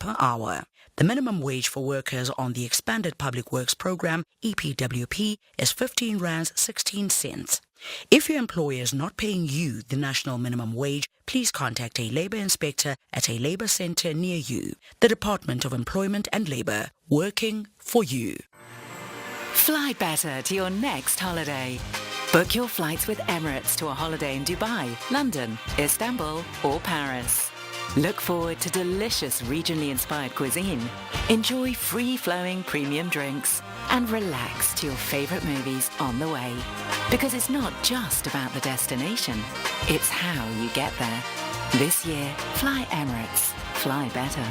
per hour. The minimum wage for workers on the Expanded Public Works Programme, EPWP, is 15 rands 16 cents. If your employer is not paying you the national minimum wage, please contact a labour inspector at a labour centre near you. The Department of Employment and Labour, working for you. Fly better to your next holiday. Book your flights with Emirates to a holiday in Dubai, London, Istanbul or Paris. Look forward to delicious regionally inspired cuisine, enjoy free-flowing premium drinks, and relax to your favourite movies on the way. Because it's not just about the destination, it's how you get there. This year, fly Emirates. Fly better.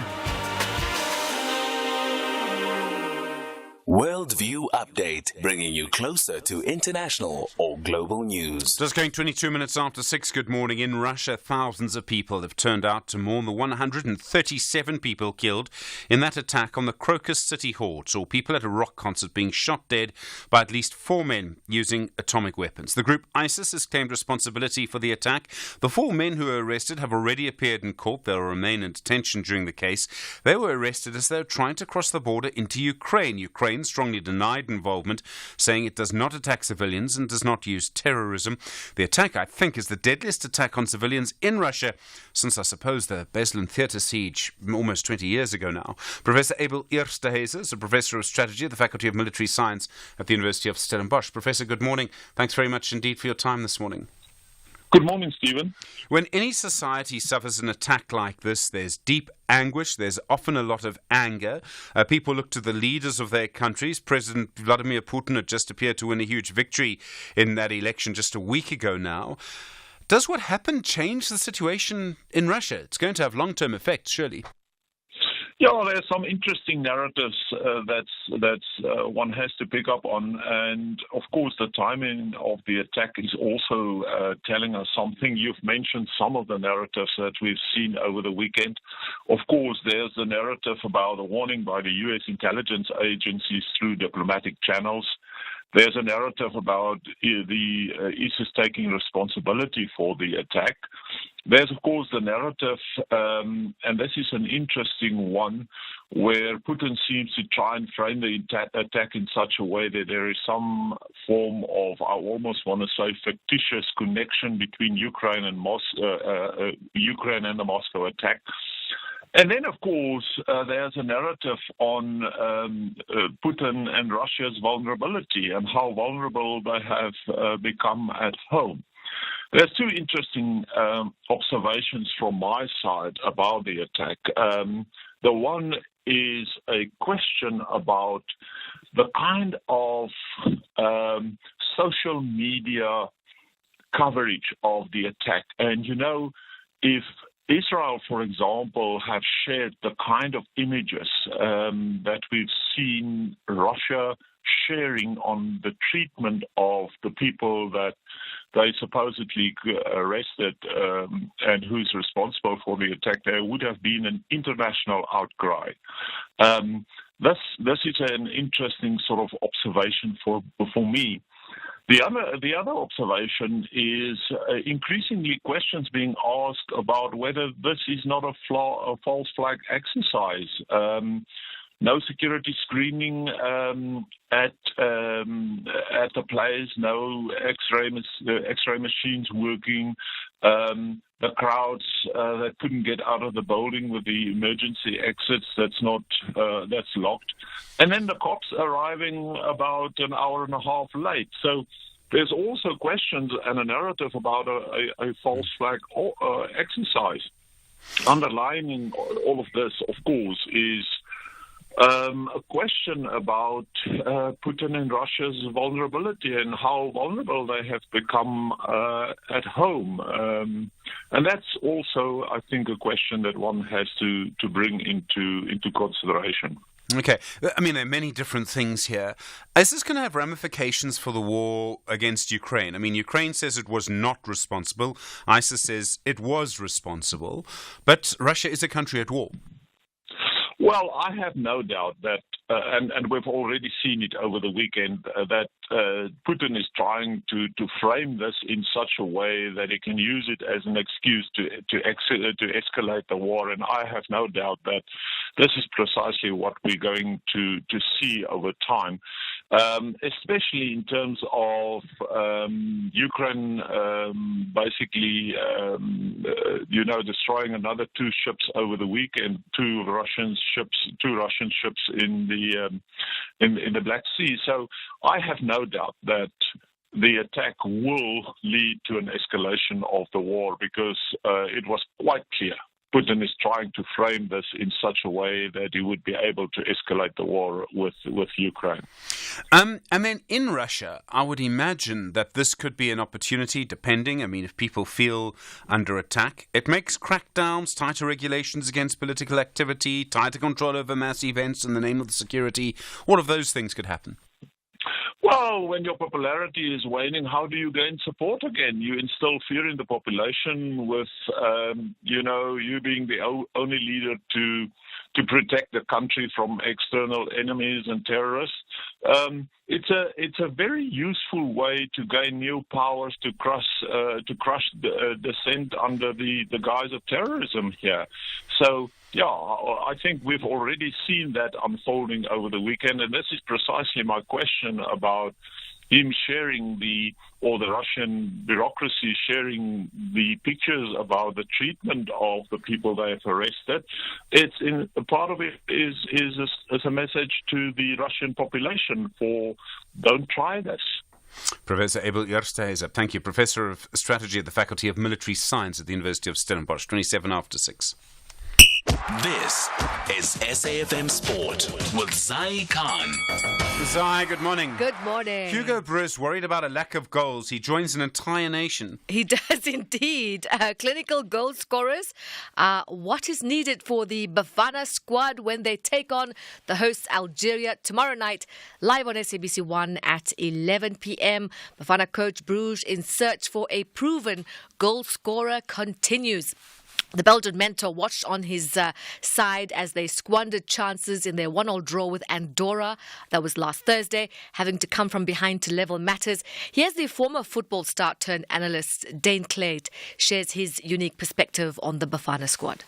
Worldview Update, bringing you closer to international or global news. Just going 22 minutes after 6, good morning. In Russia, thousands of people have turned out to mourn the 137 people killed in that attack on the Crocus City Hall. Saw people at a rock concert being shot dead by at least 4 men using atomic weapons. The group ISIS has claimed responsibility for the attack. The 4 men who were arrested have already appeared in court. They'll remain in detention during the case. They were arrested as they were trying to cross the border into Ukraine. Ukraine strongly denied involvement, saying it does not attack civilians and does not use terrorism. The attack, I think, is the deadliest attack on civilians in Russia since, I suppose, the Beslan theatre siege almost 20 years ago now. Professor Abel Eersthuizen is a professor of strategy at the Faculty of Military Science at the University of Stellenbosch. Professor, good morning. Thanks very much indeed for your time this morning. Good morning, Stephen. When any society suffers an attack like this, there's deep anguish, there's often a lot of anger. People look to the leaders of their countries. President Vladimir Putin had just appeared to win a huge victory in that election just a week ago now. Does what happened change the situation in Russia? It's going to have long-term effects, surely. Yeah, there's some interesting narratives that one has to pick up on, and of course the timing of the attack is also telling us something. You've mentioned some of the narratives that we've seen over the weekend. Of course, there's the narrative about a warning by the U.S. intelligence agencies through diplomatic channels. There's a narrative about the ISIS taking responsibility for the attack. There's, of course, the narrative, and this is an interesting one, where Putin seems to try and frame the attack in such a way that there is some form of, I almost want to say, fictitious connection between Ukraine and the Moscow attack. And then, of course, there's a narrative on Putin and Russia's vulnerability and how vulnerable they have become at home. There's 2 interesting observations from my side about the attack. The one is a question about the kind of social media coverage of the attack. And, you know, if Israel, for example, have shared the kind of images that we've seen Russia sharing on the treatment of the people that they supposedly arrested and who's responsible for the attack, there would have been an international outcry. This is an interesting sort of observation for me. The other observation is increasingly questions being asked about whether this is not a false flag exercise. No security screening at the place, no X-ray machines working, the crowds that couldn't get out of the building with the emergency exits that's locked, and then the cops arriving about an hour and a half late. So there's also questions and a narrative about a false flag exercise. Underlining all of this, of course, is a question about Putin and Russia's vulnerability and how vulnerable they have become at home. And that's also, I think, a question that one has to bring into consideration. Okay. I mean, there are many different things here. Is this going to have ramifications for the war against Ukraine? I mean, Ukraine says it was not responsible. ISIS says it was responsible. But Russia is a country at war. Well, I have no doubt that, and we've already seen it over the weekend, that Putin is trying to frame this in such a way that he can use it as an excuse to escalate the war. And I have no doubt that this is precisely what we're going to see over time, especially in terms of Ukraine basically, destroying another 2 ships over the weekend, 2 Russian ships in the Black Sea. So I have no doubt that the attack will lead to an escalation of the war, because it was quite clear Putin is trying to frame this in such a way that he would be able to escalate the war with Ukraine. And then in Russia, I would imagine that this could be an opportunity, depending. I mean, if people feel under attack, it makes crackdowns, tighter regulations against political activity, tighter control over mass events in the name of the security. All of those things could happen. Well, when your popularity is waning, how do you gain support again? You instill fear in the population with, you being the only leader to protect the country from external enemies and terrorists. It's a very useful way to gain new powers to crush dissent under the guise of terrorism here. So, yeah, I think we've already seen that unfolding over the weekend, and this is precisely my question about him sharing the Russian bureaucracy sharing the pictures about the treatment of the people they have arrested. Part of it is a message to the Russian population for don't try this. Professor Abel Eersthuizen, thank you. Professor of Strategy at the Faculty of Military Science at the University of Stellenbosch, 27 after 6. This is SAFM Sport with Zai Khan. Zai, good morning. Good morning. Hugo Broos worried about a lack of goals. He joins an entire nation. He does indeed. Clinical goal scorers. What is needed for the Bafana squad when they take on the hosts Algeria tomorrow night, live on SABC 1 at 11 p.m. Bafana coach Broos in search for a proven goal scorer continues. The Belgian mentor watched on his side as they squandered chances in their 1-1 draw with Andorra. That was last Thursday, having to come from behind to level matters. Here's the former football star turned analyst, Dane Clade, shares his unique perspective on the Bafana squad.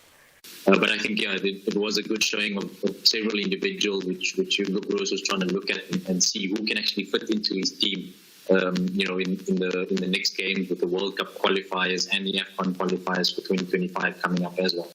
But I think, it was a good showing of several individuals which Hugo Broos was trying to look at and see who can actually fit into his team. In the next games with the World Cup qualifiers and the AFCON qualifiers for 2025 coming up as well.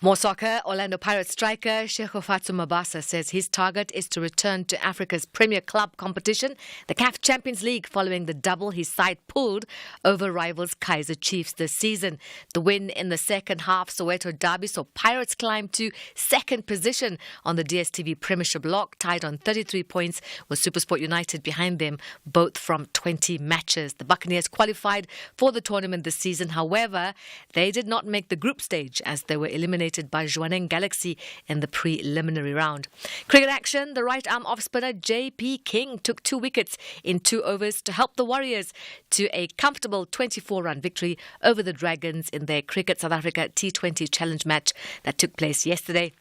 More soccer. Orlando Pirates striker Sheikhofatso Mabasa says his target is to return to Africa's premier club competition, the CAF Champions League, following the double his side pulled over rivals Kaizer Chiefs this season. The win in the second half Soweto derby saw Pirates climb to second position on the DStv Premiership block, tied on 33 points, with SuperSport United behind them, both from 20 matches. The Buccaneers qualified for the tournament this season. However, they did not make the group stage as they were eliminated by Jwaneng Galaxy in the preliminary round. Cricket action. The right-arm off-spinner J.P. King took 2 wickets in 2 overs to help the Warriors to a comfortable 24-run victory over the Dragons in their Cricket South Africa T20 Challenge match that took place yesterday.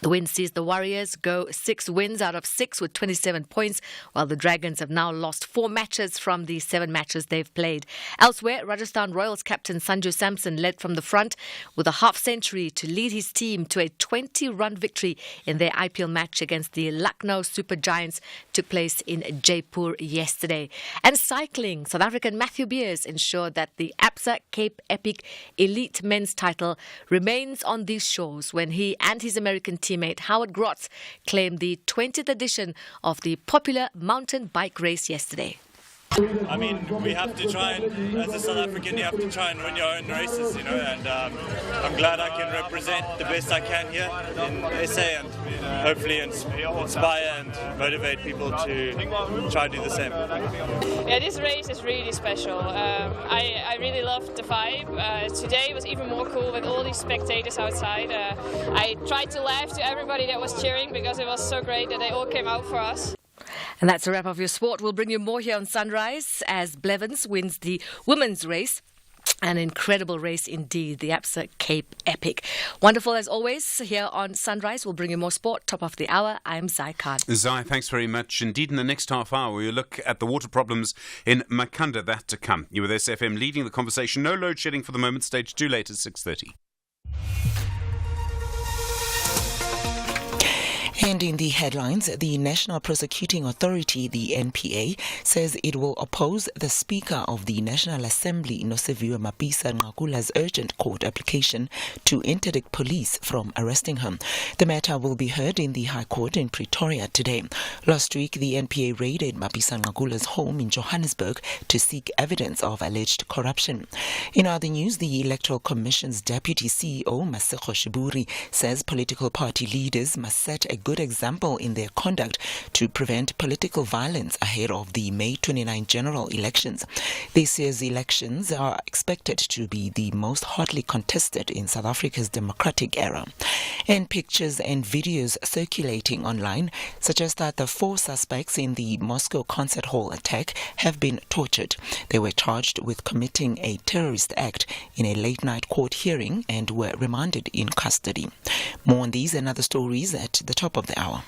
The win sees the Warriors go 6 wins out of 6 with 27 points, while the Dragons have now lost 4 matches from the 7 matches they've played. Elsewhere, Rajasthan Royals captain Sanju Samson led from the front with a half-century to lead his team to a 20-run victory in their IPL match against the Lucknow Super Giants, took place in Jaipur yesterday. And cycling, South African Matthew Beers ensured that the Absa Cape Epic Elite men's title remains on these shores when he and his American teammate Howard Grootes claimed the 20th edition of the popular mountain bike race yesterday. I mean, we have to try, as a South African, you have to try and win your own races, and I'm glad I can represent the best I can here in SA and hopefully inspire and motivate people to try to do the same. Yeah, this race is really special. I really loved the vibe. Today was even more cool with all these spectators outside. I tried to laugh to everybody that was cheering because it was so great that they all came out for us. And that's a wrap of your sport. We'll bring you more here on Sunrise as Blevins wins the women's race. An incredible race indeed, the Absa Cape Epic. Wonderful as always here on Sunrise. We'll bring you more sport. Top of the hour, I'm Zai Khan. Zai, thanks very much. Indeed, in the next half hour, we'll look at the water problems in Makanda. That to come. You with SFM leading the conversation. No load shedding for the moment. Stage 2 late at 6:30. And in the headlines, the National Prosecuting Authority, the NPA, says it will oppose the Speaker of the National Assembly, Nosiviwe Mapisa-Nqakula's urgent court application to interdict police from arresting him. The matter will be heard in the High Court in Pretoria today. Last week, the NPA raided Mapisa-Nqakula's home in Johannesburg to seek evidence of alleged corruption. In other news, the Electoral Commission's Deputy CEO, Masego Shiburi, says political party leaders must set a good example in their conduct to prevent political violence ahead of the May 29 general elections. This year's elections are expected to be the most hotly contested in South Africa's democratic era. And pictures and videos circulating online suggest that the 4 suspects in the Moscow concert hall attack have been tortured. They were charged with committing a terrorist act in a late-night court hearing and were remanded in custody. More on these and other stories at the top of the hour.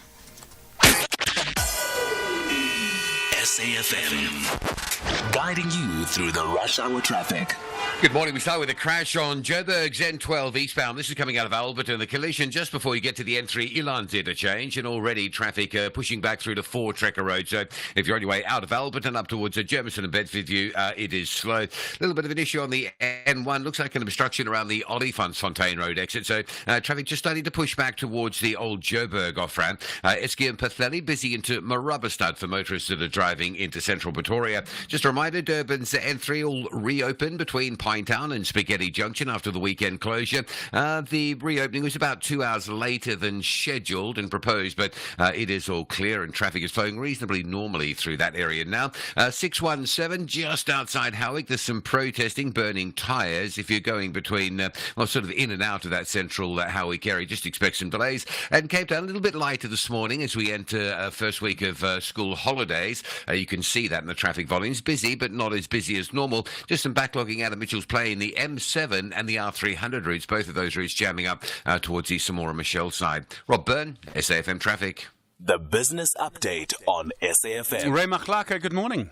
SAFM, guiding you through the rush hour traffic. Good morning. We start with a crash on Joburg's N12 eastbound. This is coming out of Alberton. The collision just before you get to the N3 Elands interchange, and already traffic pushing back through to 4 Trekker Road. So if you're on your way out of Alberton up towards Germiston and Bedfordview, it is slow. A little bit of an issue on the N1. Looks like an obstruction around the Olifantsfontein Road exit. So traffic just starting to push back towards the old Joburg off-ramp. Eski and Puthley busy into Marabastad for motorists that are driving into central Pretoria. Just a reminder, Durban's N3 all reopened between Pinetown and Spaghetti Junction after the weekend closure. The reopening was about 2 hours later than scheduled and proposed, but it is all clear and traffic is flowing reasonably normally through that area now. 617, just outside Howick, there's some protesting, burning tyres. If you're going between, sort of in and out of that central Howick area, just expect some delays. And Cape Town, a little bit lighter this morning as we enter first week of school holidays. You can see that in the traffic volumes. Busy, but not as busy as normal. Just some backlogging out of Mitchell's Plain, the M7 and the R300 routes, both of those routes jamming up towards the Samora Michelle side. Rob Byrne, SAFM Traffic. The business update on SAFM. Ray Machlaka, good morning.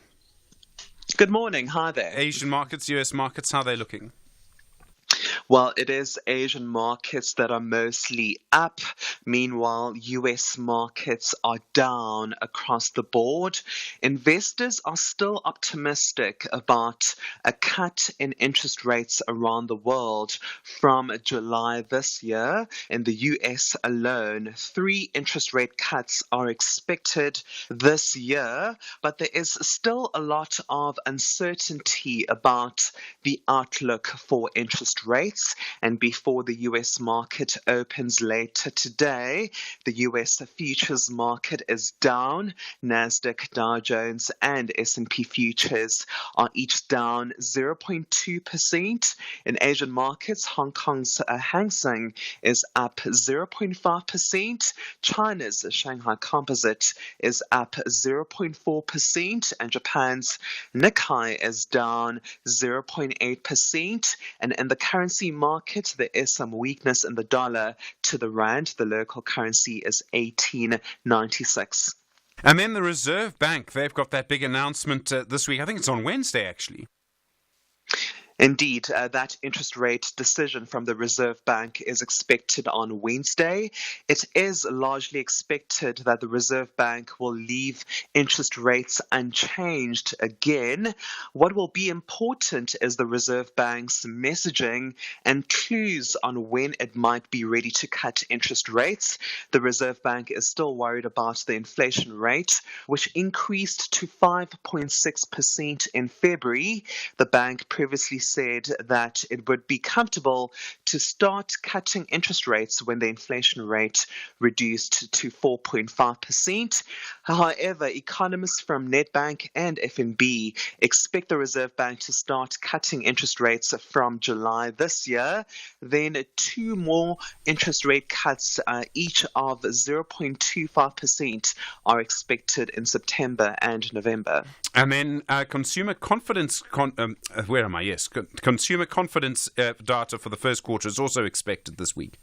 Good morning. Hi there. Asian markets, US markets, how are they looking? Well, it is Asian markets that are mostly up. Meanwhile, US markets are down across the board. Investors are still optimistic about a cut in interest rates around the world from July this year. In the US alone, 3 interest rate cuts are expected this year, but there is still a lot of uncertainty about the outlook for interest rates. And before the US market opens later today, the US futures market is down. Nasdaq, Dow Jones and S&P futures are each down 0.2%. In Asian markets, Hong Kong's Hang Seng is up 0.5%. China's Shanghai Composite is up 0.4%. And Japan's Nikkei is down 0.8%. And in the currency market, there is some weakness in the dollar to the rand. The local currency is 18.96. And then the Reserve Bank, they've got that big announcement this week. I think it's on Wednesday, actually. Indeed, that interest rate decision from the Reserve Bank is expected on Wednesday. It is largely expected that the Reserve Bank will leave interest rates unchanged again. What will be important is the Reserve Bank's messaging and clues on when it might be ready to cut interest rates. The Reserve Bank is still worried about the inflation rate, which increased to 5.6% in February. The bank previously said that it would be comfortable to start cutting interest rates when the inflation rate reduced to 4.5%. However, economists from Nedbank and FNB expect the Reserve Bank to start cutting interest rates from July this year. Then 2 more interest rate cuts, each of 0.25%, are expected in September and November. And then consumer confidence, Consumer confidence data for the first quarter is also expected this week.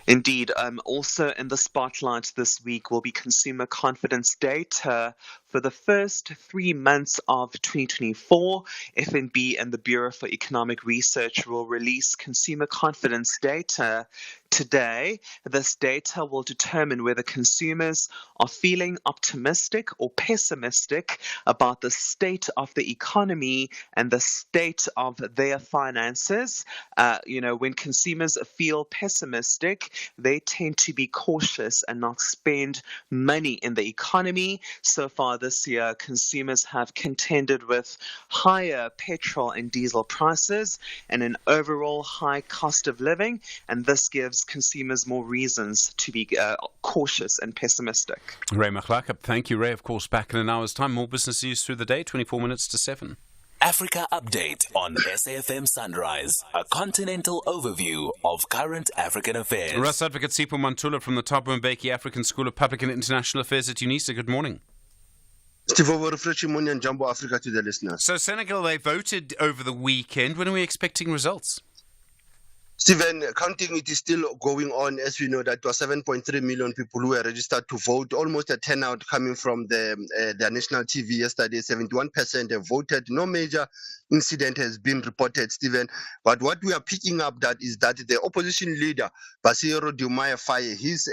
Indeed. Also in the spotlight this week will be consumer confidence data for the first 3 months of 2024. FNB and the Bureau for Economic Research will release consumer confidence data today. This data will determine whether consumers are feeling optimistic or pessimistic about the state of the economy and the state of their finances. When consumers feel pessimistic, they tend to be cautious and not spend money in the economy. So far this year, consumers have contended with higher petrol and diesel prices and an overall high cost of living, and this gives consumers more reasons to be cautious and pessimistic. Ray McLachlan, thank you, Ray. Of course, back in an hour's time, more business news through the day, 24 minutes to 7. Africa Update on SAFM Sunrise, a continental overview of current African affairs. Russ Advocate Sipho Mantula from the Thabo Mbeki African School of Public and International Affairs at UNISA. Good morning. Steve, refreshing morning and Jumbo Africa to the listeners. So Senegal, they voted over the weekend. When are we expecting results? Stephen, counting it is still going on. As we know, that was 7.3 million people who were registered to vote, almost a turnout coming from their national TV yesterday. 71% have voted. No major incident has been reported, Stephen. But what we are picking up is that the opposition leader, Bassirou Diomaye Faye, his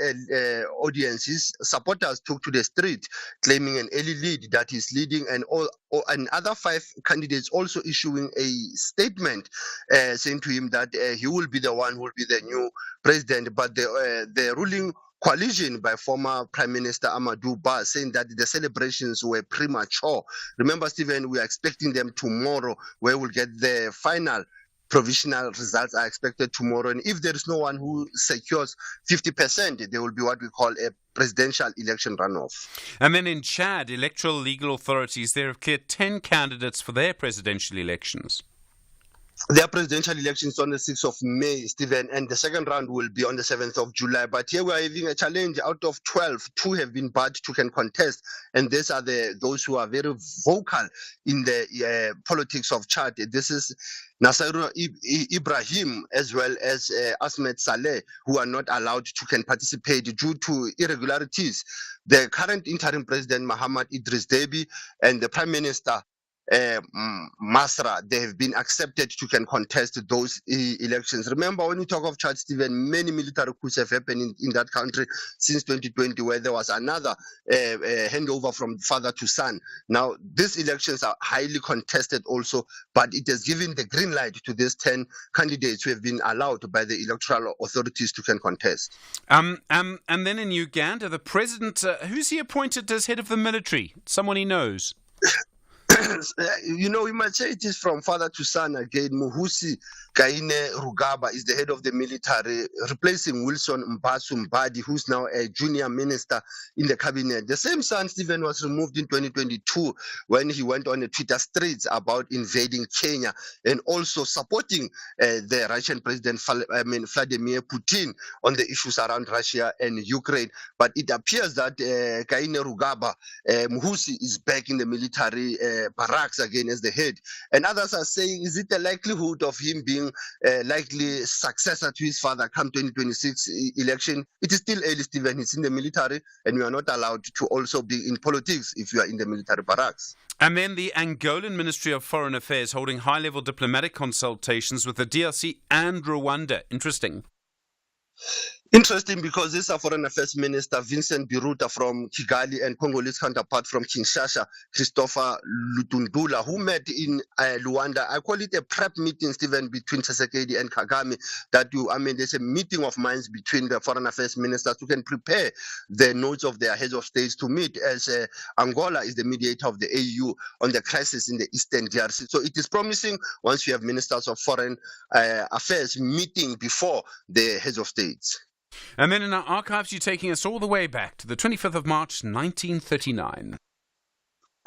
audience, his supporters took to the street, claiming an early lead that he's leading, and other 5 candidates also issuing a statement saying to him that he will be the one who will be the new president. But the ruling coalition by former Prime Minister Amadou Ba saying that the celebrations were premature. Remember, Stephen, we are expecting them tomorrow, where we'll get the final provisional results are expected tomorrow. And if there is no one who secures 50%, there will be what we call a presidential election runoff. And then in Chad, electoral legal authorities, they have cleared 10 candidates for their presidential elections. Their presidential elections on the 6th of May, Stephen, and the second round will be on the 7th of July. But here we are having a challenge. Out of 12, 2 have been barred to can contest. And these are those who are very vocal in the politics of Chad. This is Nasser Ibrahim as well as Ahmed Saleh, who are not allowed to can participate due to irregularities. The current interim president, Mohamed Idris Deby, and the Prime Minister, Masra, they have been accepted to can contest those elections. Remember, when you talk of Chad, Stephen, many military coups have happened in that country since 2020, where there was another handover from father to son. Now, these elections are highly contested also, but it has given the green light to these 10 candidates who have been allowed by the electoral authorities to can contest. And then in Uganda, the president, who's he appointed as head of the military? Someone he knows. We might say it is from father to son again. Muhusi Kainerugaba is the head of the military, replacing Wilson Mbasu Mbadi, who's now a junior minister in the cabinet. The same son, Stephen, was removed in 2022 when he went on the Twitter streets about invading Kenya and also supporting the Russian president Vladimir Putin on the issues around Russia and Ukraine. But it appears that Kainerugaba, Muhusi, is back in the military barracks again as the head. And others are saying, is it the likelihood of him being likely successor to his father come 2026 election? It is still early, Stephen. He's in the military, and we are not allowed to also be in politics if you are in the military barracks. And then the Angolan Ministry of Foreign Affairs holding high-level diplomatic consultations with the DRC and Rwanda. Interesting. Interesting, because this is our Foreign Affairs Minister, Vincent Biruta from Kigali, and Congolese counterpart from Kinshasa, Christopher Lutundula, who met in Luanda. I call it a prep meeting, Stephen, between Tshisekedi and Kagame. There's a meeting of minds between the Foreign Affairs Ministers who can prepare the notes of their heads of states to meet, as Angola is the mediator of the AU on the crisis in the Eastern DRC. So it is promising once we have Ministers of Foreign Affairs meeting before the heads of states. And then in our archives, you're taking us all the way back to the 25th of March, 1939.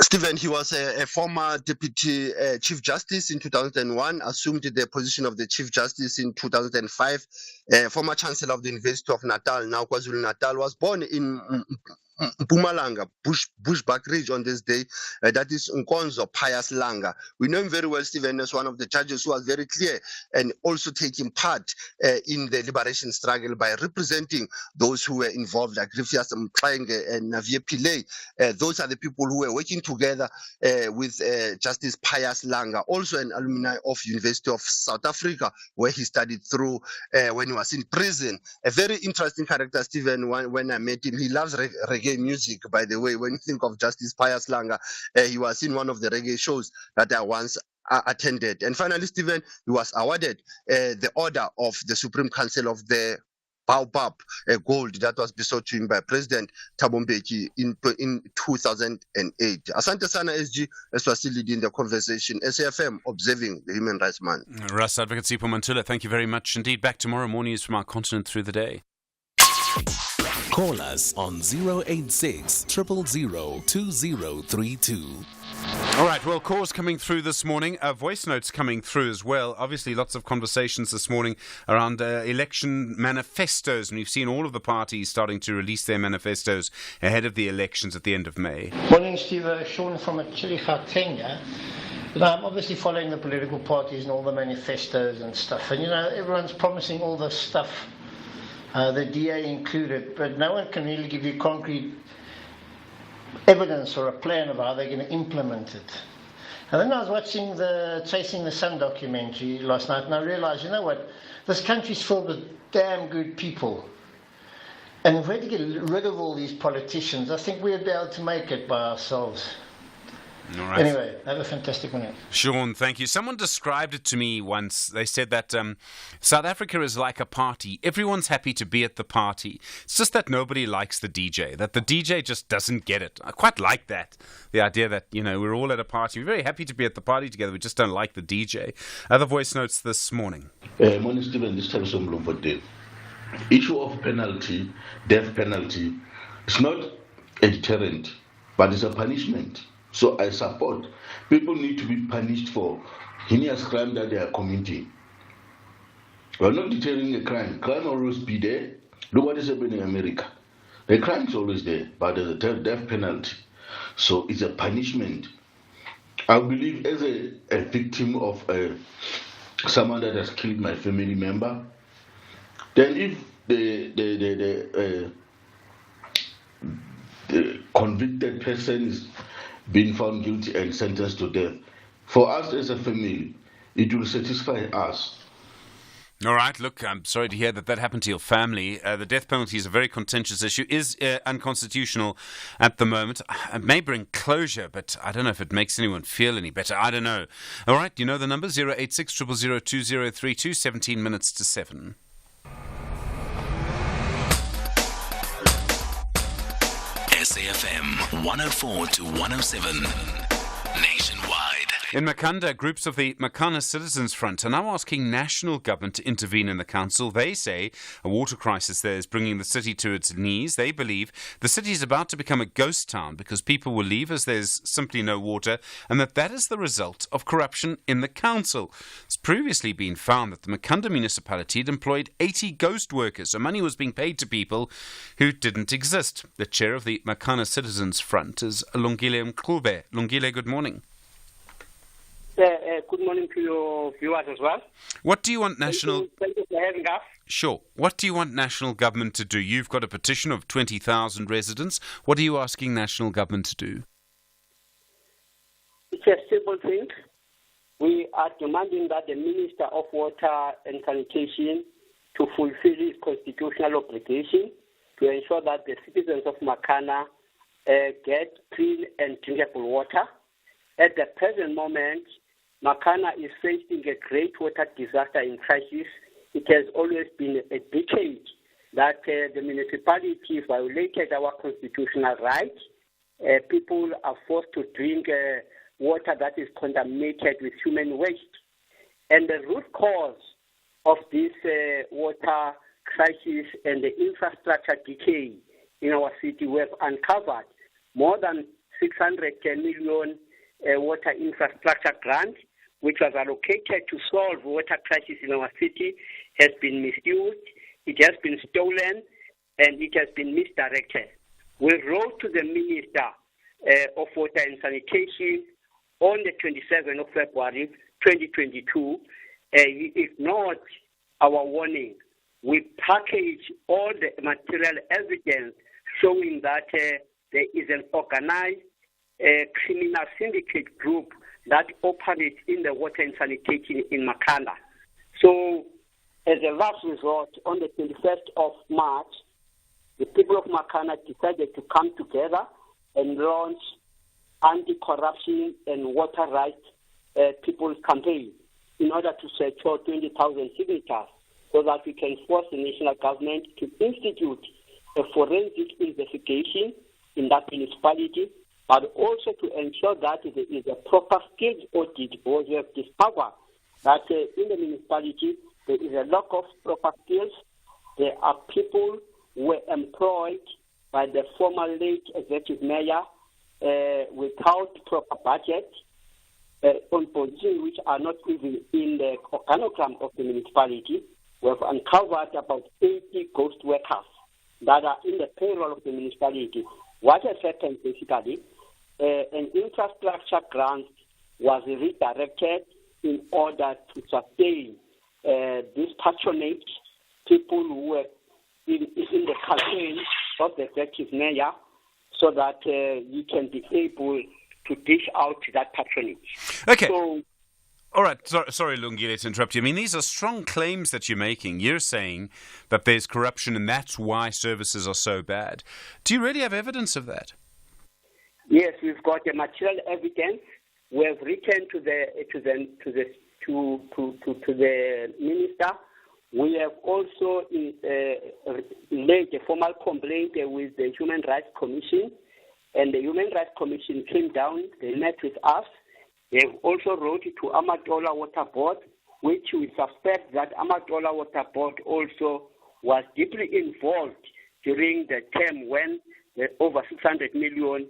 Stephen, he was a former Deputy Chief Justice in 2001, assumed the position of the Chief Justice in 2005, former Chancellor of the University of Natal, now KwaZulu-Natal, was born in Mpumalanga, Bushbuck Ridge on this day. That is Nkonzo Pius Langa. We know him very well, Stephen, as one of the judges who was very clear and also taking part in the liberation struggle by representing those who were involved, like Rifias Mklenge and Navie Pillay. Those are the people who were working together with Justice Pius Langa, also an alumni of University of South Africa, where he studied through when he was in prison. A very interesting character, Stephen, when I met him. He loves reggae music, by the way. When you think of Justice Pius Langa, he was in one of the reggae shows that I once attended. And finally, Stephen, he was awarded the Order of the Supreme Council of the Baobab Gold that was bestowed to him by President Thabo Mbeki in 2008. Asante Sana SG, as was still leading the conversation. SAFM, observing the human rights man. Russ Advocate Sipho Mantula, thank you very much indeed. Back tomorrow, more news from our continent through the day. Call us on 086 000 2032. All right, well, calls coming through this morning, voice notes coming through as well. Obviously, lots of conversations this morning around election manifestos, and we've seen all of the parties starting to release their manifestos ahead of the elections at the end of May. Morning, Steve. Sean from Chirikatenya. I'm obviously following the political parties and all the manifestos and stuff, and everyone's promising all this stuff, the DA included, but no one can really give you concrete evidence or a plan of how they're going to implement it. And then I was watching the Chasing the Sun documentary last night, and I realized, you know what, this country's filled with damn good people. And if we had to get rid of all these politicians, I think we'd be able to make it by ourselves. All right. Anyway, have a fantastic minute. Sean, thank you. Someone described it to me once. They said that South Africa is like a party. Everyone's happy to be at the party. It's just that nobody likes the DJ, that the DJ just doesn't get it. I quite like that, the idea that, we're all at a party. We're very happy to be at the party together. We just don't like the DJ. Other voice notes this morning. Morning, Stephen. This time from Bloemfontein. Issue of penalty, death penalty, it's not a deterrent, but it's a punishment. So I support. People need to be punished for heinous crime that they are committing. We're not deterring a crime. Crime will always be there. Look what is happening in America. The crime is always there, but there's a death penalty. So it's a punishment. I believe as a victim of someone that has killed my family member, then if the convicted person is being found guilty and sentenced to death, for us as a family, it will satisfy us. All right, look, I'm sorry to hear that happened to your family. The death penalty is a very contentious issue, is unconstitutional at the moment. It may bring closure, but I don't know if it makes anyone feel any better. I don't know. All right, you know the number, 086 000 2032, 17 minutes to 7. SAFM 104 to 107 nationwide. In Makanda, groups of the Makana Citizens Front are now asking national government to intervene in the council. They say a water crisis there is bringing the city to its knees. They believe the city is about to become a ghost town because people will leave as there's simply no water, and that is the result of corruption in the council. It's previously been found that the Makanda municipality had employed 80 ghost workers, so money was being paid to people who didn't exist. The chair of the Makana Citizens Front is Lungile Mqube. Lungile, good morning. Good morning to your viewers as well. What do you want national... Thank you for having us. Sure. What do you want national government to do? You've got a petition of 20,000 residents. What are you asking national government to do? It's a simple thing. We are demanding that the Minister of Water and Sanitation to fulfill his constitutional obligation to ensure that the citizens of Makana get clean and drinkable water. At the present moment, Makana is facing a great water disaster in crisis. It has always been a decade that the municipality violated our constitutional rights. People are forced to drink water that is contaminated with human waste. And the root cause of this water crisis and the infrastructure decay in our city, we have uncovered more than 610 million water infrastructure grant, which was allocated to solve water crisis in our city, has been misused, it has been stolen, and it has been misdirected. we wrote to the Minister of Water and Sanitation on the 27th of February 2022. He ignored our warning. We packaged all the material evidence showing that there is an organized criminal syndicate group that operates in the water and sanitation in Makanda. So, as a last resort, on the 21st of March, the people of Makanda decided to come together and launch anti-corruption and water rights people's campaign in order to secure 20,000 signatures so that we can force the national government to institute a forensic investigation in that municipality, but also to ensure that there is a proper skills audit, because we have discovered that in the municipality there is a lack of proper skills. There are people who were employed by the former late executive mayor without proper budget on positions which are not even in the organogram of the municipality. We have uncovered about 80 ghost workers that are in the payroll of the municipality. What has happened basically, an infrastructure grant was redirected in order to sustain this patronage, people who were in the campaign of the executive mayor, so that you can be able to dish out that patronage. Okay. So, all right. Sorry, Lungile, to interrupt you. I mean, these are strong claims that you're making. You're saying that there's corruption and that's why services are so bad. Do you really have evidence of that? Yes, we've got the material evidence. We have written to the minister. We have also made a formal complaint with the Human Rights Commission, and the Human Rights Commission came down. They met with us. They have also wrote to Amatola Water Board, which we suspect that Amatola Water Board also was deeply involved during the term when the over 600 million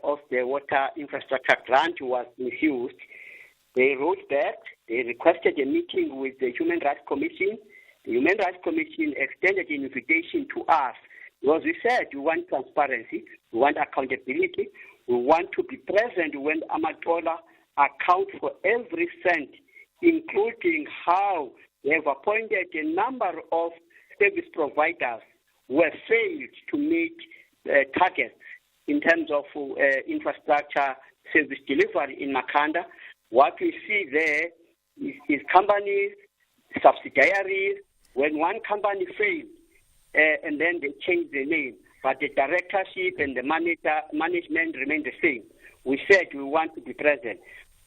of the water infrastructure grant was misused. They wrote back. They requested a meeting with the Human Rights Commission. The Human Rights Commission extended an invitation to us because we said we want transparency, we want accountability, we want to be present when Amatola accounts for every cent, including how they have appointed a number of service providers who have failed to meet targets in terms of infrastructure service delivery in Makanda. What we see there is companies, subsidiaries. When one company fails, and then they change the name, but the directorship and the management remain the same. We said we want to be present.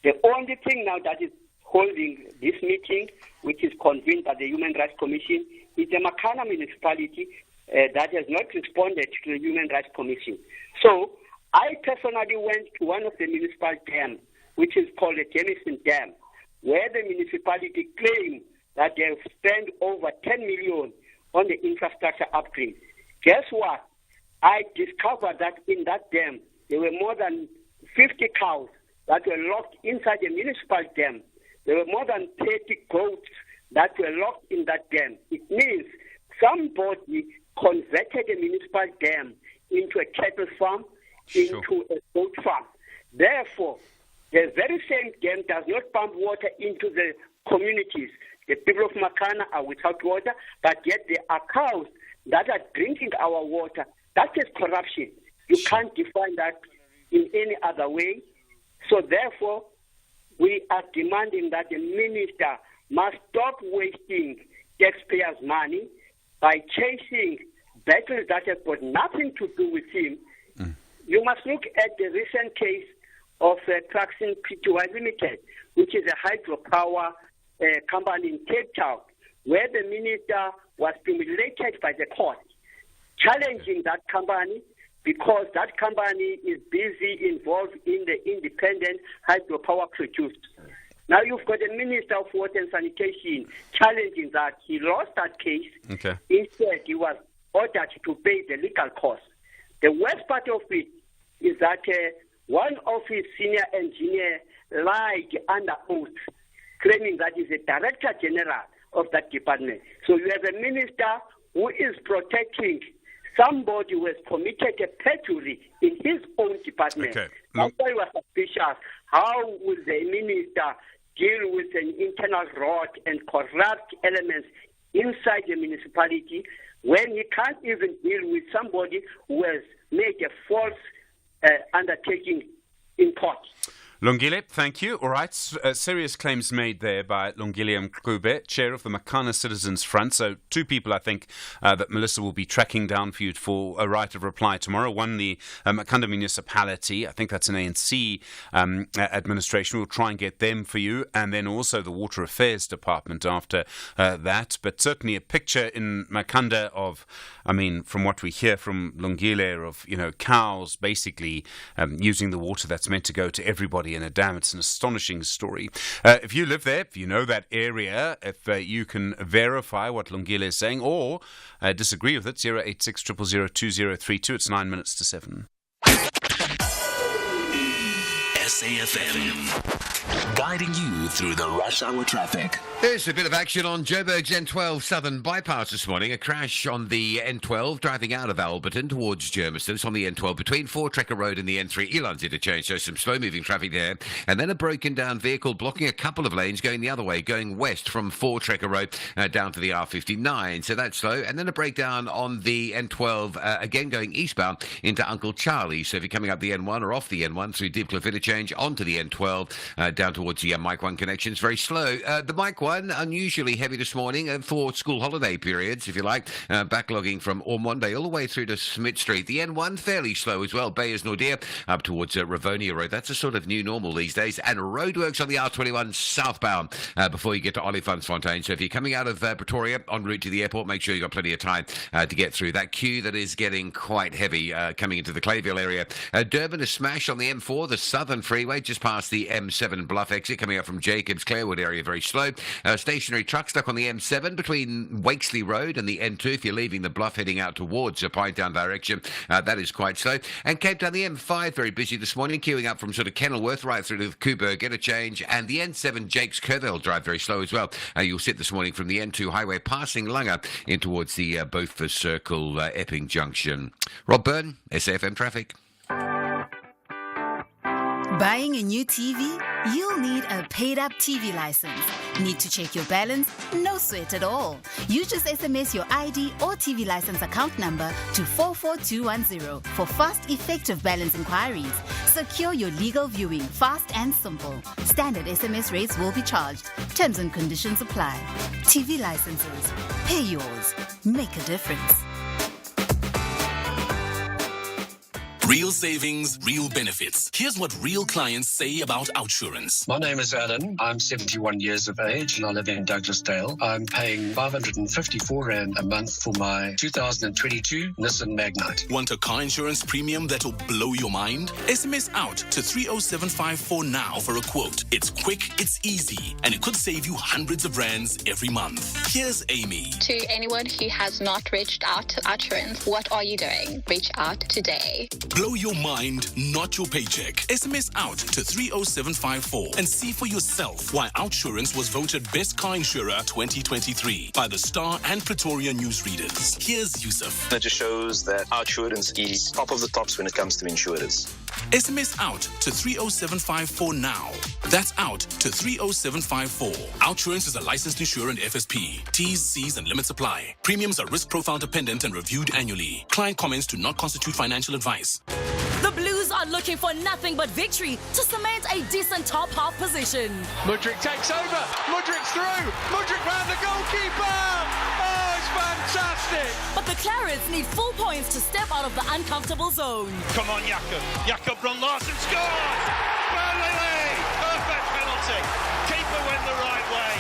The only thing now that is holding this meeting, which is convened by the Human Rights Commission, is the Makanda municipality that has not responded to the Human Rights Commission. So I personally went to one of the municipal dams, which is called the Jamison Dam, where the municipality claimed that they have spent over 10 million on the infrastructure upgrade. Guess what? I discovered that in that dam, there were more than 50 cows that were locked inside the municipal dam. There were more than 30 goats that were locked in that dam. It means somebody converted the municipal dam into a cattle farm, into a goat farm. Therefore, the very same dam does not pump water into the communities. The people of Makanda are without water, but yet there are cows that are drinking our water. That is corruption. You can't define that in any other way. So therefore, we are demanding that the minister must stop wasting taxpayers' money by chasing battles that have got nothing to do with him. You must look at the recent case of Traxin Pty Limited, which is a hydropower company in Cape Town, where the minister was humiliated by the court, challenging that company because that company is busy involved in the independent hydropower produced. Now you've got the Minister of Water and Sanitation challenging that. He lost that case. Okay. Instead, he was ordered to pay the legal costs. The worst part of it is that one of his senior engineers lied under oath, claiming that he's a director general of that department. So you have a minister who is protecting somebody who has committed a perjury in his own department. Okay. That's why we were suspicious. How will the minister deal with an internal rot and corrupt elements inside the municipality when he can't even deal with somebody who has made a false undertaking in court? Lungile, thank you. All right, serious claims made there by Lungile Grootes, chair of the Makana Citizens Front. So 2 people, I think, that Melissa will be tracking down for you for a right of reply tomorrow. One, the Makanda municipality. I think that's an ANC administration. We'll try and get them for you. And then also the Water Affairs Department after that. But certainly a picture in Makanda of, I mean, from what we hear from Lungile, of, cows basically using the water that's meant to go to everybody in a dam. It's an astonishing story. If you live there, if you know that area, if you can verify what Lungile is saying or disagree with it, 086 000 2032. It's 9 minutes to 7. SAFM, guiding you through the rush hour traffic. There's a bit of action on Joburg's N12 Southern Bypass this morning. A crash on the N12 driving out of Alberton towards Germiston. It's on the N12 between 4 Trekker Road and the N3 Elands interchange. So some slow-moving traffic there. And then a broken-down vehicle blocking a couple of lanes going the other way, going west from 4 Trekker Road down to the R59. So that's slow. And then a breakdown on the N12, again going eastbound into Uncle Charlie. So if you're coming up the N1 or off the N1 through Deepcliff interchange onto the N12 down towards the Mike 1 connections, very slow. The Mike 1, unusually heavy this morning for school holiday periods, if you like, backlogging from Ormond Bay all the way through to Smith Street. The N1 fairly slow as well, Bayers Nordia up towards Ravonia Road. That's a sort of new normal these days. And roadworks on the R21 southbound before you get to Olifantsfontein. So if you're coming out of Pretoria en route to the airport, make sure you've got plenty of time to get through that queue that is getting quite heavy coming into the Clayville area. Durban is smashed on the M4, the Southern Freeway, just past the M7 Bluff exit, coming up from Jacobs Clarewood area, very slow. Stationary truck stuck on the M7 between Wakesley Road and the N2 if you're leaving the Bluff heading out towards Pinetown direction. That is quite slow. And Cape Town, the M5, very busy this morning, queuing up from sort of Kenilworth right through to the Coburg interchange. And the N7 Jakes Curville Drive, very slow as well. You'll sit this morning from the N2 highway passing Langa in towards the Beaufort Circle Epping Junction. Rob Byrne, SAFM Traffic. Buying a new TV? You'll need a paid-up TV license. Need to check your balance? No sweat at all. You just SMS your ID or TV license account number to 44210 for fast, effective balance inquiries. Secure your legal viewing fast and simple. Standard SMS rates will be charged. Terms and conditions apply. TV licenses. Pay yours. Make a difference. Real savings, real benefits. Here's what real clients say about OUTsurance. My name is Alan. I'm 71 years of age and I live in Douglasdale. I'm paying 554 Rand a month for my 2022 Nissan Magnite. Want a car insurance premium that'll blow your mind? SMS out to 30754 now for a quote. It's quick, it's easy, and it could save you hundreds of rands every month. Here's Amy. To anyone who has not reached out to OUTsurance, what are you doing? Reach out today. Blow your mind, not your paycheck. SMS out to 30754 and see for yourself why OUTsurance was voted Best Car Insurer 2023 by the Star and Pretoria newsreaders. Here's Yusuf. It just shows that OUTsurance is top of the tops when it comes to insurers. SMS out to 30754 now. That's out to 30754. OUTsurance is a licensed insurer and FSP. T's, C's, and limits apply. Premiums are risk profile dependent and reviewed annually. Client comments do not constitute financial advice. The Blues are looking for nothing but victory to cement a decent top half position. Mudryk takes over. Mudryk's through. Mudryk round the goalkeeper. Oh, it's fantastic. But the Clarets need full points to step out of the uncomfortable zone. Come on, Jakob. Jakob from Larsen scores. Burnley. Perfect penalty. Keeper went the right way.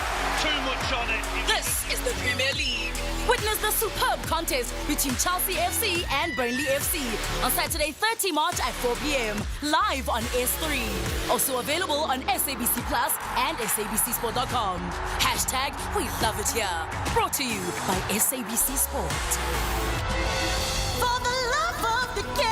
Too much on it. This is the Premier League. Witness the superb contest between Chelsea FC and Burnley FC on Saturday, 30 March at 4 p.m. live on S3. Also available on SABC Plus and SABCSport.com. Hashtag we love it here. Brought to you by SABC Sport. For the love of the game.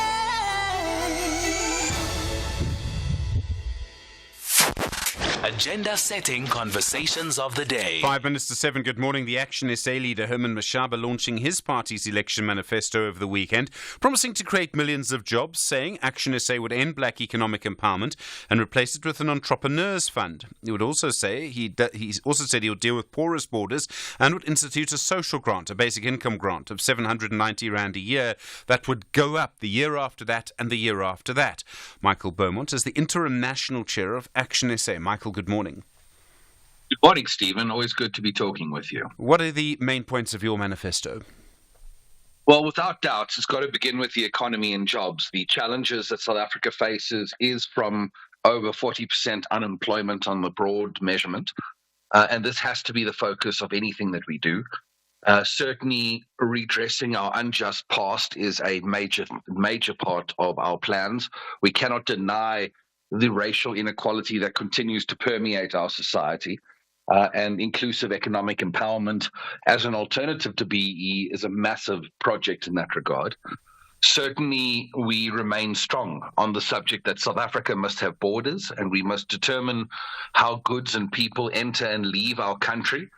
A agenda-setting conversations of the day. 5 minutes to 7, good morning. The Action SA leader Herman Mashaba launching his party's election manifesto over the weekend, promising to create millions of jobs, saying Action SA would end black economic empowerment and replace it with an entrepreneurs fund. He would also say he also said he would deal with porous borders and would institute a social grant, a basic income grant of 790 Rand a year that would go up the year after that and the year after that. Michael Beaumont is the interim national chair of Action SA. Michael, good morning. Good morning, Stephen. Always good to be talking with you. What are the main points of your manifesto? Well, without doubt, it's got to begin with the economy and jobs. The challenges that South Africa faces is from over 40% unemployment on the broad measurement. And this has to be the focus of anything that we do. Certainly, redressing our unjust past is a major part of our plans. We cannot deny the racial inequality that continues to permeate our society, and inclusive economic empowerment as an alternative to BE is a massive project in that regard. Certainly, we remain strong on the subject that South Africa must have borders, and we must determine how goods and people enter and leave our country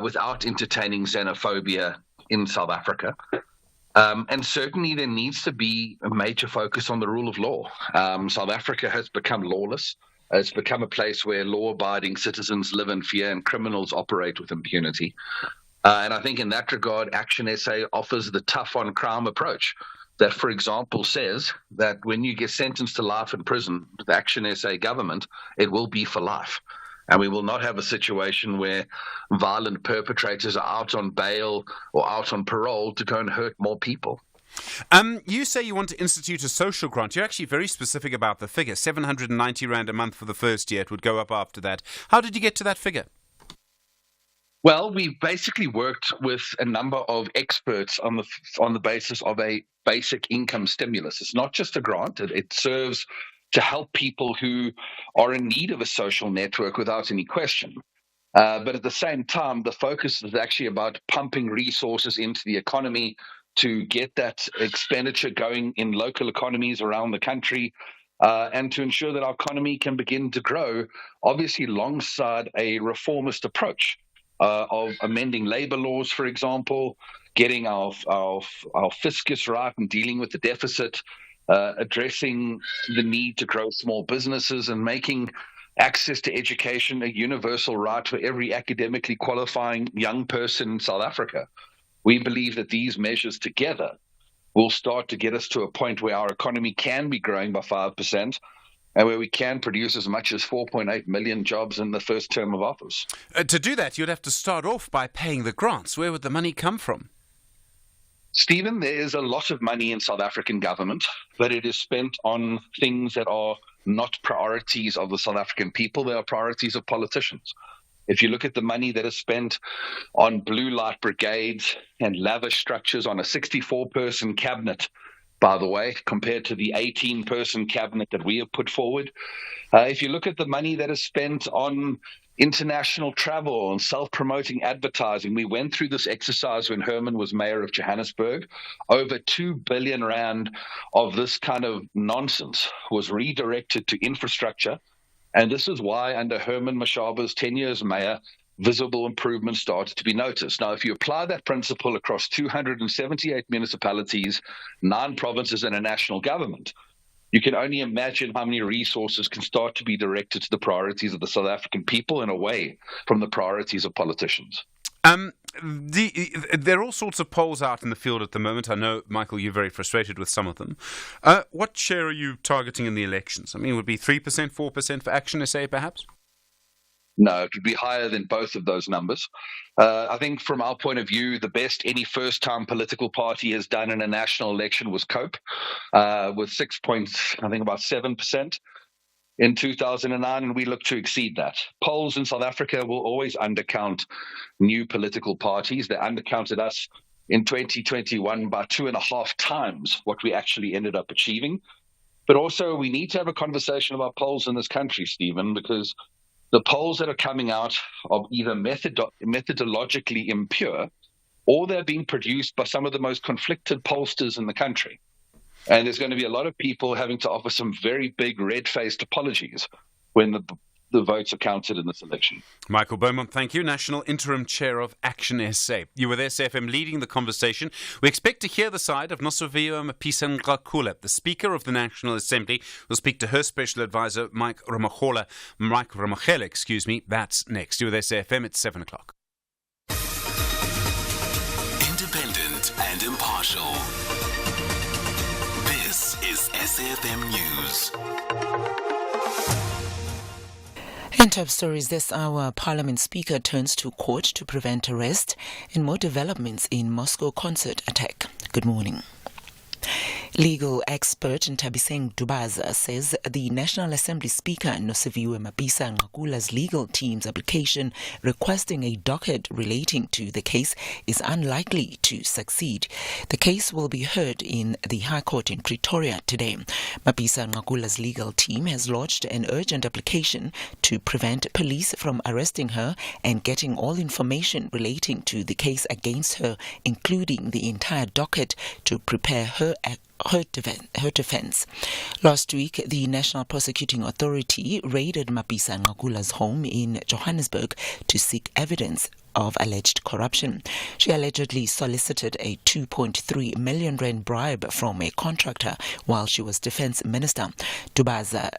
without entertaining xenophobia in South Africa. And certainly there needs to be a major focus on the rule of law. South Africa has become lawless. It's become a place where law-abiding citizens live in fear and criminals operate with impunity. And I think in that regard, Action SA offers the tough-on-crime approach that, for example, says that when you get sentenced to life in prison, the Action SA government, it will be for life. And we will not have a situation where violent perpetrators are out on bail or out on parole to go and hurt more people. You say you want to institute a social grant. You're actually very specific about the figure, 790 Rand a month for the first year. It would go up after that. How did you get to that figure? Well, we basically worked with a number of experts on the basis of a basic income stimulus. It's not just a grant. It serves to help people who are in need of a social network without any question. But at the same time, the focus is actually about pumping resources into the economy to get that expenditure going in local economies around the country, and to ensure that our economy can begin to grow, obviously alongside a reformist approach of amending labor laws, for example, getting our fiscus right and dealing with the deficit, addressing the need to grow small businesses and making access to education a universal right for every academically qualifying young person in South Africa. We believe that these measures together will start to get us to a point where our economy can be growing by 5% and where we can produce as much as 4.8 million jobs in the first term of office. To do that, you'd have to start off by paying the grants. Where would the money come from? Stephen, there is a lot of money in South African government, but it is spent on things that are not priorities of the South African people. They are priorities of politicians. If you look at the money that is spent on blue light brigades and lavish structures on a 64-person cabinet, by the way, compared to the 18-person cabinet that we have put forward, if you look at the money that is spent on international travel and self-promoting advertising. We went through this exercise when Herman was mayor of Johannesburg. Over 2 billion Rand of this kind of nonsense was redirected to infrastructure. And this is why under Herman Mashaba's 10 years as mayor, visible improvements started to be noticed. Now, if you apply that principle across 278 municipalities, 9 provinces and a national government, you can only imagine how many resources can start to be directed to the priorities of the South African people and away from the priorities of politicians. There are all sorts of polls out in the field at the moment. I know, Michael, you're very frustrated with some of them. What share are you targeting in the elections? I mean, would it be 3%, 4% for Action SA, perhaps? No, it would be higher than both of those numbers. I think from our point of view, the best any first-time political party has done in a national election was COPE, with 7% in 2009, and we look to exceed that. Polls in South Africa will always undercount new political parties. They undercounted us in 2021 by 2.5 times what we actually ended up achieving. But also, we need to have a conversation about polls in this country, Stephen, because the polls that are coming out are either methodologically impure or they're being produced by some of the most conflicted pollsters in the country. And there's going to be a lot of people having to offer some very big red-faced apologies when the votes are counted in this election. Michael Beaumont, thank you. National Interim Chair of Action SA. You were there, SFM, leading the conversation. We expect to hear the side of Nosiviwe Mapisa-Nqakula. The Speaker of the National Assembly will speak to her Special Advisor, Mike Ramachele. That's next. You were there, SFM, at 7 o'clock. Independent and impartial. This is SAFM News. In top stories this hour, Parliament Speaker turns to court to prevent arrest and more developments in Moscow concert attack. Good morning. Legal expert Ntabiseng Dubaza says the National Assembly Speaker Nosiviwe Mapisa-Nqakula's legal team's application requesting a docket relating to the case is unlikely to succeed. The case will be heard in the High Court in Pretoria today. Mapisa-Nqakula's legal team has lodged an urgent application to prevent police from arresting her and getting all information relating to the case against her, including the entire docket, to prepare her defense. Last week, the National Prosecuting Authority raided Mapisa-Nqakula's home in Johannesburg to seek evidence of alleged corruption. She allegedly solicited a 2.3 million rand bribe from a contractor while she was defense minister. Dubaza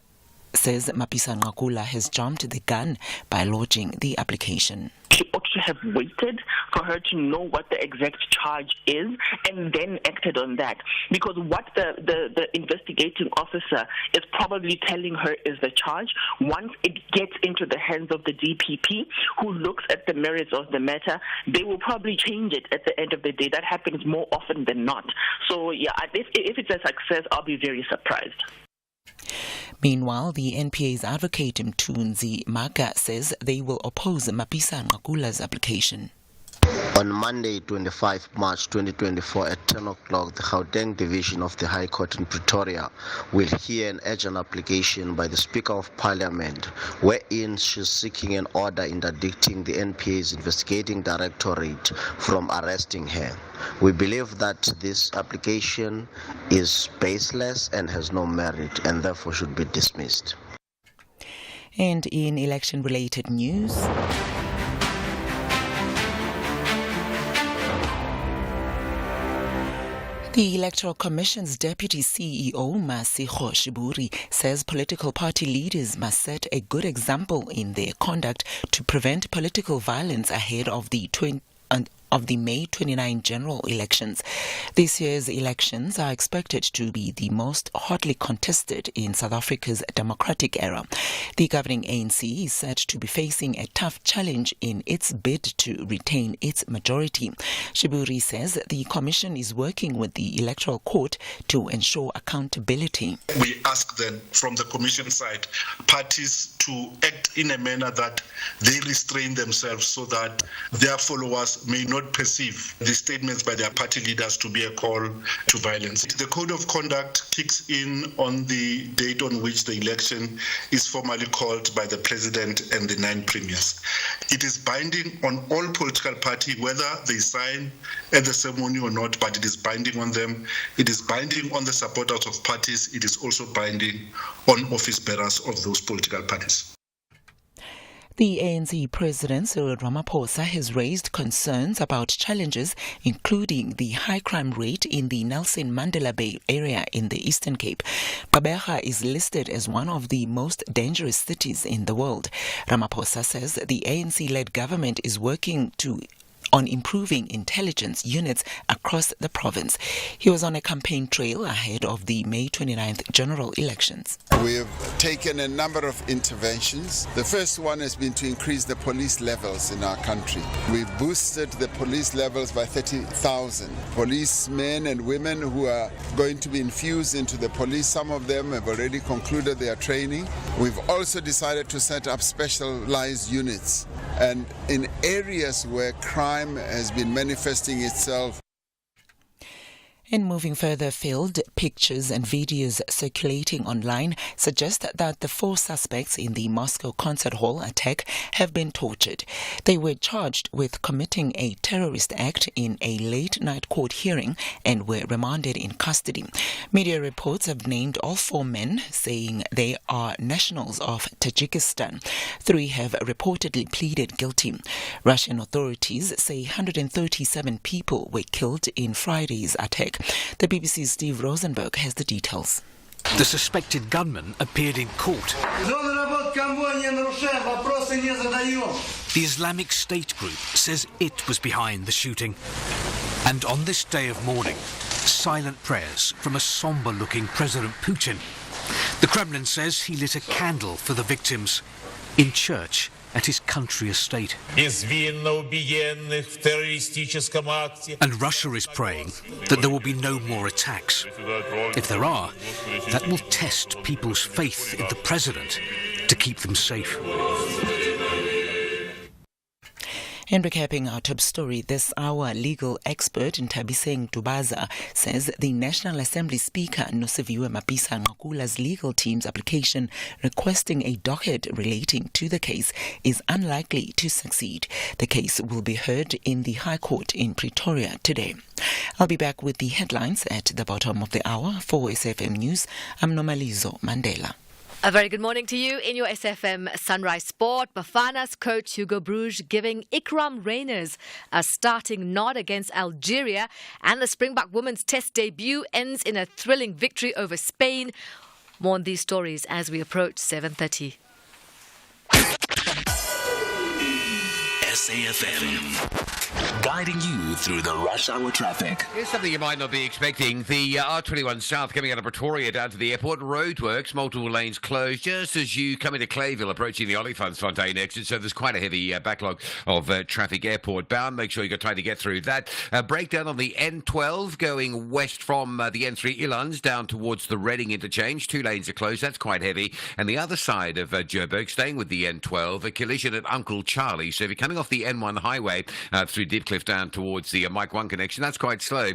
says Mapisa-Nqakula has jumped the gun by lodging the application. She ought to have waited for her to know what the exact charge is and then acted on that. Because what the investigating officer is probably telling her is the charge. Once it gets into the hands of the DPP, who looks at the merits of the matter, they will probably change it at the end of the day. That happens more often than not. So, yeah, if it's a success, I'll be very surprised. Meanwhile, the NPA's advocate Mthunzi Maga says they will oppose Mapisa-Nqakula's application. On Monday, 25 March 2024 at 10 o'clock, the Gauteng Division of the High Court in Pretoria will hear an urgent application by the Speaker of Parliament, wherein she's seeking an order interdicting the NPA's investigating directorate from arresting her. We believe that this application is baseless and has no merit and therefore should be dismissed. And in election-related news, the Electoral Commission's Deputy CEO, Masigo Shiburi, says political party leaders must set a good example in their conduct to prevent political violence ahead of the May 29 general elections. This year's elections are expected to be the most hotly contested in South Africa's democratic era. The governing ANC is said to be facing a tough challenge in its bid to retain its majority. Shiburi says the Commission is working with the Electoral Court to ensure accountability. We ask then from the Commission side, parties to act in a manner that they restrain themselves so that their followers may not perceive the statements by their party leaders to be a call to violence. The Code of Conduct kicks in on the date on which the election is formally called by the President and the 9 premiers. It is binding on all political parties, whether they sign at the ceremony or not, but it is binding on them. It is binding on the supporters of parties. It is also binding on office bearers of those political parties. The ANC President Cyril Ramaphosa has raised concerns about challenges, including the high crime rate in the Nelson Mandela Bay area in the Eastern Cape. Gqeberha is listed as one of the most dangerous cities in the world. Ramaphosa says the ANC-led government is working on improving intelligence units across the province. He was on a campaign trail ahead of the May 29th general elections. We have taken a number of interventions. The first one has been to increase the police levels in our country. We've boosted the police levels by 30,000. Policemen and women who are going to be infused into the police, some of them have already concluded their training. We've also decided to set up specialized units. And in areas where crime has been manifesting itself. And moving further afield, pictures and videos circulating online suggest that the 4 suspects in the Moscow concert hall attack have been tortured. They were charged with committing a terrorist act in a late-night court hearing and were remanded in custody. Media reports have named all 4 men, saying they are nationals of Tajikistan. 3 have reportedly pleaded guilty. Russian authorities say 137 people were killed in Friday's attack. The BBC's Steve Rosenberg has the details. The suspected gunman appeared in court. The Islamic State group says it was behind the shooting. And on this day of mourning, silent prayers from a somber-looking President Putin. The Kremlin says he lit a candle for the victims in church at his country estate. And Russia is praying that there will be no more attacks. If there are, that will test people's faith in the president to keep them safe. And recapping our top story this hour, legal expert Ntabiseng Dubaza says the National Assembly Speaker Nosiviwe Mapisa-Nqakula's legal team's application requesting a docket relating to the case is unlikely to succeed. The case will be heard in the High Court in Pretoria today. I'll be back with the headlines at the bottom of the hour. For SFM News, I'm Nomalizo Mandela. A very good morning to you in your SFM Sunrise Sport. Bafana's coach Hugo Broos giving Ikram Reyners a starting nod against Algeria, and the Springbok women's test debut ends in a thrilling victory over Spain. More on these stories as we approach 7:30. SAFM, guiding you through the rush hour traffic. Here's something you might not be expecting. The R21 South coming out of Pretoria down to the airport. Roadworks, multiple lanes closed just as you come into Clayville, approaching the Olifantsfontein exit. So there's quite a heavy backlog of traffic airport bound. Make sure you've got time to get through that. Breakdown on the N12 going west from the N3 Elands down towards the Reading interchange. 2 lanes are closed. That's quite heavy. And the other side of Joburg, staying with the N12, a collision at Uncle Charlie. So if you're coming off the N1 highway through Dipcliffe down towards the Mike 1 connection, that's quite slow.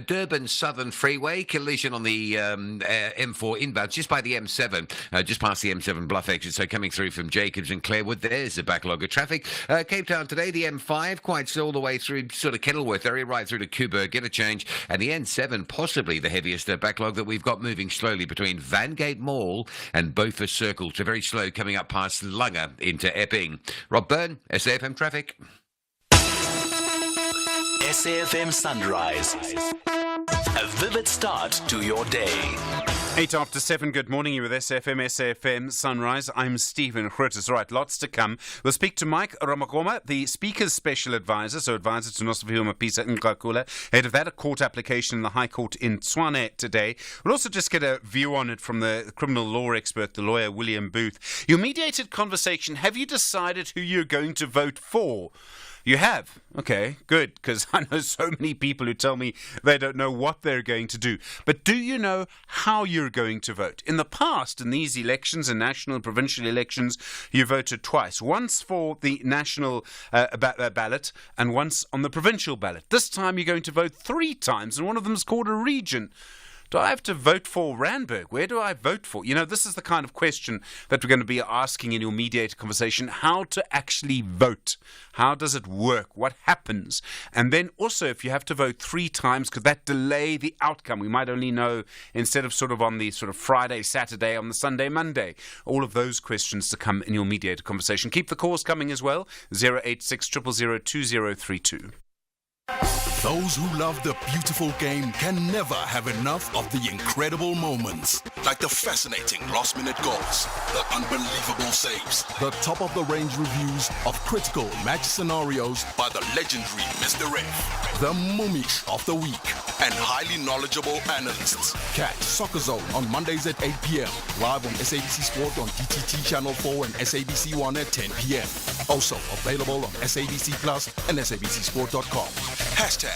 Durban Southern Freeway, collision on the M4 inbound, just by the M7, just past the M7 Bluff exit. So coming through from Jacobs and Clarewood, there's a backlog of traffic. Cape Town today, the M5, quite slow all the way through sort of Kenilworth area, right through to Coburg, get a change. And the N7, possibly the heaviest backlog that we've got, moving slowly between Vangate Mall and Beaufort Circle. So very slow coming up past Langa into Epping. Rob Byrne, SAFM Traffic. SAFM Sunrise. A vivid start to your day. 8 after 7, good morning. You're with SAFM Sunrise. I'm Stephen Grootes. Right, lots to come. We'll speak to Mike Ramagoma, the Speaker's Special Advisor, so advisor to Nosiviwe Mapisa-Nqakula, head of that court application in the High Court in Tshwane today. We'll also just get a view on it from the criminal law expert, the lawyer William Booth. Your mediated conversation, have you decided who you're going to vote for? You have? Okay, good, because I know so many people who tell me they don't know what they're going to do. But do you know how you're going to vote? In the past, in these elections, in national and provincial elections, you voted twice. Once for the national ballot and once on the provincial ballot. This time you're going to vote 3 times, and one of them is called a region. Do I have to vote for Randburg? Where do I vote for? You know, this is the kind of question that we're going to be asking in your mediated conversation, how to actually vote. How does it work? What happens? And then also, if you have to vote 3 times, could that delay the outcome? We might only know instead of sort of on the sort of Friday, Saturday, on the Sunday, Monday. All of those questions to come in your mediated conversation. Keep the calls coming as well. 086 000 2032. Those who love the beautiful game can never have enough of the incredible moments. Like the fascinating last-minute goals, the unbelievable saves, the top-of-the-range reviews of critical match scenarios by the legendary Mr. Ref, the mummies of the week, and highly knowledgeable analysts. Catch Soccer Zone on Mondays at 8 p.m. live on SABC Sport on DTT Channel 4 and SABC 1 at 10 p.m. Also available on SABC Plus and SABCSport.com. Hashtag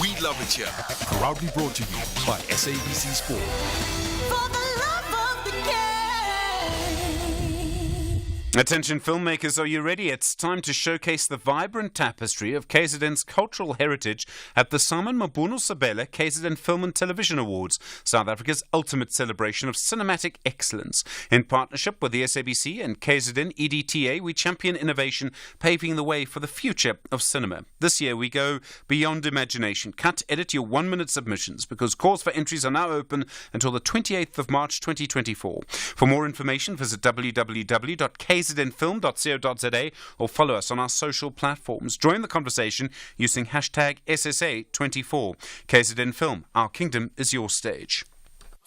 We Love It Here. Proudly brought to you by SABC Sport. For the love of the game. Attention filmmakers, are you ready? It's time to showcase the vibrant tapestry of KZN's cultural heritage at the Simon Mabuno Sabela KZN Film and Television Awards, South Africa's ultimate celebration of cinematic excellence. In partnership with the SABC and KZN EDTA, we champion innovation, paving the way for the future of cinema. This year we go beyond imagination. Edit your 1-minute submissions, because calls for entries are now open until the 28th of March 2024. For more information, visit www.kznfilm.co.za or follow us on our social platforms. Join the conversation using hashtag SSA24. KZN Film, our kingdom is your stage.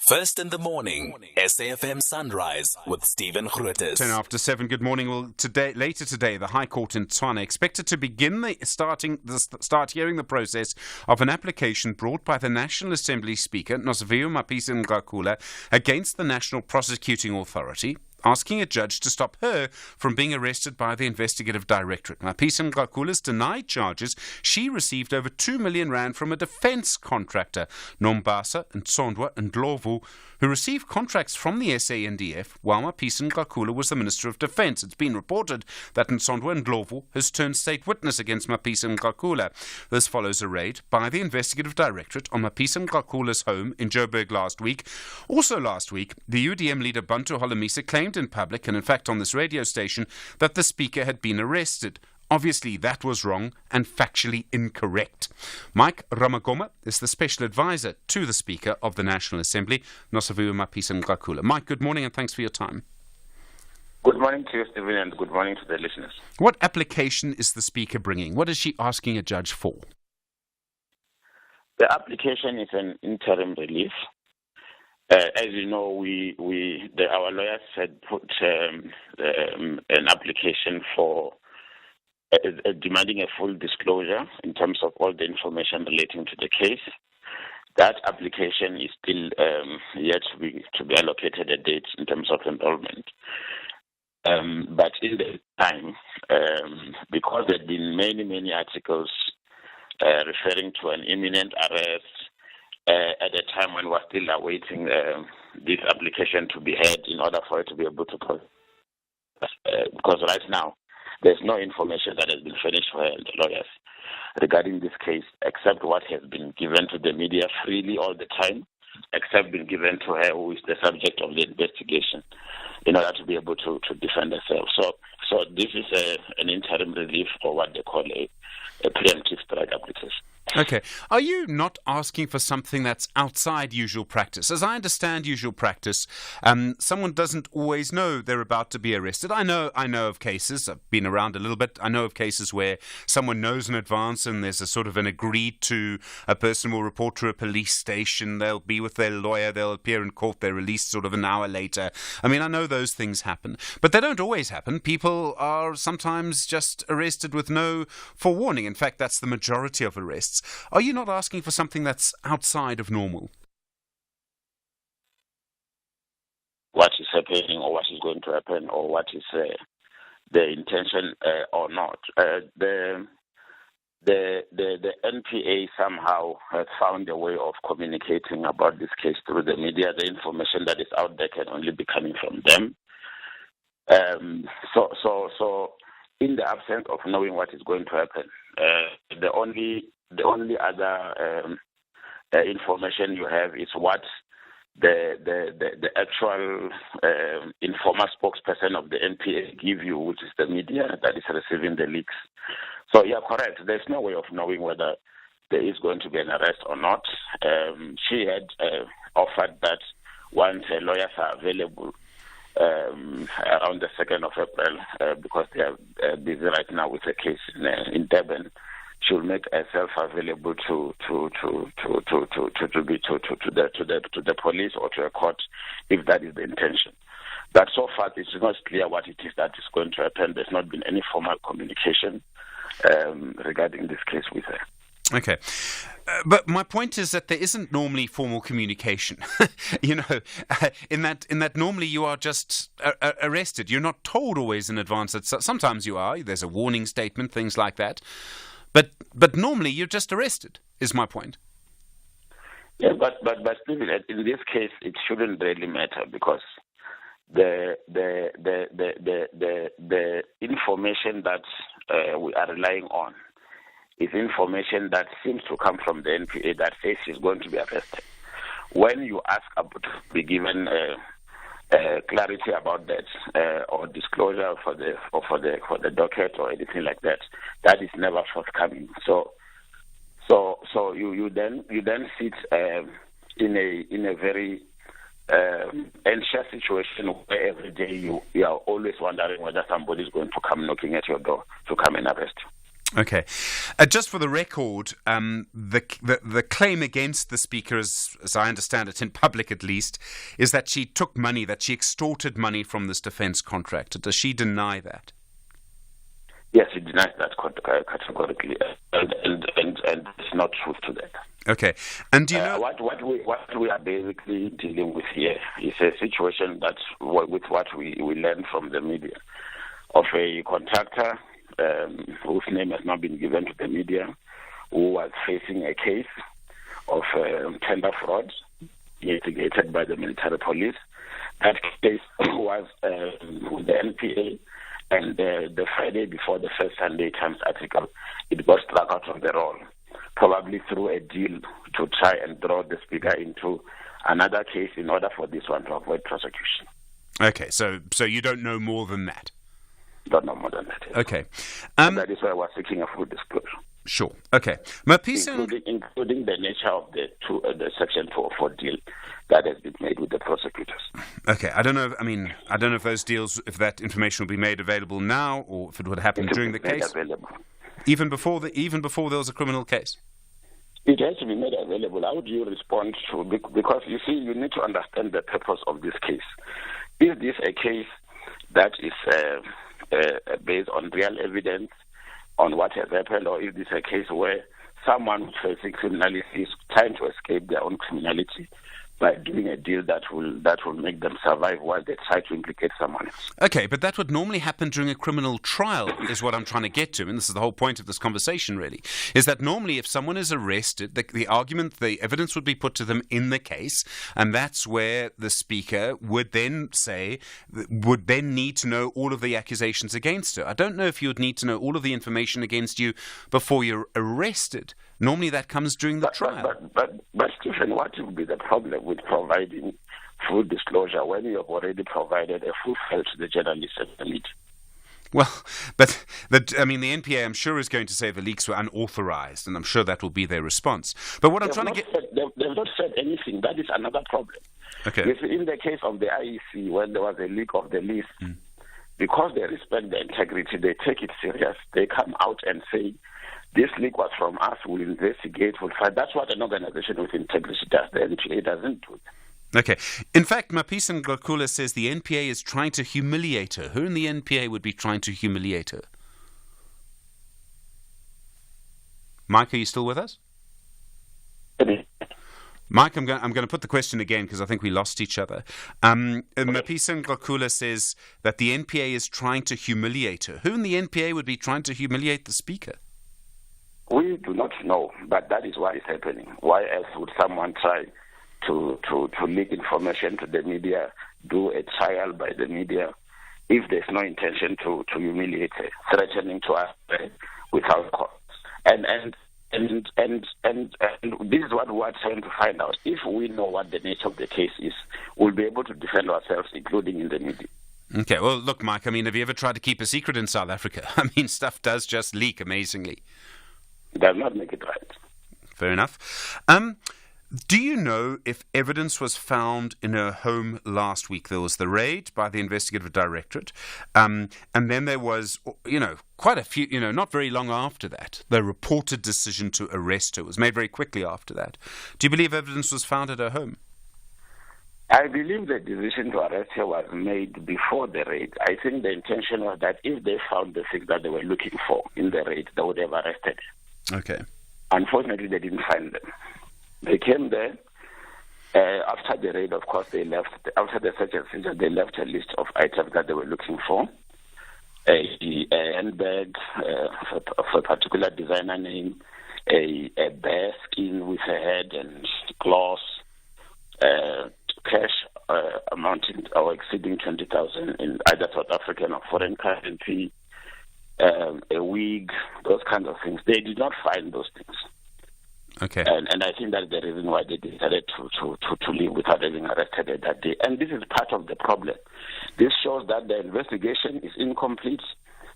First in the morning, SAFM Sunrise with Stephen Grootes. 10 after 7, good morning. Well, later today, the High Court in Tshwane expected to begin start hearing the process of an application brought by the National Assembly Speaker, Nosiviwe Mapisa-Nqakula, against the National Prosecuting Authority, asking a judge to stop her from being arrested by the investigative directorate. Mapisa-Nqakula's denied charges. She received over 2 million rand from a defence contractor, Nombasa and Sondwa and Ndlovu, who received contracts from the SANDF while Mapisa-Nqakula was the Minister of Defence. It's been reported that Sondwa and Ndlovu has turned state witness against Mapisa-Nqakula. This follows a raid by the investigative directorate on Mapisa-Nqakula's home in Joburg last week. Also last week, the UDM leader Bantu Holomisa claimed in public, and in fact on this radio station, that the Speaker had been arrested. Obviously, that was wrong and factually incorrect. Mike Ramagoma is the special advisor to the Speaker of the National Assembly, Nosiviwe Mapisa-Nqakula. Mike, good morning and thanks for your time. Good morning to you, Stephen, and good morning to the listeners. What application is the Speaker bringing? What is she asking a judge for? The application is an interim relief. As you know, our lawyers had put an application for demanding a full disclosure in terms of all the information relating to the case. That application is still yet to be allocated a date in terms of enrollment. But in the time, because there have been many articles referring to an imminent arrest, at a time when we're still awaiting this application to be heard in order for it to be able to because right now there's no information that has been furnished for the lawyers regarding this case, except what has been given to the media freely all the time, except been given to her, who is the subject of the investigation, in order to be able to defend herself. So this is an interim relief, or what they call a preemptive strike application. Okay. Are you not asking for something that's outside usual practice? As I understand usual practice, someone doesn't always know they're about to be arrested. I know of cases, I've been around a little bit, I know of cases where someone knows in advance and there's a sort of an agreed to, a person will report to a police station, they'll be with their lawyer, they'll appear in court, they're released sort of an hour later. I mean, I know those things happen, but they don't always happen. People are sometimes just arrested with no forewarning. In fact, that's the majority of arrests. Are you not asking for something that's outside of normal? What is happening, or what is going to happen, or what is the intention or not? The NPA somehow has found a way of communicating about this case through the media. The information that is out there can only be coming from them. So in the absence of knowing what is going to happen, the only other information you have is what the actual informer spokesperson of the NPA give you, which is the media that is receiving the leaks. So yeah, correct. There's no way of knowing whether there is going to be an arrest or not. She had offered that once her lawyers are available around the 2nd of April, because they are busy right now with a case in Durban, she will make herself available to the police or to a court if that is the intention. But so far, it is not clear what it is that is going to happen. There's not been any formal communication regarding this case with her. Okay. But my point is that there isn't normally formal communication. In that normally you are just arrested. You're not told always in advance. That sometimes you are. There's a warning statement, things like that. But normally you're just arrested, is my point. Yeah, but Stephen, in this case, it shouldn't really matter, because the information that we are relying on is information that seems to come from the NPA that says she's going to be arrested. When you ask to be given clarity about that or disclosure for the docket or anything like that, that is never forthcoming. So you then sit in a very anxious situation where every day you are always wondering whether somebody is going to come knocking at your door to come and arrest you. Okay. Just for the record, the claim against the Speaker, as I understand it, in public at least, is that she took money, that she extorted money from this defence contractor. Does she deny that? Yes, she denies that categorically, and there's not truth to that. Okay. And do you know what we are basically dealing with here is a situation that's with what we learned from the media of a contractor whose name has not been given to the media, who was facing a case of tender fraud investigated by the military police. That case was with the NPA, and the Friday before the first Sunday Times article, it got struck out of the roll, probably through a deal to try and draw the Speaker into another case in order for this one to avoid prosecution. Okay, so you don't know more than that? Don't know more than that. Yes. Okay. That is why we're seeking a full disclosure. Sure. Okay. Mapisa, including the nature of the Section 204 deal that has been made with the prosecutors. Okay. I don't know if those deals, if that information will be made available now, or if it would happen during the case. Available. Even before there was a criminal case. It has to be made available. How do you respond to? Because you see, you need to understand the purpose of this case. Is this a case that is based on real evidence on what has happened, or is this a case where someone facing criminality is trying to escape their own criminality by doing a deal that will make them survive while they try to implicate someone else? Okay, but that would normally happen during a criminal trial, is what I'm trying to get to, and this is the whole point of this conversation, really, is that normally if someone is arrested, the evidence would be put to them in the case, and that's where the Speaker would then need to know all of the accusations against her. I don't know if you would need to know all of the information against you before you're arrested. Normally that comes during the trial. But Stephen, what would be the problem with providing full disclosure when you have already provided a full file to the journalists and the media? Well, but the NPA, I'm sure, is going to say the leaks were unauthorized, and I'm sure that will be their response. But what I'm trying to get... They've not said anything. That is another problem. Okay. In the case of the IEC, when there was a leak of the list, because they respect the integrity, they take it serious. They come out and say, this leak was from us, we'll investigate, we'll find. That's what an organization with integrity does. The NPA doesn't do it. Okay. In fact, Mapisa Ngakula says the NPA is trying to humiliate her. Who in the NPA would be trying to humiliate her? Mike, are you still with us? Mike, I'm going to put the question again because I think we lost each other. Mapisa Ngakula says that the NPA is trying to humiliate her. Who in the NPA would be trying to humiliate the Speaker? We do not know, but that is why it's happening. Why else would someone try to leak information to the media, do a trial by the media, if there's no intention to humiliate her, threatening to us without cause? And this is what we are trying to find out. If we know what the nature of the case is, we'll be able to defend ourselves, including in the media. Okay, well, look, Mike, have you ever tried to keep a secret in South Africa? Stuff does just leak amazingly. It does not make it right. Fair enough. Do you know if evidence was found in her home last week? There was the raid by the investigative directorate, and then there was, quite a few, not very long after that, the reported decision to arrest her was made very quickly after that. Do you believe evidence was found at her home? I believe the decision to arrest her was made before the raid. I think the intention was that if they found the things that they were looking for in the raid, they would have arrested her. Okay. Unfortunately, they didn't find them. They came there. After the raid, of course, they left. After the search and seizure, they left a list of items that they were looking for. A handbag of a particular designer name, a bear skin with a head and claws, cash amounting or exceeding 20,000 in either South African or foreign currency, a wig, those kinds of things. They did not find those things. Okay. And I think that's the reason why they decided to leave without having arrested her that day. And this is part of the problem. This shows that the investigation is incomplete.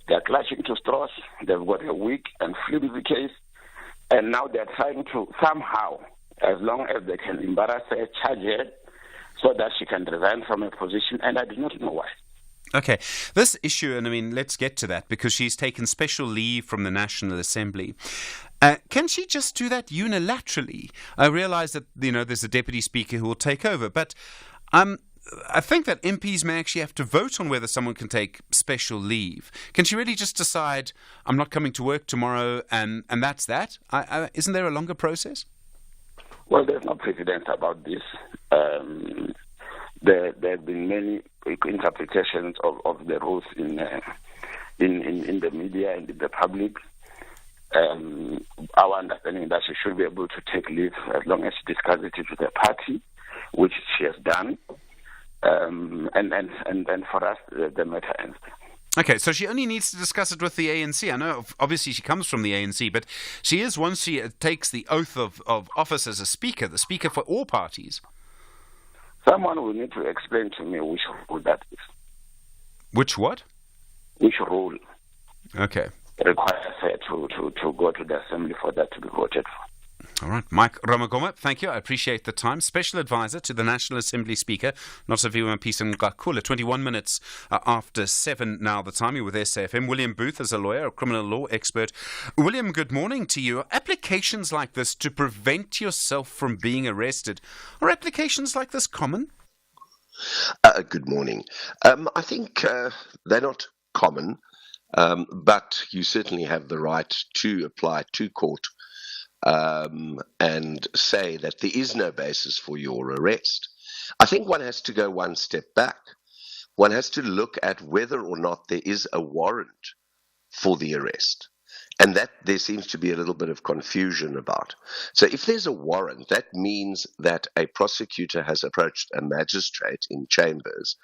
They're clutching to straws. They've got a weak and flimsy case. And now they're trying to somehow, as long as they can embarrass her, charge her so that she can resign from her position. And I do not know why. Okay, this issue, and I mean, let's get to that, because she's taken special leave from the National Assembly. Can she just do that unilaterally? I realise that, there's a deputy speaker who will take over, but I think that MPs may actually have to vote on whether someone can take special leave. Can she really just decide, I'm not coming to work tomorrow, and that's that? Isn't there a longer process? Well, there's no precedent about this. There have been many interpretations of the rules in the media and in the public. Our understanding is that she should be able to take leave as long as she discusses it with the party, which she has done. And for us, the matter ends. Okay, so she only needs to discuss it with the ANC. I know, obviously, she comes from the ANC, but she is, once she takes the oath of office as a speaker, the speaker for all parties. Someone will need to explain to me which rule that is. Which what? Which rule? Okay. Requires her to go to the assembly for that to be voted for. All right. Mike Ramagoma, thank you. I appreciate the time. Special Advisor to the National Assembly Speaker, Nosaviwa Mapisa-Nqakula. 21 minutes after 7 now the time. You're with SAFM. William Booth is a lawyer, a criminal law expert. William, good morning to you. Applications like this to prevent yourself from being arrested, are applications like this common? Good morning. I think they're not common, but you certainly have the right to apply to court and say that there is no basis for your arrest. I think one has to go one step back. One has to look at whether or not there is a warrant for the arrest. And that there seems to be a little bit of confusion about. So if there's a warrant, that means that a prosecutor has approached a magistrate in chambers,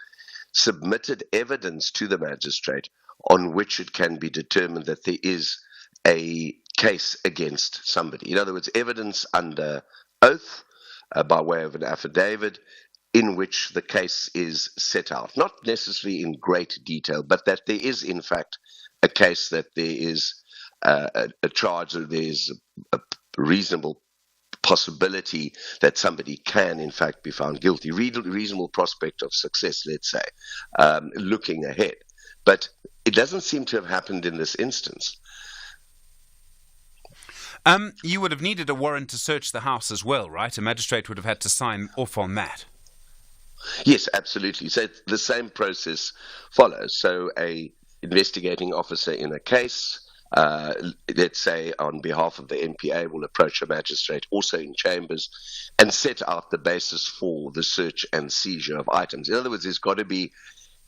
submitted evidence to the magistrate on which it can be determined that there is a case against somebody. In other words, evidence under oath by way of an affidavit in which the case is set out. Not necessarily in great detail, but that there is, in fact, a case, that there is a charge, or there's a reasonable possibility that somebody can, in fact, be found guilty. Reasonable prospect of success, let's say, looking ahead. But it doesn't seem to have happened in this instance. You would have needed a warrant to search the house as well, right? A magistrate would have had to sign off on that. Yes, absolutely. So the same process follows. So a investigating officer in a case, let's say on behalf of the NPA, will approach a magistrate also in chambers and set out the basis for the search and seizure of items. In other words, there's got to be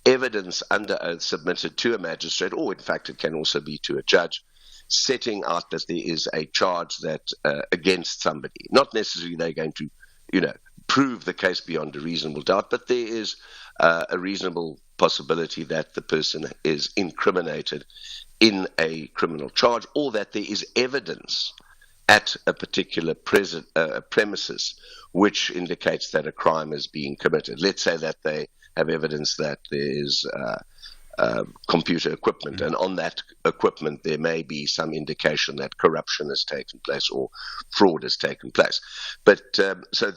evidence under oath submitted to a magistrate, or in fact it can also be to a judge, setting out that there is a charge that against somebody. Not necessarily they're going to, prove the case beyond a reasonable doubt, but there is a reasonable possibility that the person is incriminated in a criminal charge, or that there is evidence at a particular premises which indicates that a crime is being committed. Let's say that they have evidence that there is computer equipment, and on that equipment there may be some indication that corruption has taken place or fraud has taken place. But so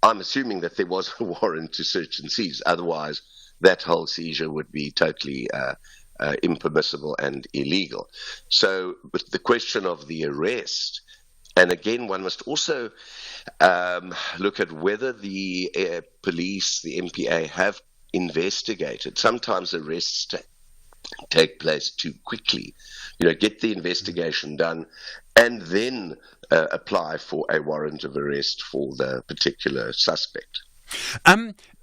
I'm assuming that there was a warrant to search and seize. Otherwise, that whole seizure would be totally impermissible and illegal. So with the question of the arrest, and again, one must also look at whether the police, the NPA, have investigated. Sometimes arrests take place too quickly. Get the investigation done and then apply for a warrant of arrest for the particular suspect.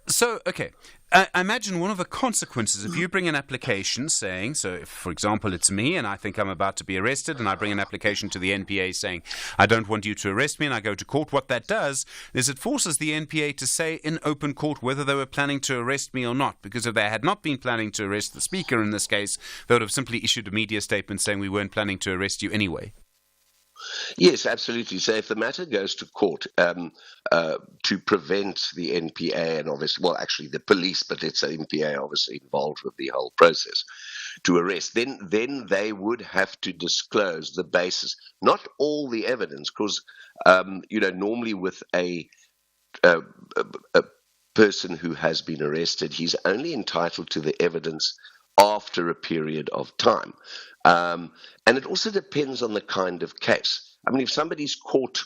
So, okay. I imagine one of the consequences, if you bring an application saying, so if, for example, it's me and I think I'm about to be arrested and I bring an application to the NPA saying, I don't want you to arrest me, and I go to court, what that does is it forces the NPA to say in open court whether they were planning to arrest me or not. Because if they had not been planning to arrest the speaker in this case, they would have simply issued a media statement saying we weren't planning to arrest you anyway. Yes, absolutely. So if the matter goes to court to prevent the NPA and obviously, well, actually the police, but it's the NPA obviously involved with the whole process, to arrest, then they would have to disclose the basis, not all the evidence, because, normally with a person who has been arrested, he's only entitled to the evidence after a period of time. And it also depends on the kind of case. I mean, if somebody's caught,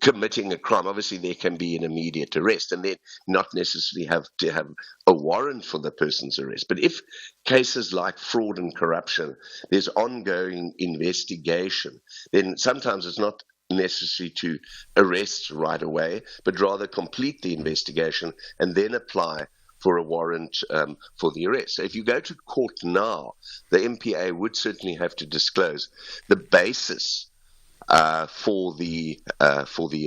committing a crime, obviously there can be an immediate arrest and then not necessarily have to have a warrant for the person's arrest. But if cases like fraud and corruption, there's ongoing investigation, then sometimes it's not necessary to arrest right away, but rather complete the investigation and then apply for a warrant for the arrest. So if you go to court now, the MPA would certainly have to disclose the basis for the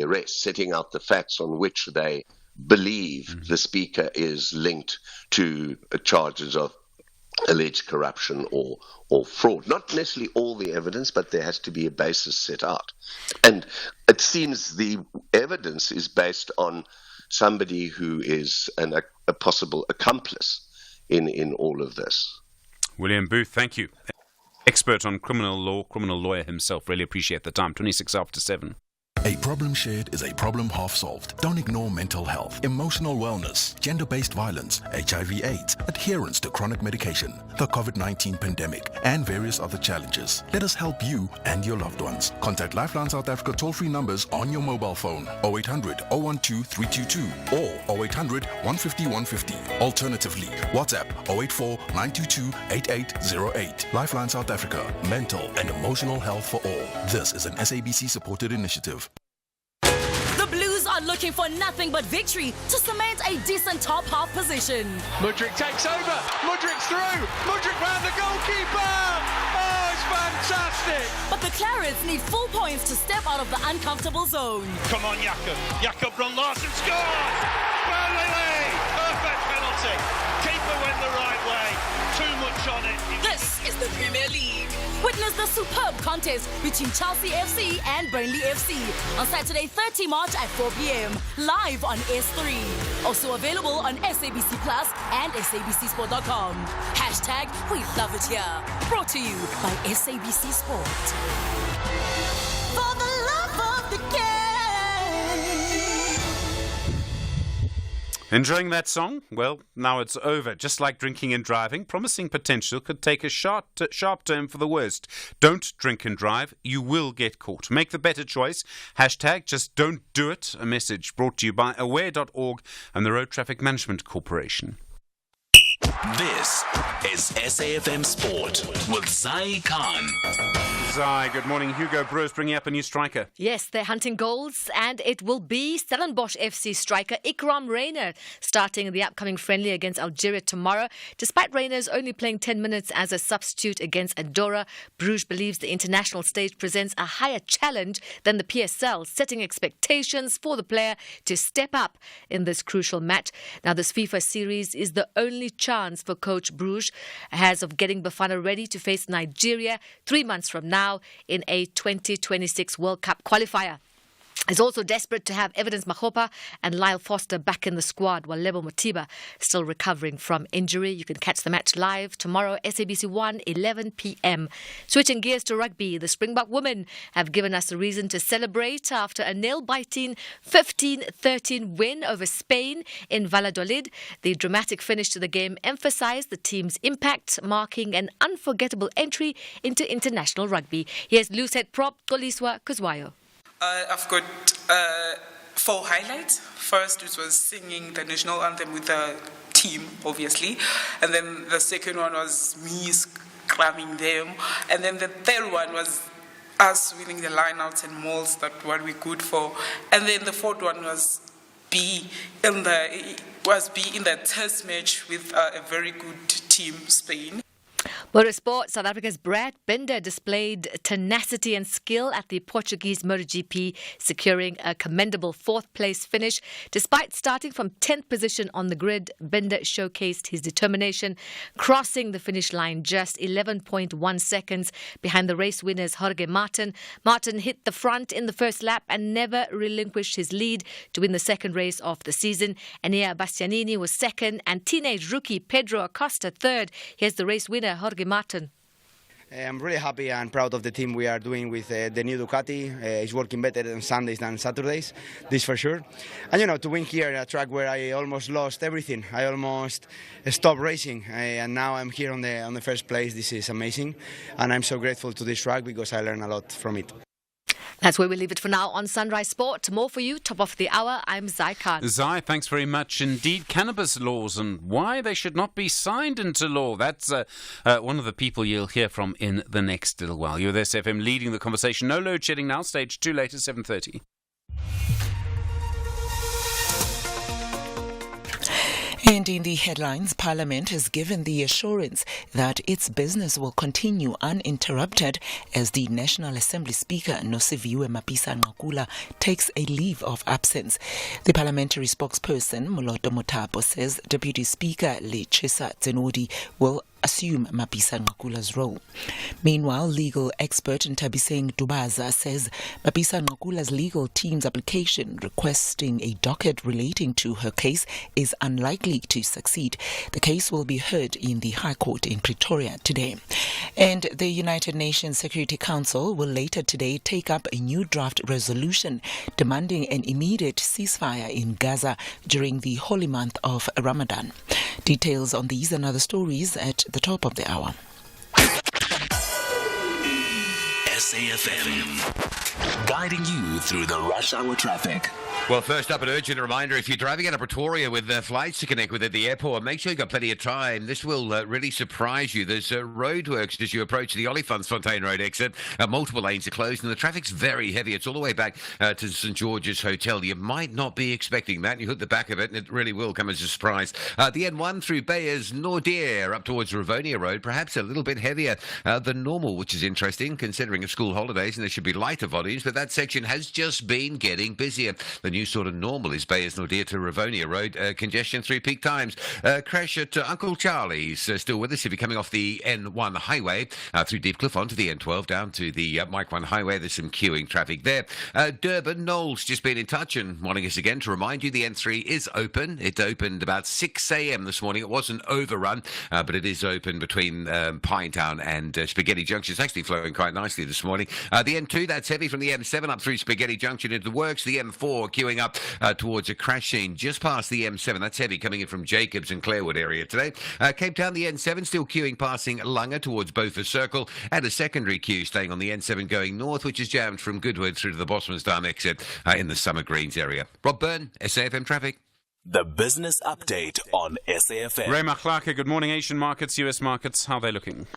arrest, setting out the facts on which they believe the speaker is linked to charges of alleged corruption or fraud. Not necessarily all the evidence, but there has to be a basis set out. And it seems the evidence is based on somebody who is a possible accomplice in all of this. William Booth, thank you. Expert on criminal law, criminal lawyer himself. Really appreciate the time. 26 after 7. A problem shared is a problem half solved. Don't ignore mental health, emotional wellness, gender-based violence, HIV/AIDS, adherence to chronic medication, the COVID-19 pandemic, and various other challenges. Let us help you and your loved ones. Contact Lifeline South Africa toll-free numbers on your mobile phone, 0800 012 322 or 0800 150 150. Alternatively, WhatsApp 084 922 8808. Lifeline South Africa, mental and emotional health for all. This is an SABC-supported initiative. The Blues are looking for nothing but victory to cement a decent top half position. Mudryk takes over. Mudryk's through. Mudryk round the goalkeeper. Oh, it's fantastic. But the Clarets need full points to step out of the uncomfortable zone. Come on, Jakob. Jakob Brun-Larsen scores. Burnley. Perfect penalty. Keeper went the right way. Too much on it. This is the Premier League. Witness the superb contest between Chelsea FC and Burnley FC on Saturday, 30 March at 4 p.m. live on S3. Also available on SABC Plus and SABCSport.com. Hashtag We Love It Here. Brought to you by SABC Sport. For the love of the game. Enjoying that song? Well, now it's over. Just like drinking and driving, promising potential could take a sharp turn for the worst. Don't drink and drive. You will get caught. Make the better choice. Hashtag just don't do it. A message brought to you by aware.org and the Road Traffic Management Corporation. This is SAFM Sport with Zai Khan. Zai, good morning. Hugo Broos bringing up a new striker. Yes, they're hunting goals, and it will be Stellenbosch FC striker Ikram Rayner starting the upcoming friendly against Algeria tomorrow. Despite Rayner's only playing 10 minutes as a substitute against Andorra, Bruges believes the international stage presents a higher challenge than the PSL, setting expectations for the player to step up in this crucial match. Now, this FIFA series is the only chance for coach Bruges has of getting Bafana ready to face Nigeria 3 months from now in a 2026 World Cup qualifier. Is also desperate to have Evidence Mahopa and Lyle Foster back in the squad, while Lebo Motiba still recovering from injury. You can catch the match live tomorrow, SABC 1, 11 p.m. Switching gears to rugby, the Springbok women have given us a reason to celebrate after a nail-biting 15-13 win over Spain in Valladolid. The dramatic finish to the game emphasised the team's impact, marking an unforgettable entry into international rugby. Here's loose head prop Xoliswa Kuzwayo. I've got 4 highlights. First, it was singing the national anthem with the team, obviously. And then the second one was me scrumming them. And then the third one was us winning the lineouts and mauls that what we're good for. And then the fourth one was be in the test match with a very good team, Spain. Motorsport, South Africa's Brad Binder displayed tenacity and skill at the Portuguese MotoGP, securing a commendable fourth-place finish. Despite starting from 10th position on the grid, Binder showcased his determination, crossing the finish line just 11.1 seconds behind the race winners Jorge Martin. Martin hit the front in the first lap and never relinquished his lead to win the second race of the season. Enea Bastianini was second and teenage rookie Pedro Acosta third. Here's the race winner Jorge Martin. I'm really happy and proud of the team we are doing with the new Ducati. It's working better on Sundays than Saturdays, this for sure. And to win here at a track where I almost lost everything, I almost stopped racing, and now I'm here on the first place. This is amazing, and I'm so grateful to this track because I learned a lot from it. That's where we leave it for now on Sunrise Sport. More for you, top of the hour. I'm Zai Khan. Zai, thanks very much indeed. Cannabis laws and why they should not be signed into law. That's one of the people you'll hear from in the next little while. You're with SFM leading the conversation. No load shedding now. Stage 2 later, 7:30. And in the headlines, Parliament has given the assurance that its business will continue uninterrupted as the National Assembly Speaker, Nosiviwe Mapisa-Nqakula, takes a leave of absence. The parliamentary spokesperson, Moloto Mothapo, says Deputy Speaker Lechisa Tsenodi will assume Mapisa-Nqakula's role. Meanwhile, legal expert Ntabiseng Dubaza says Mapisa-Nqakula's legal team's application requesting a docket relating to her case is unlikely to succeed. The case will be heard in the High Court in Pretoria today. And the United Nations Security Council will later today take up a new draft resolution demanding an immediate ceasefire in Gaza during the holy month of Ramadan. Details on these and other stories at the top of the hour. SAFM, guiding you through the rush hour traffic. Well, first up, an urgent reminder, if you're driving out of Pretoria with flights to connect with at the airport, make sure you've got plenty of time. This will really surprise you. There's roadworks as you approach the Olifantsfontein Road exit. Multiple lanes are closed and the traffic's very heavy. It's all the way back to St. George's Hotel. You might not be expecting that. You hit the back of it and it really will come as a surprise. The N1 through Beyers Nordier up towards Rivonia Road, perhaps a little bit heavier than normal, which is interesting considering of school holidays and there should be lighter volumes, but that section has just been getting busier. The new sort of normal is Beyers Nordier to Rivonia Road, congestion through peak times. Crash at Uncle Charlie's still with us if you're coming off the N1 highway through Deepcliff onto the N12 down to the Mike 1 highway. There's some queuing traffic there. Durban, Knowles just been in touch and wanting us again to remind you the N3 is open. It opened about 6 a.m. this morning. It wasn't overrun, but it is open between Pinetown and Spaghetti Junction. It's actually flowing quite nicely this morning. The N2, that's heavy from the M7 up through Spaghetti Junction into the works. The M4 queuing up towards a crash scene just past the M7. That's heavy coming in from Jacobs and Clarewood area today. Cape Town, the N7 still queuing passing Langa towards Beaufort Circle, and a secondary queue staying on the N7 going north, which is jammed from Goodwood through to the Bosmansdam exit in the Summer Greens area. Rob Byrne, SAFM Traffic. The business update on SAFM. Ray Machlaka, good morning. Asian markets, US markets, how are they looking?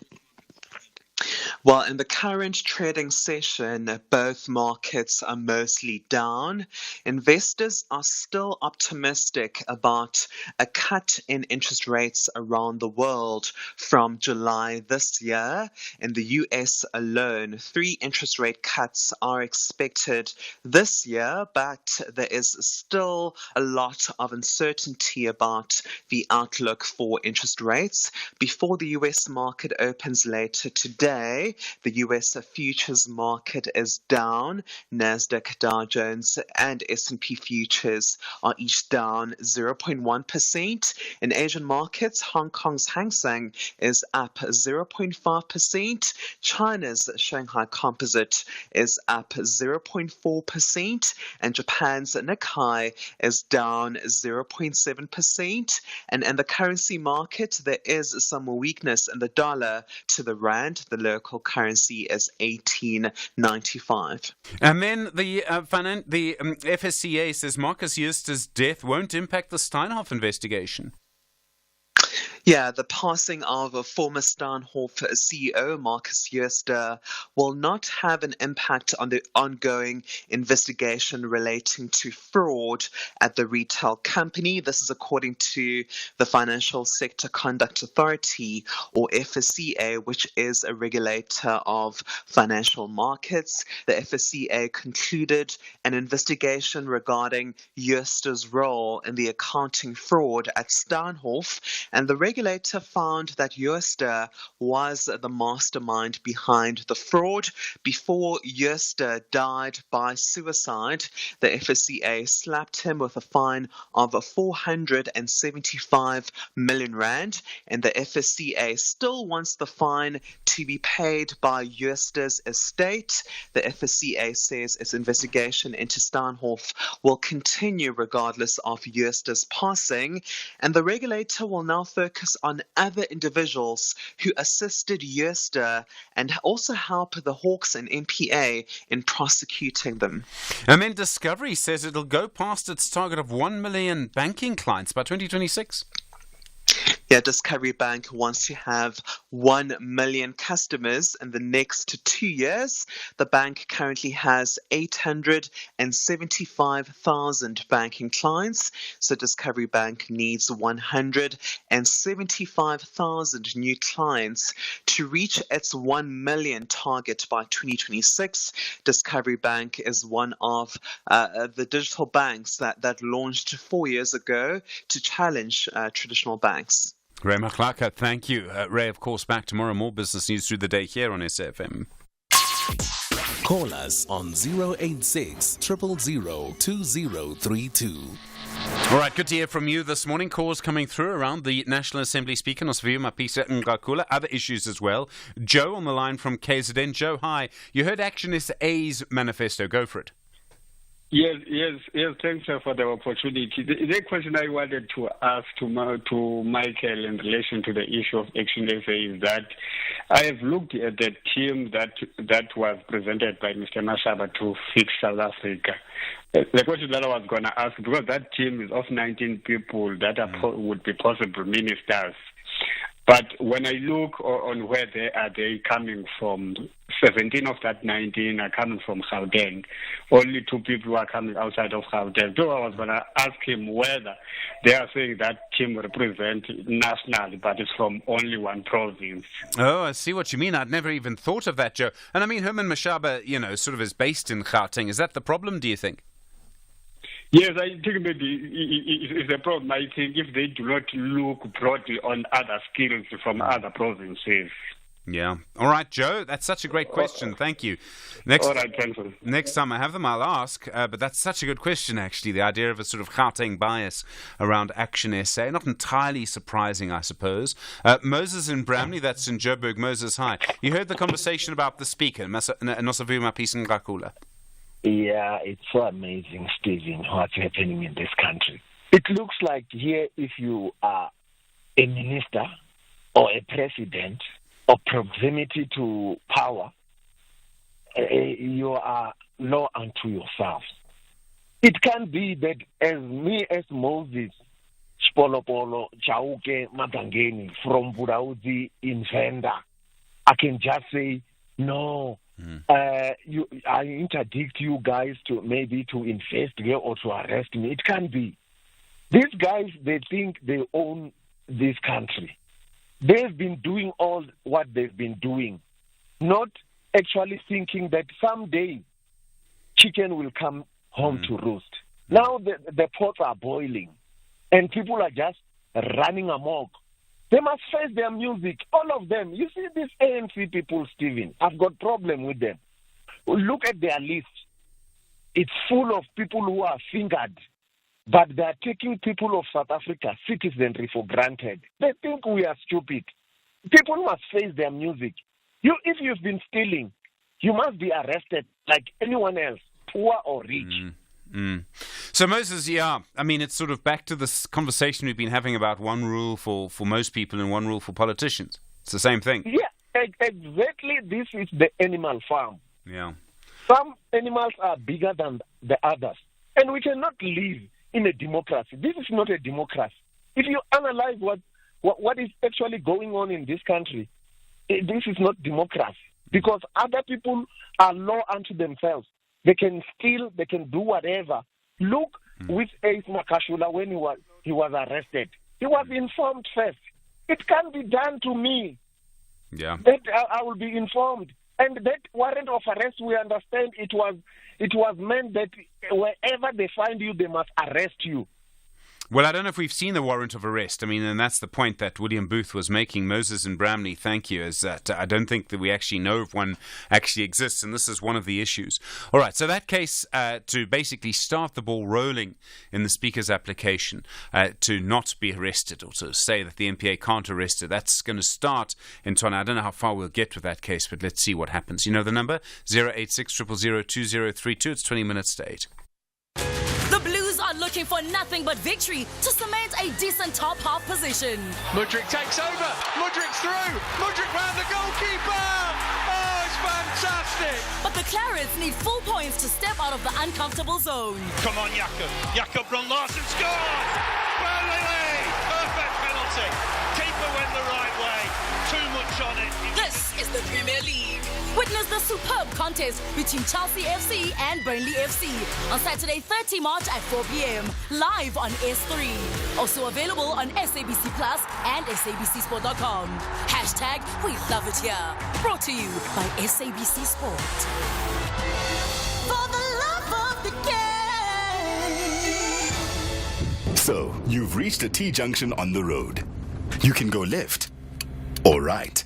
Well, in the current trading session, both markets are mostly down. Investors are still optimistic about a cut in interest rates around the world from July this year. In the US alone, 3 interest rate cuts are expected this year, but there is still a lot of uncertainty about the outlook for interest rates. Before the US market opens later today, the US futures market is down. Nasdaq, Dow Jones and S&P futures are each down 0.1%. In Asian markets, Hong Kong's Hang Seng is up 0.5%. China's Shanghai Composite is up 0.4%. And Japan's Nikkei is down 0.7%. And in the currency market, there is some weakness in the dollar to the rand. The local currency is 18.95. And then the FSCA says Marcus Jooster's death won't impact the Steinhoff investigation. Yeah, the passing of a former Steinhoff CEO, Marcus Jooste, will not have an impact on the ongoing investigation relating to fraud at the retail company. This is according to the Financial Sector Conduct Authority, or FSCA, which is a regulator of financial markets. The FSCA concluded an investigation regarding Jooste's role in the accounting fraud at Steinhoff, and the regulator found that Jooste was the mastermind behind the fraud. Before Jooste died by suicide, the FSCA slapped him with a fine of 475 million rand, and the FSCA still wants the fine to be paid by Jooste's estate. The FSCA says its investigation into Steinhoff will continue regardless of Jooste's passing, and the regulator will now focus on other individuals who assisted Jooste and also help the Hawks and NPA in prosecuting them. And then Discovery says it'll go past its target of 1 million banking clients by 2026. Yeah, Discovery Bank wants to have 1 million customers in the next 2 years. The bank currently has 875,000 banking clients, so Discovery Bank needs 175,000 new clients to reach its 1 million target by 2026. Discovery Bank is one of the digital banks that launched 4 years ago to challenge traditional banks. Ray Machlaka, thank you. Ray, of course, back tomorrow. More business news through the day here on SFM. Call us on 086 000 2032. All right, good to hear from you this morning. Calls coming through around the National Assembly Speaker, Nosiviwe Mapisa Ngakula. Other issues as well. Joe on the line from KZN. Joe, hi. You heard Action SA's manifesto. Go for it. Yes. Thanks for the opportunity. The question I wanted to ask to Michael in relation to the issue of Action SA is that I have looked at the team that was presented by Mr. Mashaba to fix South Africa. The question that I was going to ask, because that team is of 19 people that would be possible ministers. But when I look on where they are coming from, 17 of that 19 are coming from Gauteng. Only 2 people are coming outside of Gauteng. So I was going to ask him whether they are saying that team represents national, but it's from only one province. Oh, I see what you mean. I'd never even thought of that, Joe. And I mean, Herman Mashaba, sort of is based in Gauteng. Is that the problem, do you think? Yes, I think maybe it's a problem. I think if they do not look broadly on other skills from other provinces. Yeah. All right, Joe, that's such a great question. Thank you. All right, thanks. Next time I have them, I'll ask. But that's such a good question, actually, the idea of a sort of Gauteng bias around Action SA. Not entirely surprising, I suppose. Moses in Bramley, that's in Joburg. Moses, hi. You heard the conversation about the speaker, Nosiviwe Mapisa Ngakula. Yeah, it's so amazing, Stephen, what's happening in this country. It looks like here, if you are a minister or a president or proximity to power, you are law unto yourself. It can be that as Moses, Spolopolo, Chauke, Matangeni from Budauzi in Venda, I can just say, no, I interdict you guys to maybe to investigate or to arrest me. It can be. These guys, they think they own this country. They've been doing all what they've been doing, not actually thinking that someday chicken will come home to roost. Now the pots are boiling and people are just running amok. They must face their music, all of them. You see these ANC people, Stephen, I've got problem with them. Look at their list. It's full of people who are fingered, but they're taking people of South Africa citizenry for granted. They think we are stupid. People must face their music. If you've been stealing, you must be arrested like anyone else, poor or rich. So, Moses, yeah, I mean, it's sort of back to this conversation we've been having about one rule for most people and one rule for politicians. It's the same thing. Yeah, exactly. This is the animal farm. Yeah. Some animals are bigger than the others. And we cannot live in a democracy. This is not a democracy. If you analyze what what is actually going on in this country. This is not democracy, because other people are law unto themselves. They can steal, they can do whatever. Look with Ace Makashula when he was arrested. He was informed first. It can be done to me. Yeah. That I will be informed. And that warrant of arrest, we understand it was meant that wherever they find you, they must arrest you. Well, I don't know if we've seen the warrant of arrest. I mean, and that's the point that William Booth was making. Moses and Bramley, thank you, is that I don't think that we actually know if one actually exists, and this is one of the issues. All right, so that case, to basically start the ball rolling in the Speaker's application to not be arrested, or to say that the MPA can't arrest her, that's going to start in Twana. I don't know how far we'll get with that case, but let's see what happens. You know the number? 086 000 2032. It's 20 minutes to 8. The Blues are looking for nothing but victory to cement a decent top half position. Mudryk takes over. Mudryk's through. Mudryk round the goalkeeper. Oh, it's fantastic. But the Clarets need full points to step out of the uncomfortable zone. Come on, Jakob. Jakob Brun-Larsen scores. Burnley. Perfect penalty. Keeper went the right way. Too much on it. This is the Premier League. Witness the superb contest between Chelsea FC and Burnley FC on Saturday, 30 March at 4 p.m. live on S3. Also available on SABC Plus and SABCSport.com. # We love it here. Brought to you by SABC Sport. For the love of the game. So, you've reached a T-junction on the road. You can go left or right.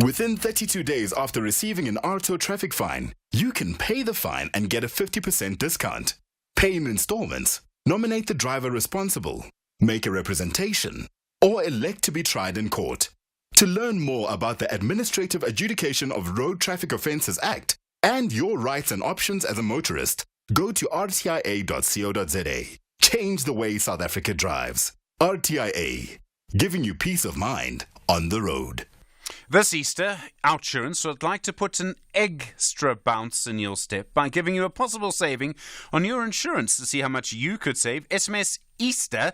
Within 32 days after receiving an RTO traffic fine, you can pay the fine and get a 50% discount. Pay in installments, nominate the driver responsible, make a representation, or elect to be tried in court. To learn more about the Administrative Adjudication of Road Traffic Offences Act and your rights and options as a motorist, go to rtia.co.za. Change the way South Africa drives. RTIA, giving you peace of mind on the road. This Easter, Outsurance would like to put an extra bounce in your step by giving you a possible saving on your insurance. To see how much you could save, SMS Easter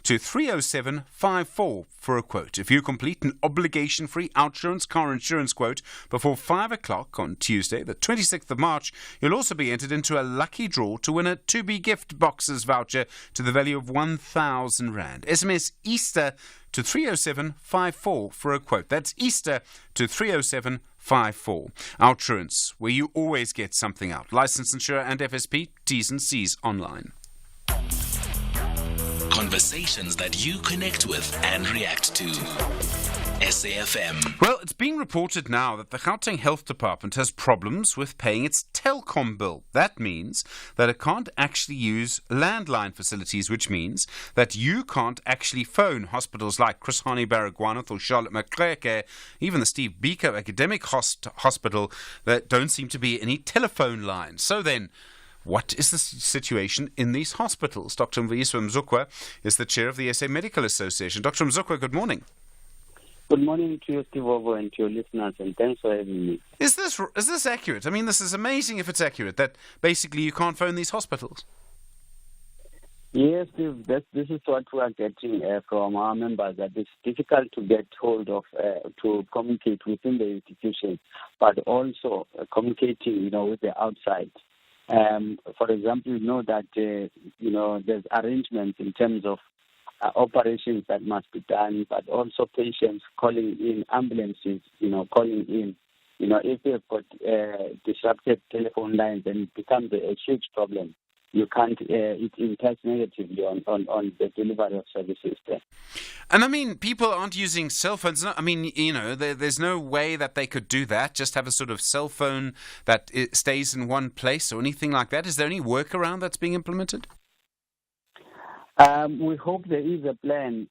to 30754 for a quote. If you complete an obligation-free Outsurance car insurance quote before 5 o'clock on Tuesday, the 26th of March, you'll also be entered into a lucky draw to win a 2B gift boxes voucher to the value of 1,000 Rand. SMS Easter to 30754 for a quote. That's Easter to 30754. Outsurance, where you always get something out. Licensed insurer and FSP, T's and C's online. Conversations that you connect with and react to. SAFM. Well, it's being reported now that the Gauteng Health Department has problems with paying its Telkom bill. That means that it can't actually use landline facilities, which means that you can't actually phone hospitals like Chris Hani Baragwanath or Charlotte Macleke, even the Steve Biko Academic Hospital, that don't seem to be any telephone lines. So then, what is the situation in these hospitals? Dr. Mvuyiswa Mzukwa is the chair of the SA Medical Association. Dr. Mzukwa, good morning. Good morning to you, Steve Ovo, and to your listeners, and thanks for having me. Is this accurate? I mean, this is amazing if it's accurate, that basically you can't phone these hospitals. Yes, Steve, this is what we are getting from our members, that it's difficult to get hold of, to communicate within the institution, but also communicating, with the outside. For example, you know that, there's arrangements in terms of operations that must be done, but also patients calling in, ambulances, calling in. If they've got disrupted telephone lines, then it becomes a huge problem. You can't, it impacts negatively on the delivery of services there. And I mean, people aren't using cell phones. I mean, there's no way that they could do that, just have a sort of cell phone that stays in one place or anything like that. Is there any workaround that's being implemented? We hope there is a plan,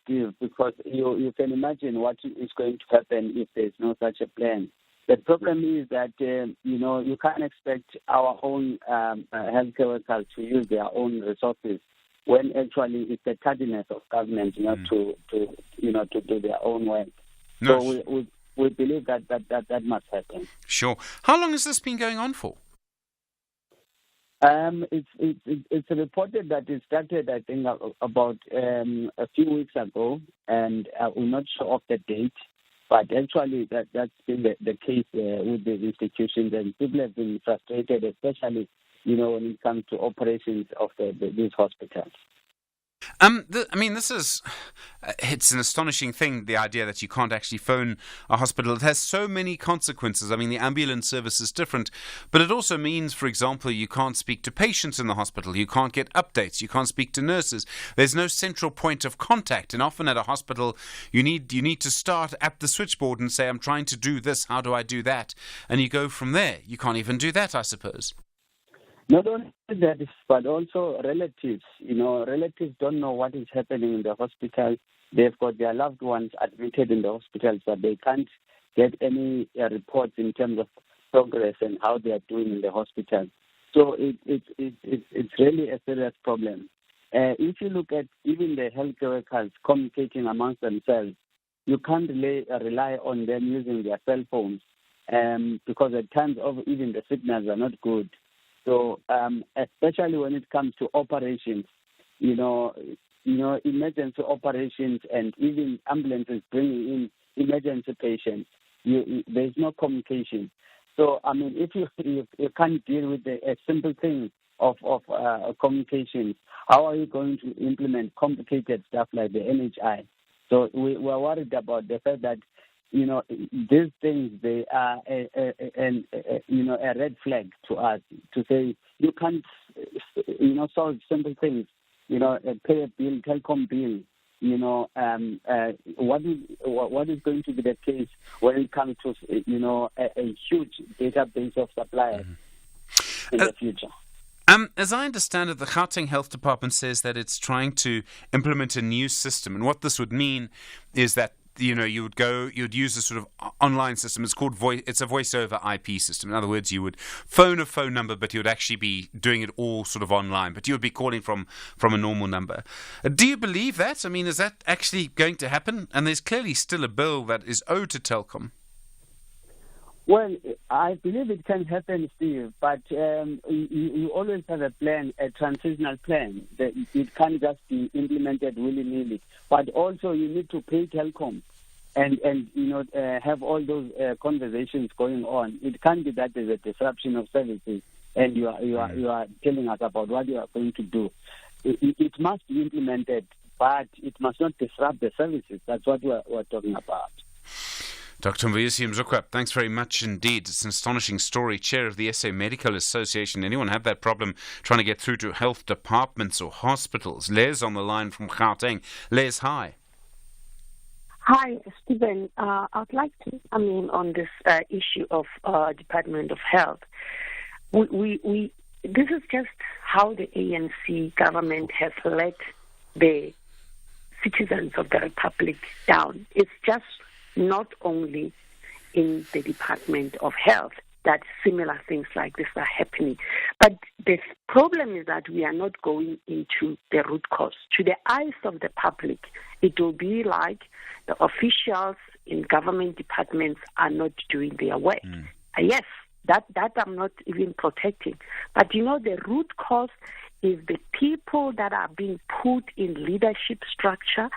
Steve, because you can imagine what is going to happen if there's no such a plan. The problem is that, you can't expect our own healthcare workers to use their own resources when actually it's the tardiness of government, to do their own work. No. So we believe that must happen. Sure. How long has this been going on for? It's reported that it started, I think, about a few weeks ago, and we're not sure of the date. But actually, that's been the case with the institutions, and people have been frustrated, especially, when it comes to operations of these hospitals. It's an astonishing thing, the idea that you can't actually phone a hospital. It has so many consequences. I mean, the ambulance service is different, but it also means, for example, you can't speak to patients in the hospital. You can't get updates. You can't speak to nurses. There's no central point of contact. And often at a hospital, you need to start at the switchboard and say, I'm trying to do this. How do I do that? And you go from there. You can't even do that, I suppose. Not only that, but also relatives. Relatives don't know what is happening in the hospital. They've got their loved ones admitted in the hospitals, but they can't get any reports in terms of progress and how they are doing in the hospital. So it's really a serious problem. If you look at even the healthcare workers communicating amongst themselves, you can't rely on them using their cell phones because at times even the signals are not good. So, especially when it comes to operations, emergency operations and even ambulances bringing in emergency patients, there's no communication. So, I mean, if you can't deal with a simple thing of communication, how are you going to implement complicated stuff like the NHI? So, we're worried about the fact that these things, they are a red flag to us to say you can't, solve simple things, pay a bill, telecom bill, what is going to be the case when it comes to, a huge database of suppliers in the future. As I understand it, the Gauteng Health Department says that it's trying to implement a new system, and what this would mean is that you'd use a sort of online system. It's called it's a voice over IP system. In other words, you would phone a phone number, but you'd actually be doing it all sort of online, but you would be calling from a normal number. Do you believe that? I mean, is that actually going to happen? And there's clearly still a bill that is owed to Telkom. Well, I believe it can happen, Steve, but you always have a plan, a transitional plan. It can't just be implemented willy-nilly. But also you need to pay Telkom and have all those conversations going on. It can't be that there's a disruption of services and you are telling us about what you are going to do. It must be implemented, but it must not disrupt the services. That's what we're talking about. Dr. Mvuyisi Mzukwa, thanks very much indeed. It's an astonishing story. Chair of the SA Medical Association. Anyone have that problem trying to get through to health departments or hospitals? Les on the line from Gauteng. Les, hi. Hi, Stephen. I'd like to come in on this issue of Department of Health. This is just how the ANC government has let the citizens of the Republic down. It's just not only in the Department of Health that similar things like this are happening. But the problem is that we are not going into the root cause. To the eyes of the public, it will be like the officials in government departments are not doing their work. Yes, that I'm not even protecting. But the root cause is the people that are being put in leadership structure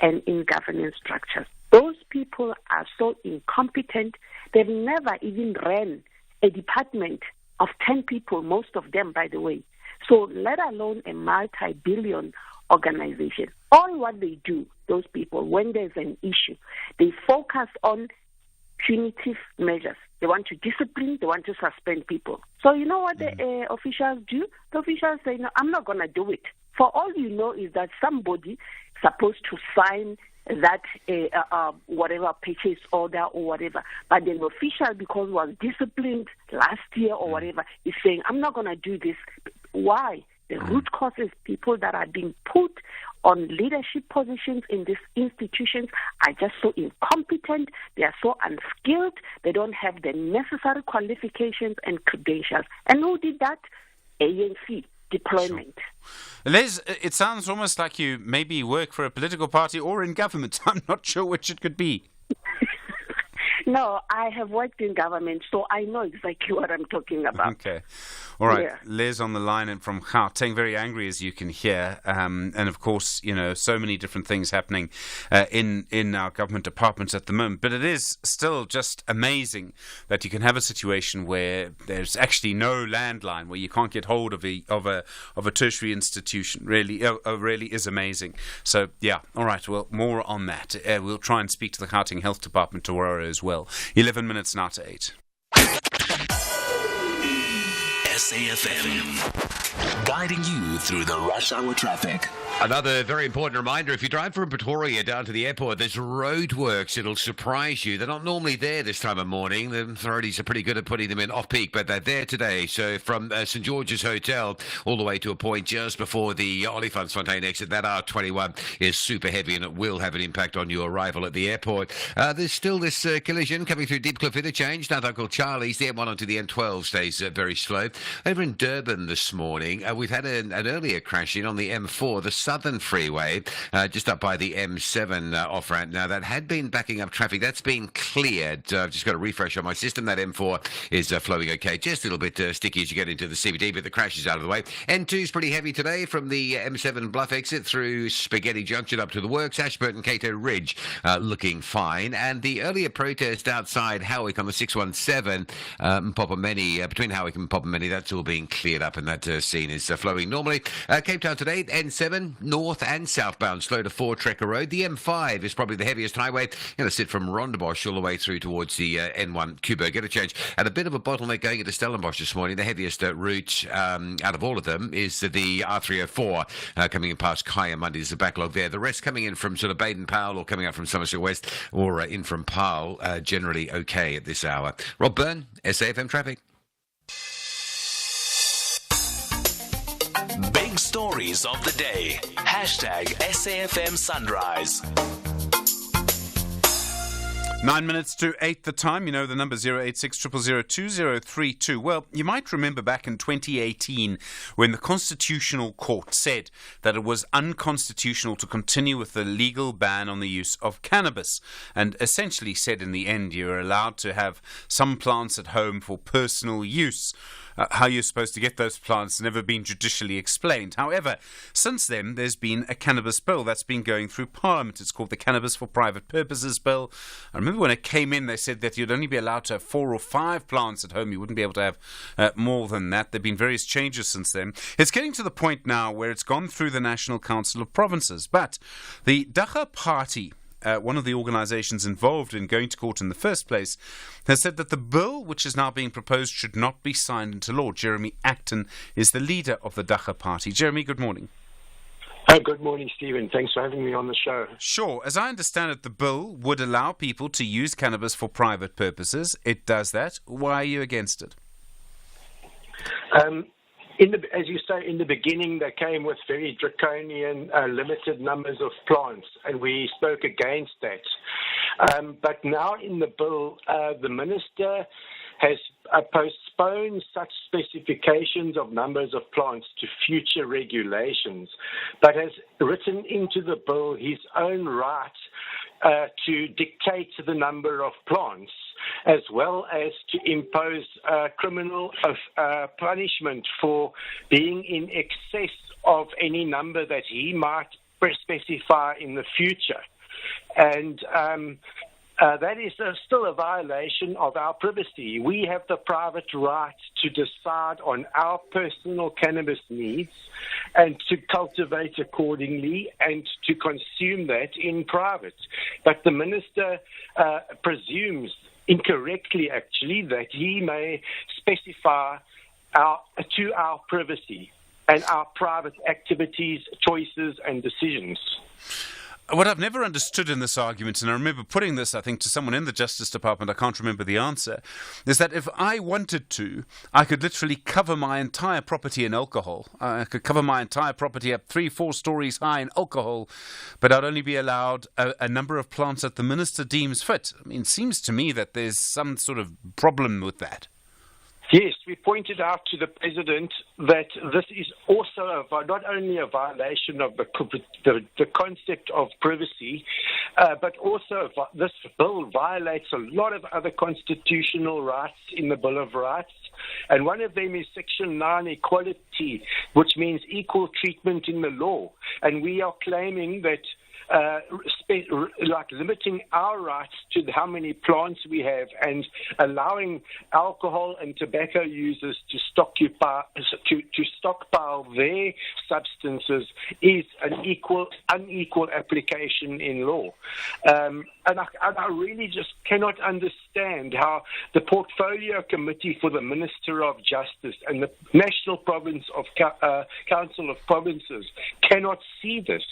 and in governance structures. Those people are so incompetent, they've never even ran a department of 10 people, most of them, by the way. So let alone a multi-billion organization. All what they do, those people, when there's an issue, they focus on punitive measures. They want to discipline, they want to suspend people. So you know what the officials do? The officials say, no, I'm not going to do it. For all you know is that somebody supposed to sign that whatever purchase order or whatever, but the official, because was disciplined last year or whatever, is saying, I'm not going to do this. Why? The root cause is people that are being put on leadership positions in these institutions are just so incompetent, they are so unskilled, they don't have the necessary qualifications and credentials. And who did that? ANC. Deployment. Sure. Les, it sounds almost like you maybe work for a political party or in government. I'm not sure which it could be. No, I have worked in government, so I know exactly what I'm talking about. Okay. All right. Yeah. Les on the line and from Gauteng, very angry as you can hear. And of course, so many different things happening in our government departments at the moment. But it is still just amazing that you can have a situation where there's actually no landline, where you can't get hold of a tertiary institution. Really is amazing. So, yeah. All right. Well, more on that. We'll try and speak to the Gauteng Health Department tomorrow as well. 11 minutes now to 8. SAFM, guiding you through the rush hour traffic. Another very important reminder, if you drive from Pretoria down to the airport, there's roadworks. It'll surprise you. They're not normally there this time of morning. The authorities are pretty good at putting them in off-peak, but they're there today. So from St. George's Hotel all the way to a point just before the Olifantsfontein exit, that R21 is super heavy and it will have an impact on your arrival at the airport. There's still this collision coming through Deepcliff Interchange. Now Uncle Charlie's, the M1 onto the M12 stays very slow. Over in Durban this morning, we've had an earlier crash in on the M4, the Southern Freeway, just up by the M7 off-ramp. Now, that had been backing up traffic. That's been cleared. I've just got a refresh on my system. That M4 is flowing okay. Just a little bit sticky as you get into the CBD, but the crash is out of the way. N2 is pretty heavy today from the M7 Bluff exit through Spaghetti Junction up to the works. Ashburton Cato Ridge looking fine. And the earlier protest outside Howick on the 617 Mpopomeni, between Howick and Mpopomeni, that's all being cleared up and that scene is flowing normally. Cape Town today, N7, north and southbound, slow to 4 Trekker Road. The M5 is probably the heaviest highway. Going to sit from Rondebosch all the way through towards the N1 Kubo. Get a change. And a bit of a bottleneck going into Stellenbosch this morning. The heaviest route out of all of them is the R304 coming in past Kaya Monday. There's a backlog there. The rest coming in from sort of Baden-Powell or coming up from Somerset West or in from Powell, generally okay at this hour. Rob Byrne, SAFM Traffic. Big stories of the day. #SAFM Sunrise. 9 minutes to 8 the time. You know the number 086 000 2032. Well, you might remember back in 2018 when the Constitutional Court said that it was unconstitutional to continue with the legal ban on the use of cannabis, and essentially said in the end you're allowed to have some plants at home for personal use. How you're supposed to get those plants never been judicially explained. However, since then, there's been a cannabis bill that's been going through Parliament. It's called the Cannabis for Private Purposes Bill. I remember when it came in, they said that you'd only be allowed to have 4 or 5 plants at home. You wouldn't be able to have more than that. There have been various changes since then. It's getting to the point now where it's gone through the National Council of Provinces. But the Dagga Party, one of the organisations involved in going to court in the first place, has said that the bill which is now being proposed should not be signed into law. Jeremy Acton is the leader of the Dagga Party. Jeremy, good morning. Good morning, Stephen. Thanks for having me on the show. Sure. As I understand it, the bill would allow people to use cannabis for private purposes. It does that. Why are you against it? As you say, in the beginning, they came with very draconian, limited numbers of plants, and we spoke against that. But now in the bill, the minister has postponed such specifications of numbers of plants to future regulations, but has written into the bill his own right to dictate the number of plants, as well as to impose criminal punishment for being in excess of any number that he might specify in the future. And that is still a violation of our privacy. We have the private right to decide on our personal cannabis needs and to cultivate accordingly and to consume that in private. But the minister presumes, incorrectly actually, that he may specify to our privacy and our private activities, choices and decisions. What I've never understood in this argument, and I remember putting this, I think, to someone in the Justice Department, I can't remember the answer, is that if I wanted to, I could literally cover my entire property in alcohol. I could cover my entire property up 3-4 stories high in alcohol, but I'd only be allowed a number of plants that the minister deems fit. I mean, it seems to me that there's some sort of problem with that. Yes, we pointed out to the President that this is also not only a violation of the concept of privacy, but also this bill violates a lot of other constitutional rights in the Bill of Rights. And one of them is Section 9, equality, which means equal treatment in the law. And we are claiming that like limiting our rights to how many plants we have and allowing alcohol and tobacco users to stockpile their substances is an unequal application in law. And I really just cannot understand how the Portfolio Committee for the Minister of Justice and the National Council of Provinces cannot see this.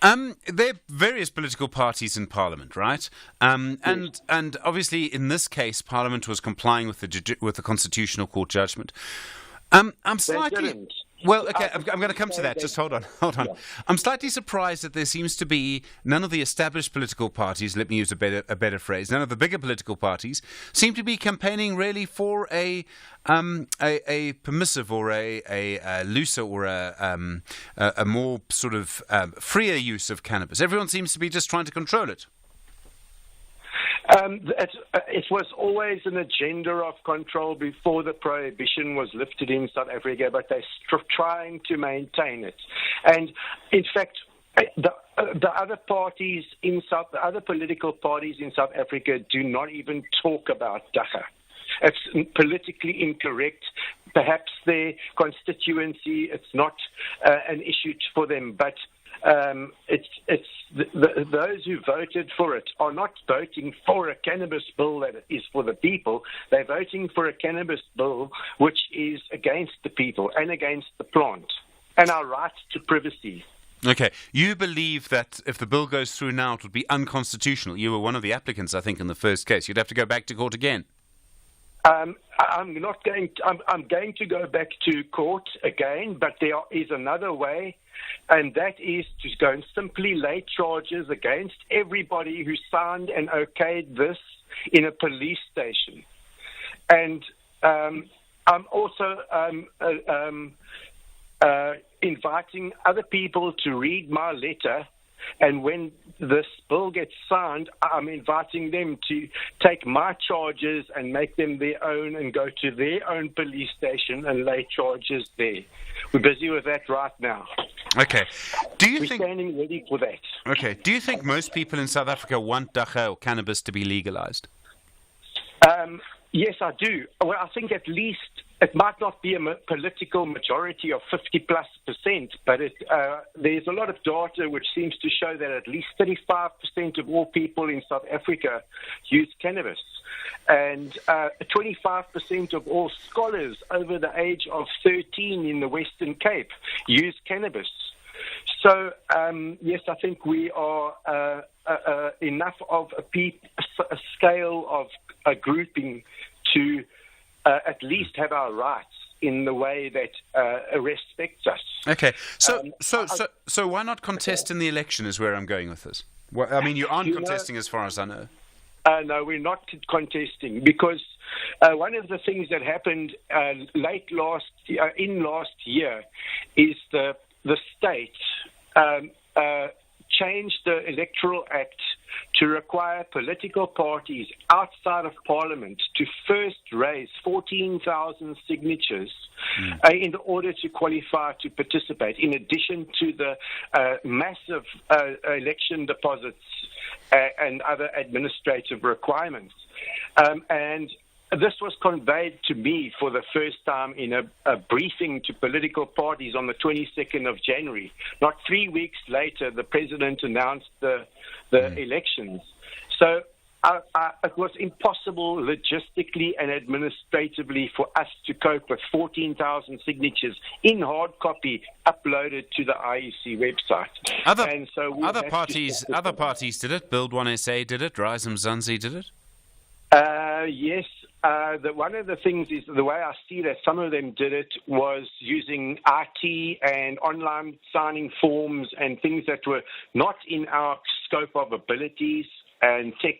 There are various political parties in Parliament, right? And obviously, in this case, Parliament was complying with the Constitutional Court judgment. I'm slightly. Well, okay, I'm going to come to that. Just hold on. Yeah. I'm slightly surprised that there seems to be none of the established political parties, let me use a better phrase, none of the bigger political parties seem to be campaigning really for a permissive or a looser or a more sort of freer use of cannabis. Everyone seems to be just trying to control it. It was always an agenda of control before the prohibition was lifted in South Africa, but they're trying to maintain it. And in fact, the other parties the other political parties in South Africa do not even talk about dagga. It's politically incorrect. Perhaps their constituency, it's not an issue for them, but those who voted for it are not voting for a cannabis bill that is for the people. They're voting for a cannabis bill which is against the people and against the plant and our right to privacy. Okay. You believe that if the bill goes through now, it would be unconstitutional. You were one of the applicants, I think, in the first case. You'd have to go back to court again. I'm going to go back to court again, but there is another way, and that is to go and simply lay charges against everybody who signed and okayed this in a police station. And I'm also inviting other people to read my letter. And when this bill gets signed, I'm inviting them to take my charges and make them their own and go to their own police station and lay charges there. We're busy with that right now. Okay. We're standing ready for that. Okay. Do you think most people in South Africa want dagga or cannabis to be legalized? Yes, I do. Well, I think at least it might not be a political majority of 50+%, but there's a lot of data which seems to show that at least 35% of all people in South Africa use cannabis. And 25% of all scholars over the age of 13 in the Western Cape use cannabis. So, yes, I think we are enough of a scale of a grouping to at least have our rights in the way that respects us. Okay, so why not contest in the election is where I'm going with this. Well, I mean, you aren't contesting as far as I know. No, we're not contesting because one of the things that happened late last year is the state changed the Electoral Act to require political parties outside of Parliament to first raise 14,000 signatures in order to qualify to participate, in addition to the massive election deposits and other administrative requirements. And this was conveyed to me for the first time in a briefing to political parties on the 22nd of January. Not 3 weeks later, the president announced the elections. So it was impossible logistically and administratively for us to cope with 14,000 signatures in hard copy uploaded to the IEC website. Other parties did it. Build One SA did it. Rise Mzansi did it. Yes. One of the things is the way I see that some of them did it was using IT and online signing forms and things that were not in our scope of abilities and tech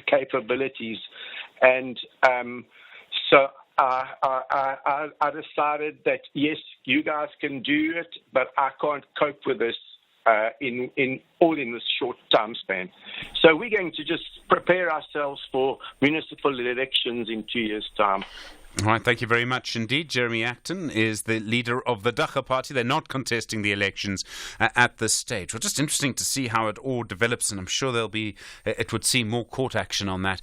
capabilities. And so I decided that, yes, you guys can do it, but I can't cope with this in this short time span. So we're going to just prepare ourselves for municipal elections in 2 years' time. All right, thank you very much indeed. Jeremy Acton is the leader of the Dagga Party. They're not contesting the elections at this stage. Well, just interesting to see how it all develops, and I'm sure it would see more court action on that.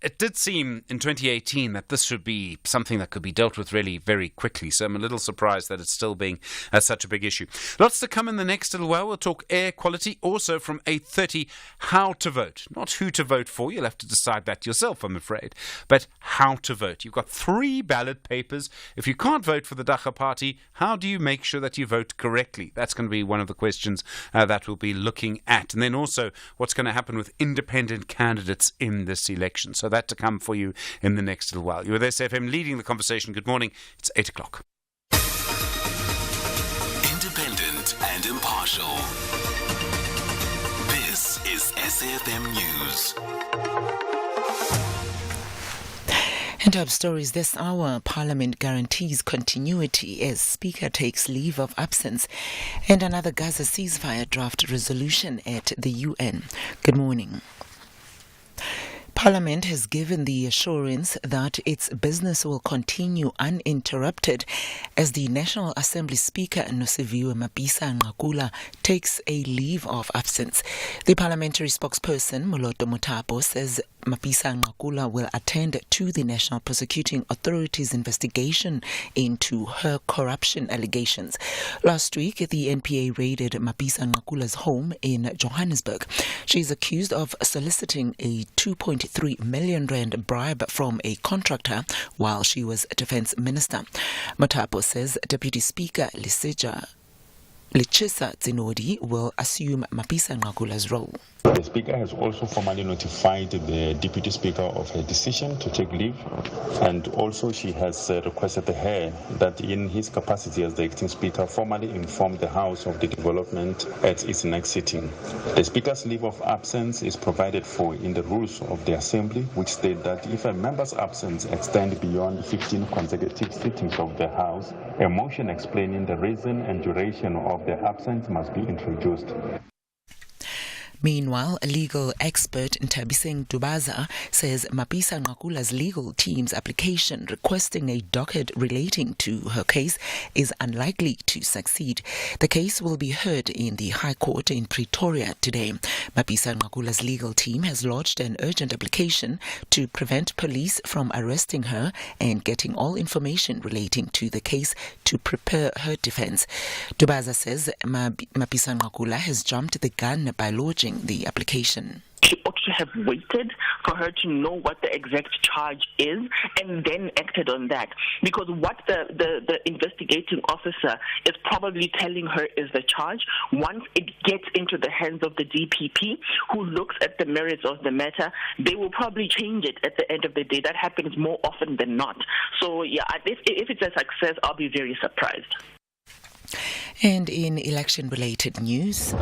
It did seem in 2018 that this should be something that could be dealt with really very quickly. So I'm a little surprised that it's still being such a big issue. Lots to come in the next little while. We'll talk air quality. Also from 8:30, how to vote. Not who to vote for. You'll have to decide that yourself, I'm afraid. But how to vote. You've got 3 ballot papers. If you can't vote for the Dagga Party, how do you make sure that you vote correctly? That's going to be one of the questions that we'll be looking at. And then also what's going to happen with independent candidates in this election. So that to come for you in the next little while. You're with SFM leading the conversation. Good morning. It's 8 o'clock. Independent and impartial. This is SFM News. And top stories this hour. Parliament guarantees continuity as Speaker takes leave of absence. And another Gaza ceasefire draft resolution at the UN. Good morning. Parliament has given the assurance that its business will continue uninterrupted as the National Assembly Speaker Nosiviwe Mapisa-Nqakula takes a leave of absence. The parliamentary spokesperson Moloto Mothapo says Mapisa-Nqakula will attend to the National Prosecuting Authority's investigation into her corruption allegations. Last week, the NPA raided Mapisa-Nqakula's home in Johannesburg. She is accused of soliciting a 2.3 million rand bribe from a contractor while she was Defence Minister. Mothapo says Deputy Speaker Lechisa Zinodi will assume Mapisa-Nqakula's role. The Speaker has also formally notified the Deputy Speaker of her decision to take leave, and also she has requested her that in his capacity as the acting Speaker formally inform the House of the development at its next sitting. The Speaker's leave of absence is provided for in the rules of the Assembly, which state that if a member's absence extends beyond 15 consecutive sittings of the House, a motion explaining the reason and duration of the absence must be introduced. Meanwhile, a legal expert Ntabiseng Dubaza says Mapisa-Nqakula's legal team's application requesting a docket relating to her case is unlikely to succeed. The case will be heard in the High Court in Pretoria today. Mapisa-Nqakula's legal team has lodged an urgent application to prevent police from arresting her and getting all information relating to the case to prepare her defense. Dubaza says Mapisa-Nqakula has jumped the gun by lodging the application. She ought to have waited for her to know what the exact charge is and then acted on that. Because what the investigating officer is probably telling her is the charge. Once it gets into the hands of the DPP, who looks at the merits of the matter, they will probably change it at the end of the day. That happens more often than not. So, yeah, if it's a success, I'll be very surprised. And in election-related news...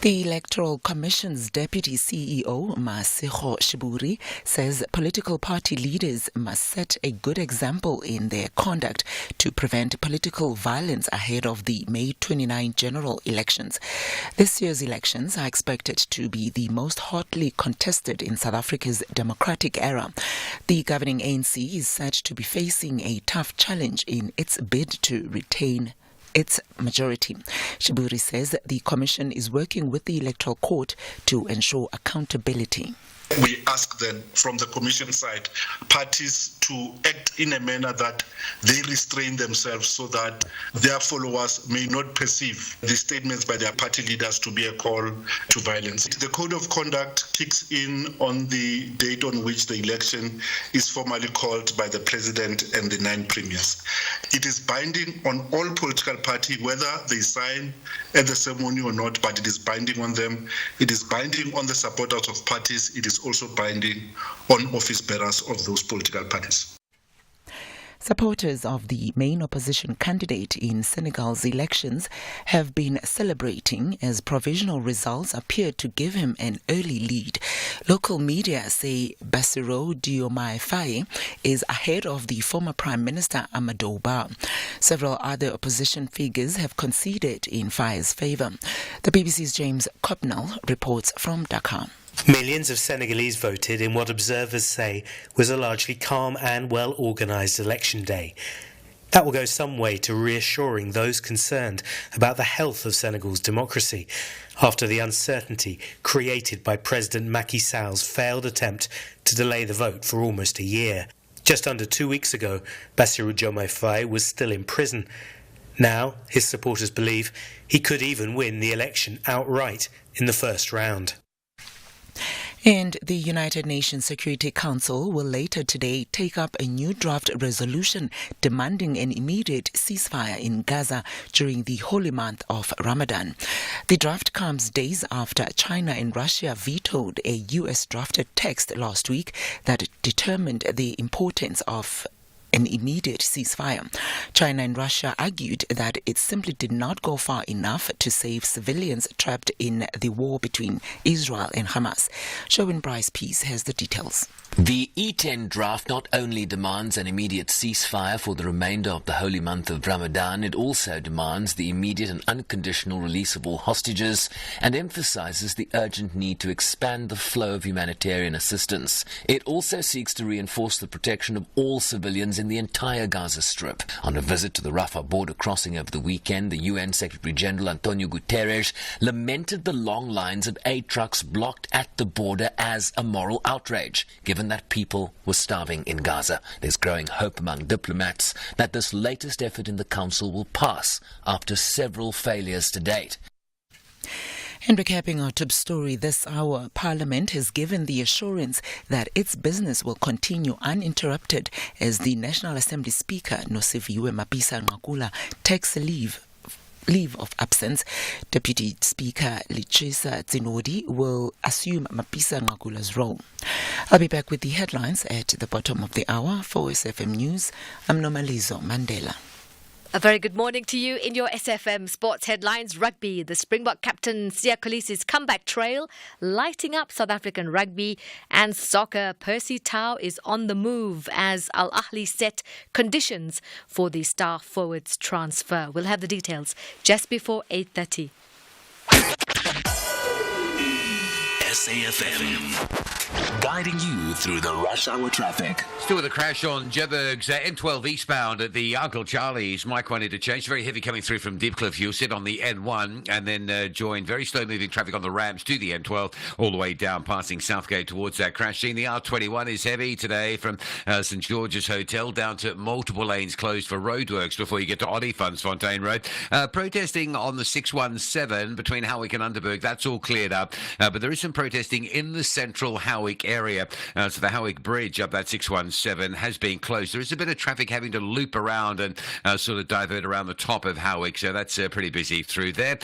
The Electoral Commission's Deputy CEO, Masego Shiburi, says political party leaders must set a good example in their conduct to prevent political violence ahead of the May 29 general elections. This year's elections are expected to be the most hotly contested in South Africa's democratic era. The governing ANC is said to be facing a tough challenge in its bid to retain its majority. Shiburi says the Commission is working with the Electoral Court to ensure accountability. We ask then from the Commission side parties to act in a manner that they restrain themselves so that their followers may not perceive the statements by their party leaders to be a call to violence. The Code of Conduct kicks in on the date on which the election is formally called by the President and the 9 premiers. It is binding on all political parties, whether they sign at the ceremony or not, but it is binding on them. It is binding on the supporters of parties. It is also binding on office bearers of those political parties. Supporters of the main opposition candidate in Senegal's elections have been celebrating as provisional results appeared to give him an early lead. Local media say Bassirou Diomaye Faye is ahead of the former Prime Minister Amadou Ba. Several other opposition figures have conceded in Faye's favour. The BBC's James Copnell reports from Dakar. Millions of Senegalese voted in what observers say was a largely calm and well-organised election day. That will go some way to reassuring those concerned about the health of Senegal's democracy after the uncertainty created by President Macky Sall's failed attempt to delay the vote for almost a year. Just under 2 weeks ago, Bassirou Diomaye Faye was still in prison. Now, his supporters believe he could even win the election outright in the first round. And the United Nations Security Council will later today take up a new draft resolution demanding an immediate ceasefire in Gaza during the holy month of Ramadan. The draft comes days after China and Russia vetoed a U.S. drafted text last week that determined the importance of an immediate ceasefire. China and Russia argued that it simply did not go far enough to save civilians trapped in the war between Israel and Hamas. Sherwin Bryce-Pease has the details. The E10 draft not only demands an immediate ceasefire for the remainder of the holy month of Ramadan, it also demands the immediate and unconditional release of all hostages and emphasizes the urgent need to expand the flow of humanitarian assistance. It also seeks to reinforce the protection of all civilians in the entire Gaza Strip. On a visit to the Rafah border crossing over the weekend, the UN Secretary-General Antonio Guterres lamented the long lines of aid trucks blocked at the border as a moral outrage, given that people were starving in Gaza. There's growing hope among diplomats that this latest effort in the Council will pass after several failures to date. And recapping our top story this hour, Parliament has given the assurance that its business will continue uninterrupted as the National Assembly Speaker, Nosiviwe Mapisa-Nqakula, takes a leave of absence. Deputy Speaker Lichisa Tsinodi will assume Mapisa-Nqakula's role. I'll be back with the headlines at the bottom of the hour. For SFM News, I'm Nomalizo Mandela. A very good morning to you in your SFM Sports Headlines. Rugby, the Springbok captain Siya Kolisi's comeback trail lighting up South African rugby, and soccer. Percy Tau is on the move as Al Ahly set conditions for the star forward's transfer. We'll have the details just before 8:30. SAFM, guiding you through the rush hour traffic. Still with a crash on Joburg's N12 eastbound at the Uncle Charlie's Mike 1 interchange. Very heavy coming through from Deepcliff. You'll sit on the N1 and then join very slow moving traffic on the ramps to the N12 all the way down passing Southgate towards that crash scene. The R21 is heavy today from St George's Hotel down to multiple lanes closed for roadworks before you get to Olifantsfontein Road. Protesting on the 617 between Howick and Underberg. That's all cleared up. But there is some protesting in the central Howick area. So the Howick Bridge up that 617 has been closed. There is a bit of traffic having to loop around and sort of divert around the top of Howick. So that's pretty busy through there.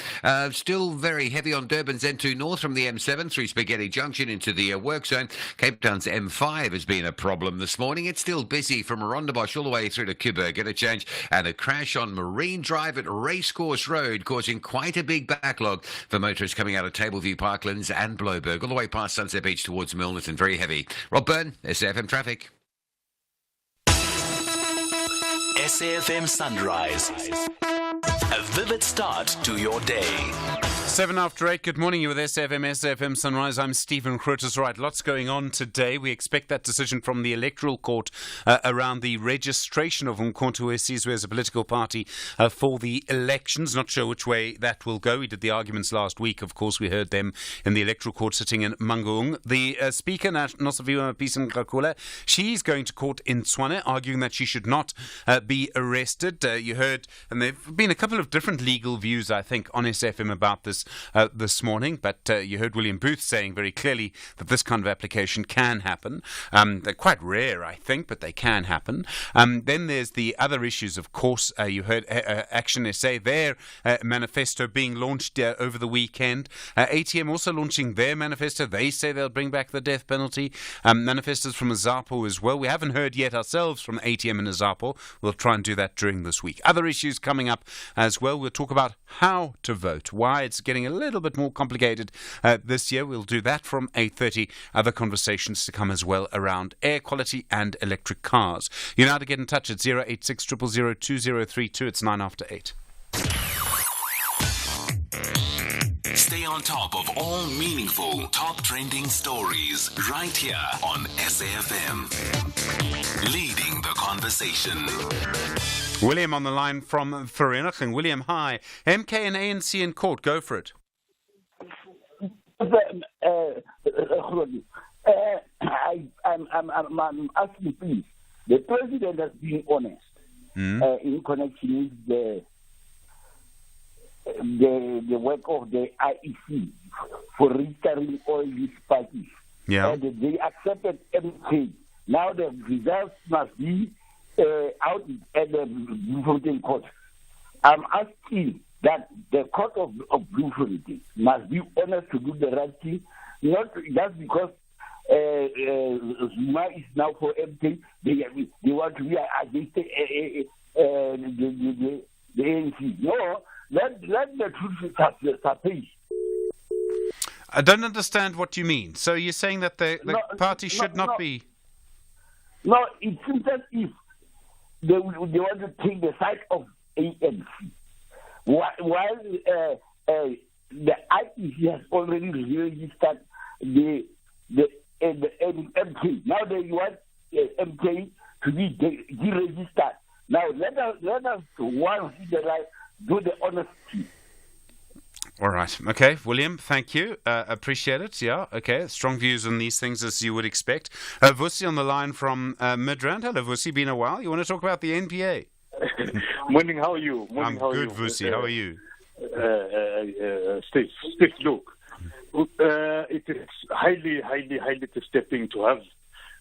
Still very heavy on Durban's N2 North from the M7 through Spaghetti Junction into the work zone. Cape Town's M5 has been a problem this morning. It's still busy from Rondebosch all the way through to Kuburg. Get a change. And a crash on Marine Drive at Racecourse Road causing quite a big backlog for motorists coming out of Tableview Parklands and Bloberg all the way past Sunset Beach towards Milnerton. Very heavy. Rob Byrne, SAFM Traffic. SAFM Sunrise. A vivid start to your day. 7 after 8, good morning. You with SFM Sunrise. I'm Stephen Grootes. Right, lots going on today. We expect that decision from the Electoral Court around the registration of Umkhonto weSizwe as a political party for the elections. Not sure which way that will go. We did the arguments last week. Of course, we heard them in the Electoral Court sitting in Mangaung. The Speaker, Nosiviwe Mapisa-Nqakula, she's going to court in Tshwane, arguing that she should not be arrested. You heard, and there have been a couple of different legal views, I think, on SFM about this. applications this morning, but you heard William Booth saying very clearly that this kind of application can happen. They're quite rare, I think, but they can happen. Then there's the other issues, of course. You heard Action SA, their manifesto being launched over the weekend. ATM also launching their manifesto. They say they'll bring back the death penalty. Manifestos from Azapo as well. We haven't heard yet ourselves from ATM and Azapo. We'll try and do that during this week. Other issues coming up as well. We'll talk about how to vote, why it's getting a little bit more complicated this year. We'll do that from 8:30. Other conversations to come as well around air quality and electric cars. You know how to get in touch at 086 000 2032. It's 9 after 8. Stay on top of all meaningful, top trending stories right here on SAFM. Leading the conversation. William on the line from Vereeniging. William, hi. MK and ANC in court. Go for it. I'm asking, please. The president has been honest in connection with the work of the IEC for registering all these parties. Yeah. And they accepted MK. Now the results must be out at the Bloemfontein court. I'm asking that the court of Bloemfontein must be honest to do the right thing, not just because Zuma is now for MK, they want to be against the ANC. No, let the truth surface. I don't understand what you mean. So you're saying that the party should not be... No, it seems as if they want to take the side of ANC. While the IEC has already registered the MK. Now they want MK to be deregistered. Now let us once in the life do the honesty. All right. Okay, William, thank you. Appreciate it. Yeah, okay. Strong views on these things, as you would expect. Vusi on the line from Midrand. Hello, Vusi. Been a while. You want to talk about the NPA? Morning, how are you? I'm good, Vusi. How are you? Steve, look, it is highly disturbing to have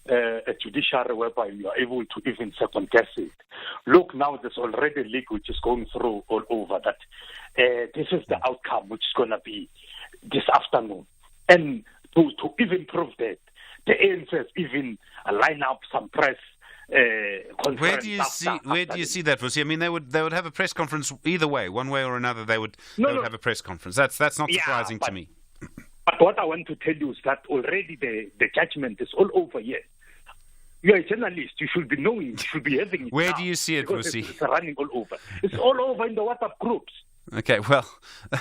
a judiciary whereby you are able to even second guess it. Look, now there's already a leak which is going through all over that this is the outcome which is going to be this afternoon. And to even prove that, the ANC has even line up some press conference. Where do you see that, Vusi? I mean, they would have a press conference either way, one way or another. They would have a press conference. That's not surprising to me. But what I want to tell you is that already the judgment is all over here. You are a journalist. You should be knowing. You should be having it. Where do you see it, Vusi? It's running all over. It's all over in the WhatsApp groups. Okay, well,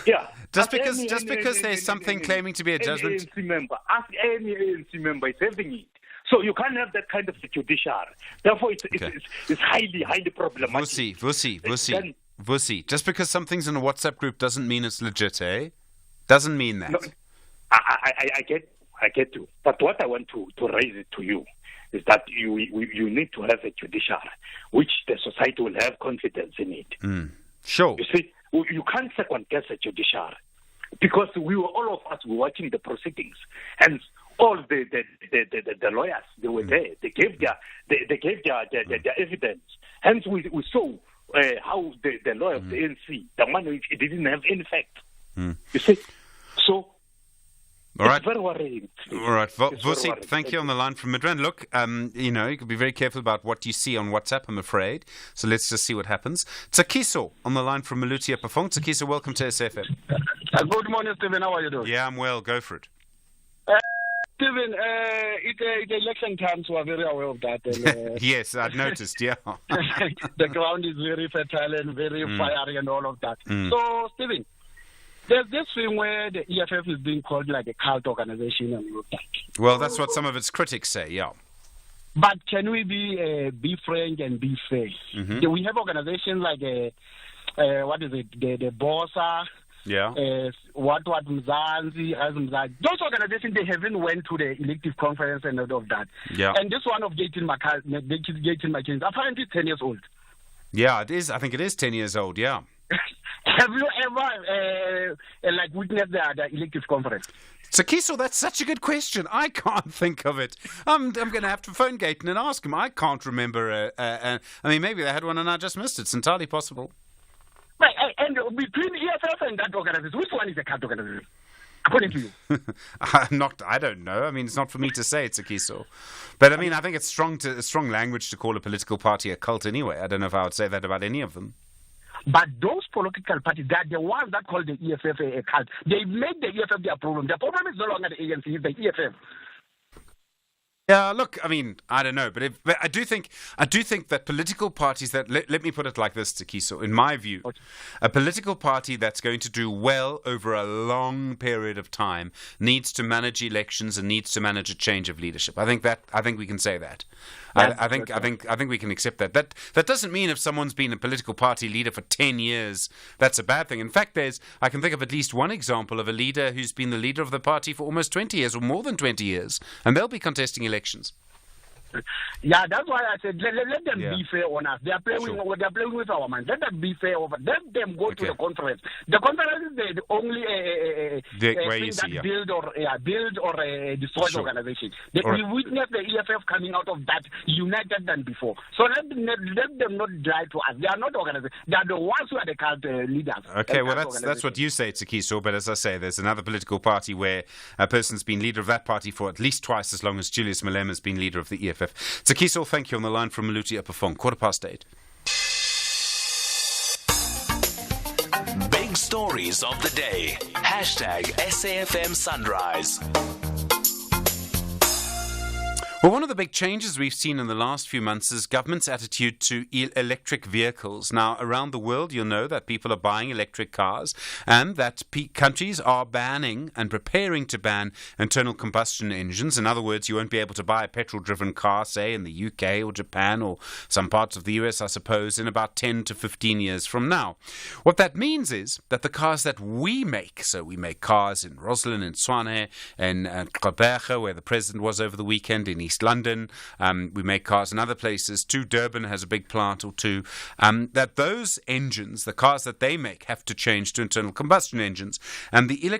yeah. just because there's something claiming to be a judgment. Any ANC member, ask any ANC member, is having it. So you can't have that kind of judiciary. Therefore, it's highly problematic. Vusi, just because something's in a WhatsApp group doesn't mean it's legit, eh? Doesn't mean that. No, I get you. But what I want to raise it to you is that you need to have a judiciary, which the society will have confidence in it. Sure. You see, you can't second guess a judiciary because all of us were watching the proceedings, and all the lawyers, they were there. They gave their evidence. Hence, we saw how the lawyer of the ANC, the one which it didn't have any fact. You see, so. All right. It's very worrying. All right. Vusi, thank you on the line from Midrand. Look, you could be very careful about what you see on WhatsApp, I'm afraid. So let's just see what happens. Tsakiso on the line from Maluti Pafong. Tsakiso, welcome to SFM. Good morning, Stephen. How are you doing? Yeah, I'm well. Go for it. Stephen, it's election time, so I'm very aware of that. And, yes, I've noticed, yeah. The ground is very fertile and very fiery and all of that. So, Stephen, there's this thing where the EFF is being called like a cult organization and all of that. Well, that's what some of its critics say, yeah. But can we be frank and be fair? Mm-hmm. We have organizations like the BOSA, what Mzansi, as Mzansi. Those organizations, they haven't went to the elective conference and all of that. Yeah. And this one of Gaten McKinsey, apparently 10 years old. Yeah, it is. I think it is 10 years old, yeah. Have you ever witnessed the elective conference? Sakiso, that's such a good question. I can't think of it. I'm going to have to phone Gayton and ask him. I can't remember. I mean, maybe they had one and I just missed it. It's entirely possible. Right, and between EFF and that organization, which one is the cult organization, according to you? I don't know. I mean, it's not for me to say, Sakiso. But I mean, I think it's strong language to call a political party a cult anyway. I don't know if I would say that about any of them. But those political parties, they are the ones that call the EFF a cult. They made the EFF their problem. The problem is no longer the ANC, it's the EFF. Yeah, look, I mean, I don't know, but I do think that political parties that let me put it like this, Takiso, in my view, a political party that's going to do well over a long period of time needs to manage elections and needs to manage a change of leadership. I think we can say that. I think we can accept that. That doesn't mean if someone's been a political party leader for 10 years, that's a bad thing. In fact, I can think of at least one example of a leader who's been the leader of the party for almost 20 years or more than 20 years, and they'll be contesting elections. Yeah, that's why I said let them be fair on us. They are playing with our minds. Let them be fair over. Let them go to the conference. The conference is the only thing that build or destroy the organization. We witnessed the EFF coming out of that united than before. So let them not lie to us. They are not organized. They are the ones who are the cult leaders. Okay, well that's what you say, Tsakiso. But as I say, there's another political party where a person's been leader of that party for at least twice as long as Julius Malema's been leader of the EFF. Tsakiso, thank you. On the line from Maluti Epafong, 8:15. Big stories of the day. #SAFM Sunrise. Well, one of the big changes we've seen in the last few months is government's attitude to electric vehicles. Now, around the world, you'll know that people are buying electric cars and that countries are banning and preparing to ban internal combustion engines. In other words, you won't be able to buy a petrol-driven car, say, in the UK or Japan or some parts of the US, I suppose, in about 10 to 15 years from now. What that means is that the cars that we make, so we make cars in Roslyn, in Tshwane, in Gqeberha, where the president was over the weekend, in East London, we make cars in other places too. Durban has a big plant or two. That those engines, the cars that they make, have to change to internal combustion engines. And the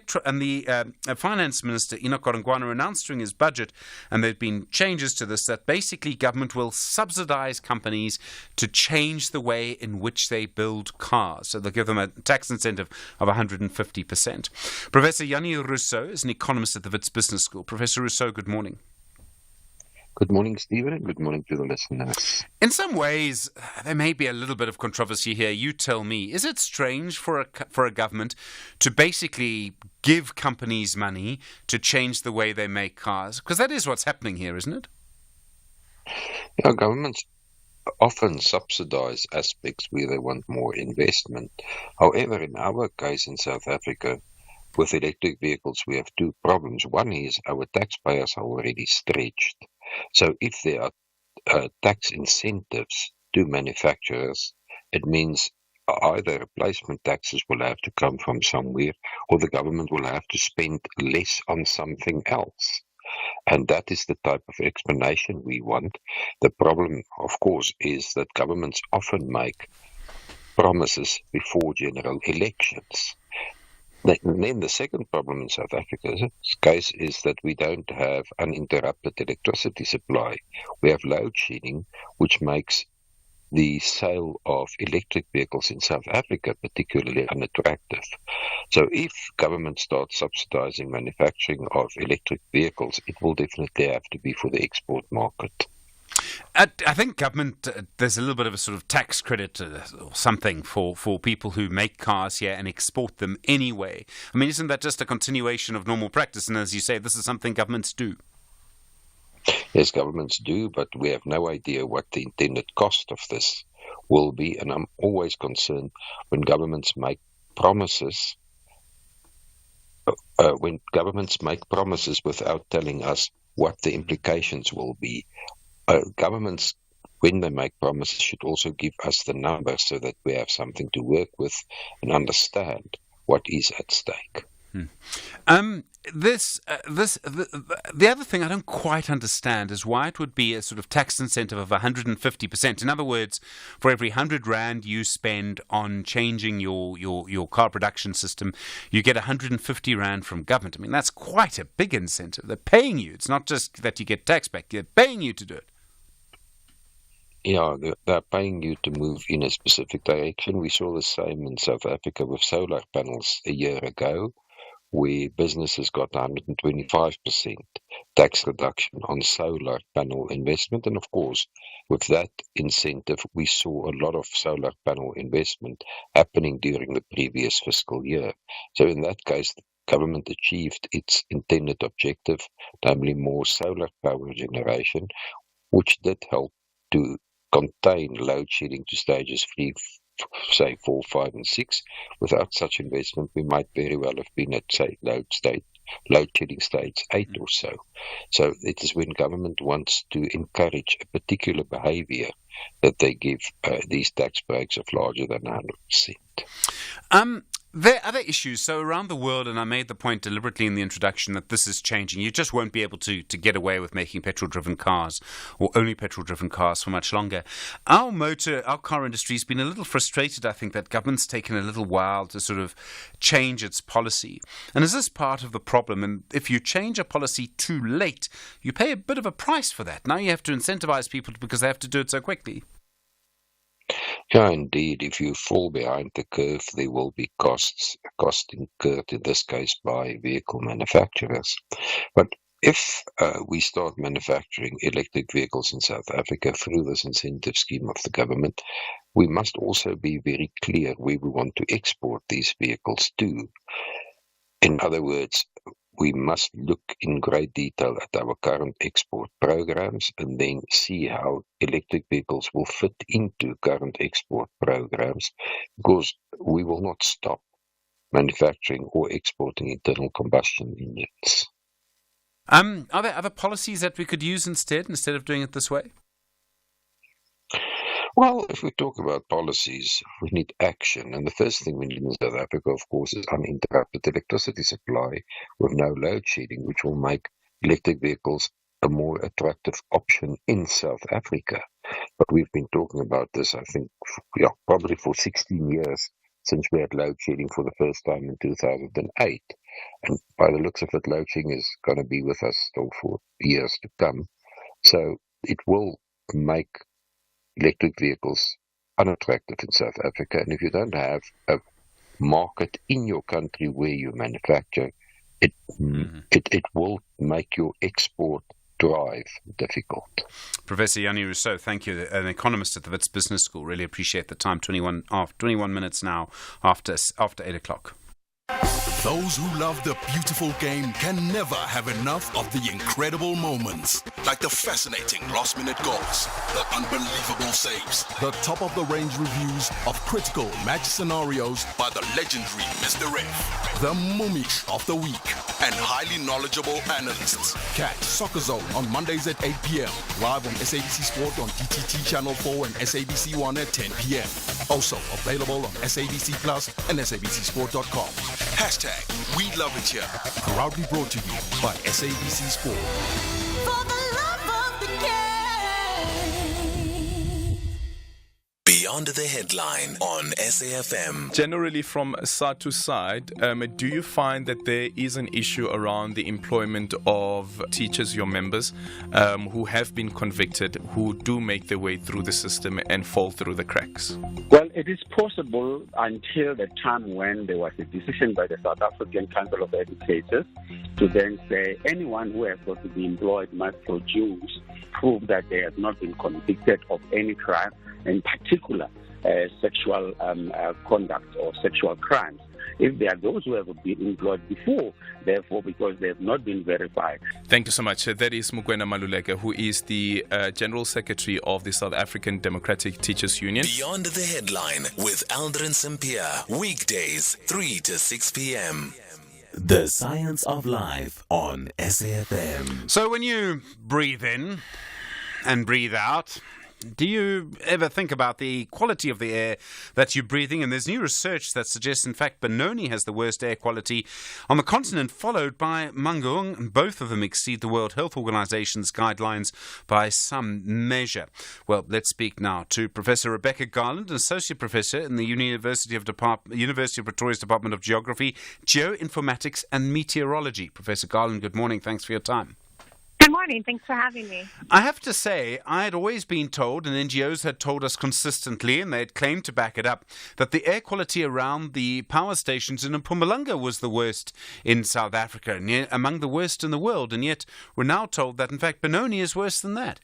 finance minister Enoch Godongwana announced during his budget, and there've been changes to this, that basically government will subsidise companies to change the way in which they build cars. So they'll give them a tax incentive of 150%. Professor Yanni Rousseau is an economist at the Wits Business School. Professor Rousseau, good morning. Good morning, Stephen, and good morning to the listeners. In some ways, there may be a little bit of controversy here. You tell me. Is it strange for a government to basically give companies money to change the way they make cars? Because that is what's happening here, isn't it? Yeah, governments often subsidize aspects where they want more investment. However, in our case in South Africa, with electric vehicles, we have two problems. One is our taxpayers are already stretched. So if there are tax incentives to manufacturers, it means either replacement taxes will have to come from somewhere or the government will have to spend less on something else. And that is the type of explanation we want. The problem, of course, is that governments often make promises before general elections. Then the second problem in South Africa's case is that we don't have uninterrupted electricity supply. We have load shedding, which makes the sale of electric vehicles in South Africa particularly unattractive. So if government starts subsidizing manufacturing of electric vehicles, it will definitely have to be for the export market. I think government, there's a little bit of a sort of tax credit or something for people who make cars here and export them anyway. I mean, isn't that just a continuation of normal practice? And as you say, this is something governments do. Yes, governments do, but we have no idea what the intended cost of this will be. And I'm always concerned when governments make promises. When governments make promises without telling us what the implications will be. Governments, when they make promises, should also give us the numbers so that we have something to work with and understand what is at stake. The other thing I don't quite understand is why it would be a sort of tax incentive of 150%. In other words, for every 100 Rand you spend on changing your car production system, you get 150 Rand from government. I mean, that's quite a big incentive. They're paying you. It's not just that you get tax back. They're paying you to do it. Yeah, they're paying you to move in a specific direction. We saw the same in South Africa with solar panels a year ago, where businesses got 125% tax reduction on solar panel investment. And of course, with that incentive, we saw a lot of solar panel investment happening during the previous fiscal year. So in that case, the government achieved its intended objective, namely more solar power generation, which did help to contain load shedding to stages 3, say 4, 5, and 6. Without such investment, we might very well have been at, say, load shedding stage 8 or so. So it is when government wants to encourage a particular behavior that they give these tax breaks of larger than 100%. There are other issues. So around the world, and I made the point deliberately in the introduction that this is changing. You just won't be able to get away with making petrol-driven cars or only petrol-driven cars for much longer. Our car industry has been a little frustrated, I think, that government's taken a little while to sort of change its policy. And is this part of the problem? And if you change a policy too late, you pay a bit of a price for that. Now you have to incentivize people because they have to do it so quickly. Yeah, indeed. If you fall behind the curve, there will be cost incurred, in this case, by vehicle manufacturers. But if we start manufacturing electric vehicles in South Africa through this incentive scheme of the government, we must also be very clear where we want to export these vehicles to. In other words, we must look in great detail at our current export programs and then see how electric vehicles will fit into current export programs, because we will not stop manufacturing or exporting internal combustion engines. Are there other policies that we could use instead of doing it this way? Well, if we talk about policies, we need action. And the first thing we need in South Africa, of course, is uninterrupted electricity supply with no load shedding, which will make electric vehicles a more attractive option in South Africa. But we've been talking about this, I think, probably for 16 years since we had load shedding for the first time in 2008. And by the looks of it, load shedding is going to be with us still for years to come. So it will make electric vehicles unattractive in South Africa. And if you don't have a market in your country where you manufacture, it will make your export drive difficult. Professor Yanni Rousseau, thank you. An economist at the Wits Business School. Really appreciate the time. 21 minutes now after 8 o'clock. Those who love the beautiful game can never have enough of the incredible moments. Like the fascinating last-minute goals, the unbelievable saves, the top-of-the-range reviews of critical match scenarios by the legendary Mr. Ref, the mummies of the week, and highly knowledgeable analysts. Catch Soccer Zone on Mondays at 8 p.m. Live on SABC Sport on DTT Channel 4 and SABC 1 at 10 p.m. Also available on SABC Plus and SABCSport.com. Hashtag We Love It Here. Proudly brought to you by SABC Sport. For the love of the game. Beyond the headline on SAFM. Generally, from side to side, do you find that there is an issue around the employment of teachers, your members, who have been convicted, who do make their way through the system and fall through the cracks? Well, it is possible until the time when there was a decision by the South African Council of Educators to then say anyone who has got to be employed must produce proof that they have not been convicted of any crime, in particular sexual conduct or sexual crimes. If there are those who have been employed before, therefore, because they have not been verified. Thank you so much. That is Mokoena Maluleka, who is the General Secretary of the South African Democratic Teachers Union. Beyond the headline with Aldrin Sampear. Weekdays, 3 to 6 p.m. The Science of Life on SAFM. So when you breathe in and breathe out, Do you ever think about the quality of the air that you're breathing? And there's new research that suggests, in fact, Benoni has the worst air quality on the continent, followed by Mangaung, and both of them exceed the World Health Organization's guidelines by some measure. Well, let's speak now to Professor Rebecca Garland, an associate professor in the University of Pretoria's Department of Geography, Geoinformatics and Meteorology. Professor Garland, good morning. Thanks for your time. Good morning. Thanks for having me. I have to say, I had always been told, and NGOs had told us consistently, and they had claimed to back it up, that the air quality around the power stations in Mpumalanga was the worst in South Africa, and among the worst in the world. And yet we're now told that, in fact, Benoni is worse than that.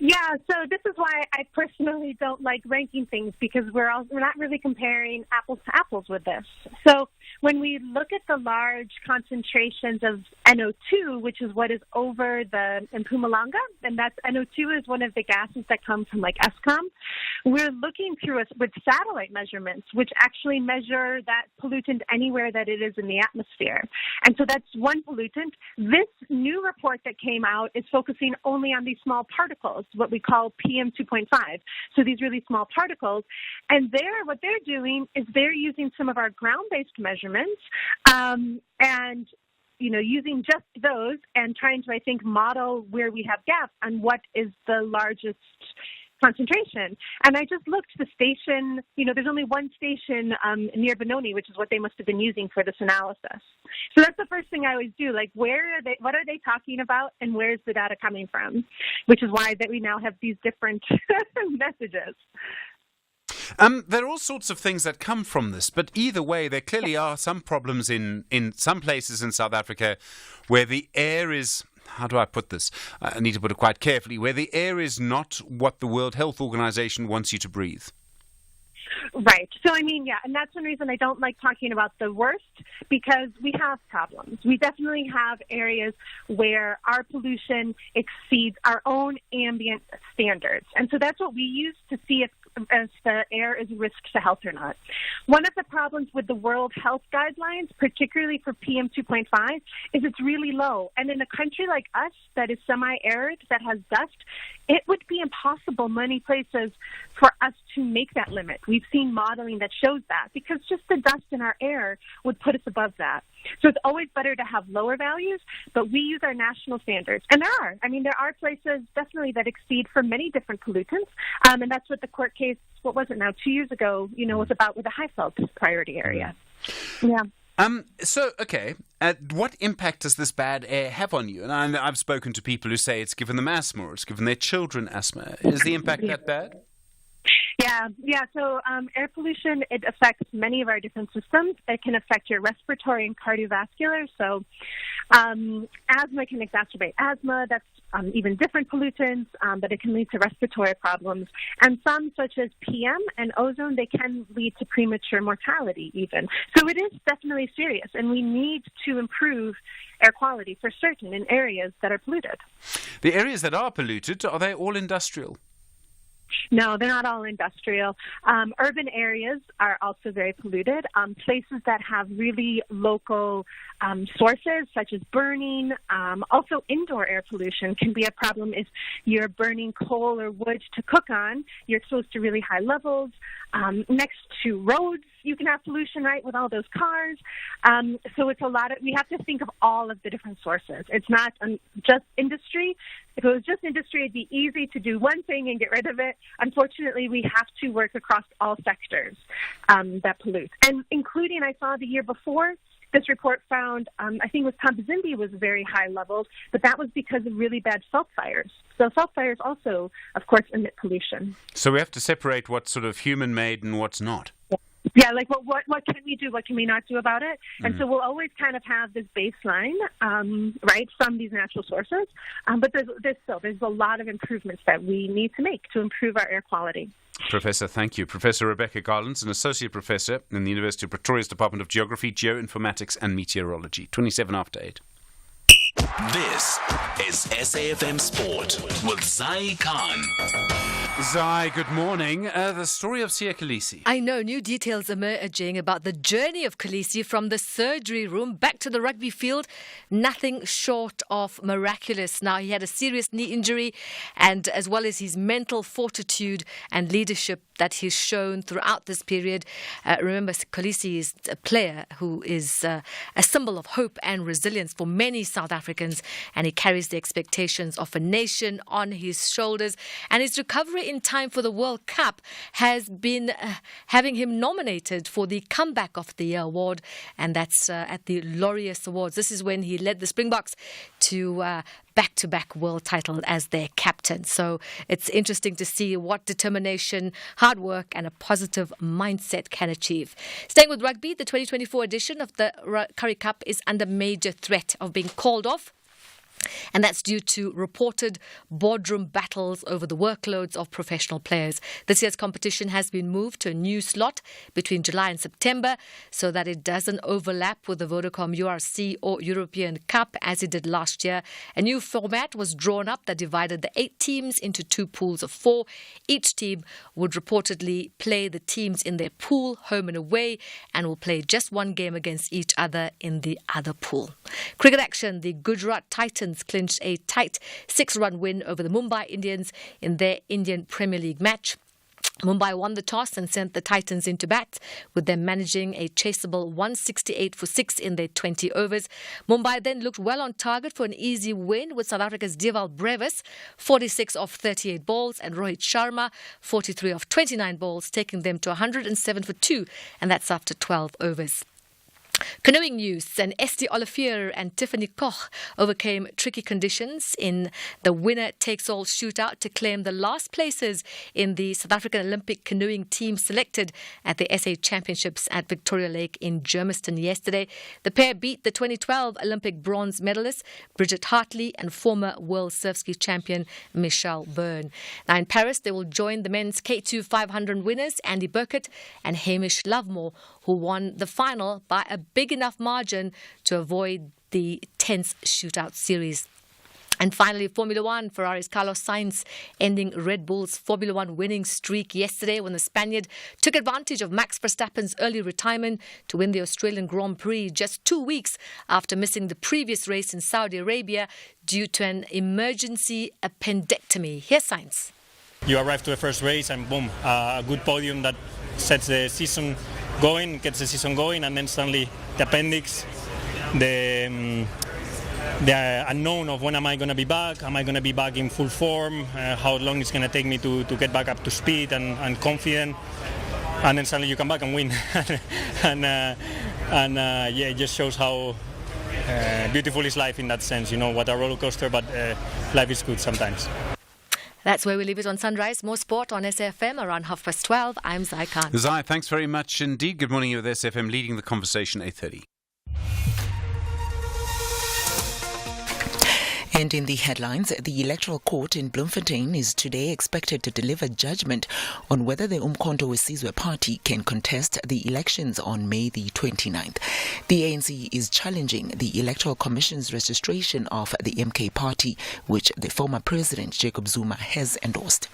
Yeah, so this is why I personally don't like ranking things, because we're not really comparing apples to apples with this. So when we look at the large concentrations of NO2, which is what is over in Mpumalanga, and that's NO2 is one of the gases that come from like Eskom, we're looking through with satellite measurements, which actually measure that pollutant anywhere that it is in the atmosphere. And so that's one pollutant. This new report that came out is focusing only on these small particles, what we call PM 2.5. So these really small particles. And what they're doing is they're using some of our ground-based measurements and using just those and trying to, I think, model where we have gaps on what is the largest concentration. And I just looked, the station, there's only one station near Benoni, which is what they must have been using for this analysis. So that's the first thing I always do, like what are they talking about and where's the data coming from? Which is why that we now have these different messages. There are all sorts of things that come from this, but either way, there clearly are some problems in some places in South Africa where the air is, how do I put this? I need to put it quite carefully, where the air is not what the World Health Organization wants you to breathe. Right. So, and that's one reason I don't like talking about the worst, because we have problems. We definitely have areas where our pollution exceeds our own ambient standards. And so that's what we use to see if the air is a risk to health or not. One of the problems with the World Health Guidelines, particularly for PM 2.5, is it's really low. And in a country like us that is semi-arid, that has dust, it would be impossible in many places for us to make that limit. We've seen modeling that shows that, because just the dust in our air would put us above that. So it's always better to have lower values, but we use our national standards. And there are places definitely that exceed for many different pollutants. And that's what the court case, 2 years ago, was about with the Highveld priority area. Yeah. What impact does this bad air have on you? And I've spoken to people who say it's given them asthma, or it's given their children asthma. Is the impact that bad? Yeah. So air pollution, it affects many of our different systems. It can affect your respiratory and cardiovascular. So asthma can exacerbate asthma. That's even different pollutants, but it can lead to respiratory problems. And some, such as PM and ozone, they can lead to premature mortality even. So it is definitely serious, and we need to improve air quality for certain in areas that are polluted. The areas that are polluted, are they all industrial? No, they're not all industrial. Urban areas are also very polluted. Places that have really local sources, such as burning. Also, indoor air pollution can be a problem if you're burning coal or wood to cook on. You're exposed to really high levels. Next to roads, you can have pollution, right, with all those cars. So it's we have to think of all of the different sources. It's not just industry. If it was just industry, it'd be easy to do one thing and get rid of it. Unfortunately, we have to work across all sectors that pollute. And including, I saw the year before, this report found, I think it was Tambazimbi was very high levels, but that was because of really bad salt fires. So salt fires also, of course, emit pollution. So we have to separate what's sort of human-made and what's not. Yeah, like what can we do? What can we not do about it? And so we'll always kind of have this baseline, right, from these natural sources. But there's a lot of improvements that we need to make to improve our air quality. Professor, thank you. Professor Rebecca Garland, an associate professor in the University of Pretoria's Department of Geography, Geoinformatics and Meteorology. 27 after 8. This is SAFM Sport with Zai Khan. Zai, good morning. The story of Siya Kolisi. I know, new details emerging about the journey of Kolisi from the surgery room back to the rugby field. Nothing short of miraculous. Now, he had a serious knee injury, and as well as his mental fortitude and leadership that he's shown throughout this period. Remember, Kolisi is a player who is a symbol of hope and resilience for many South Africans, and he carries the expectations of a nation on his shoulders. And his recovery in time for the World Cup has been having him nominated for the Comeback of the Year award, and that's at the Laureus Awards. This is when he led the Springboks to back-to-back world title as their captain. So it's interesting to see what determination, hard work and a positive mindset can achieve. Staying with rugby, the 2024 edition of the Currie Cup is under major threat of being called off. And that's due to reported boardroom battles over the workloads of professional players. This year's competition has been moved to a new slot between July and September so that it doesn't overlap with the Vodacom URC or European Cup as it did last year. A new format was drawn up that divided the 8 teams into 2 pools of 4. Each team would reportedly play the teams in their pool, home and away, and will play just 1 game against each other in the other pool. Cricket action, the Gujarat Titans clinched a tight 6-run win over the Mumbai Indians in their Indian Premier League match. Mumbai won the toss and sent the Titans into bat, with them managing a chaseable 168 for 6 in their 20 overs. Mumbai then looked well on target for an easy win, with South Africa's Deval Brevis 46 of 38 balls and Rohit Sharma 43 of 29 balls, taking them to 107 for 2, and that's after 12 overs. Canoeing news, and Estie Olivier and Tiffany Koch overcame tricky conditions in the winner-takes-all shootout to claim the last places in the South African Olympic canoeing team selected at the SA Championships at Victoria Lake in Germiston yesterday. The pair beat the 2012 Olympic bronze medalist Bridget Hartley and former World Surf Ski champion Michelle Byrne. Now in Paris, they will join the men's K2 500 winners Andy Burkett and Hamish Lovemore, who won the final by a big enough margin to avoid the tense shootout series. And finally, Formula One, Ferrari's Carlos Sainz ending Red Bull's Formula One winning streak yesterday when the Spaniard took advantage of Max Verstappen's early retirement to win the Australian Grand Prix just 2 weeks after missing the previous race in Saudi Arabia due to an emergency appendectomy. Here's Sainz. You arrive to the first race and boom, a good podium that sets the season going, gets the season going, and then suddenly the appendix, the unknown of when am I going to be back, am I going to be back in full form, how long it's going to take me to get back up to speed and confident, and then suddenly you come back and win. Yeah, it just shows how beautiful is life in that sense. You know, what a roller coaster, but life is good sometimes. That's where we leave it on Sunrise. More sport on SAFM around 12:30. I'm Zai Khan. Zai, thanks very much indeed. Good morning. You're with SAFM, leading the conversation, 8:30. And in the headlines, the Electoral Court in Bloemfontein is today expected to deliver judgment on whether the Umkhonto weSizwe Party can contest the elections on May the 29th. The ANC is challenging the Electoral Commission's registration of the MK Party, which the former President Jacob Zuma has endorsed.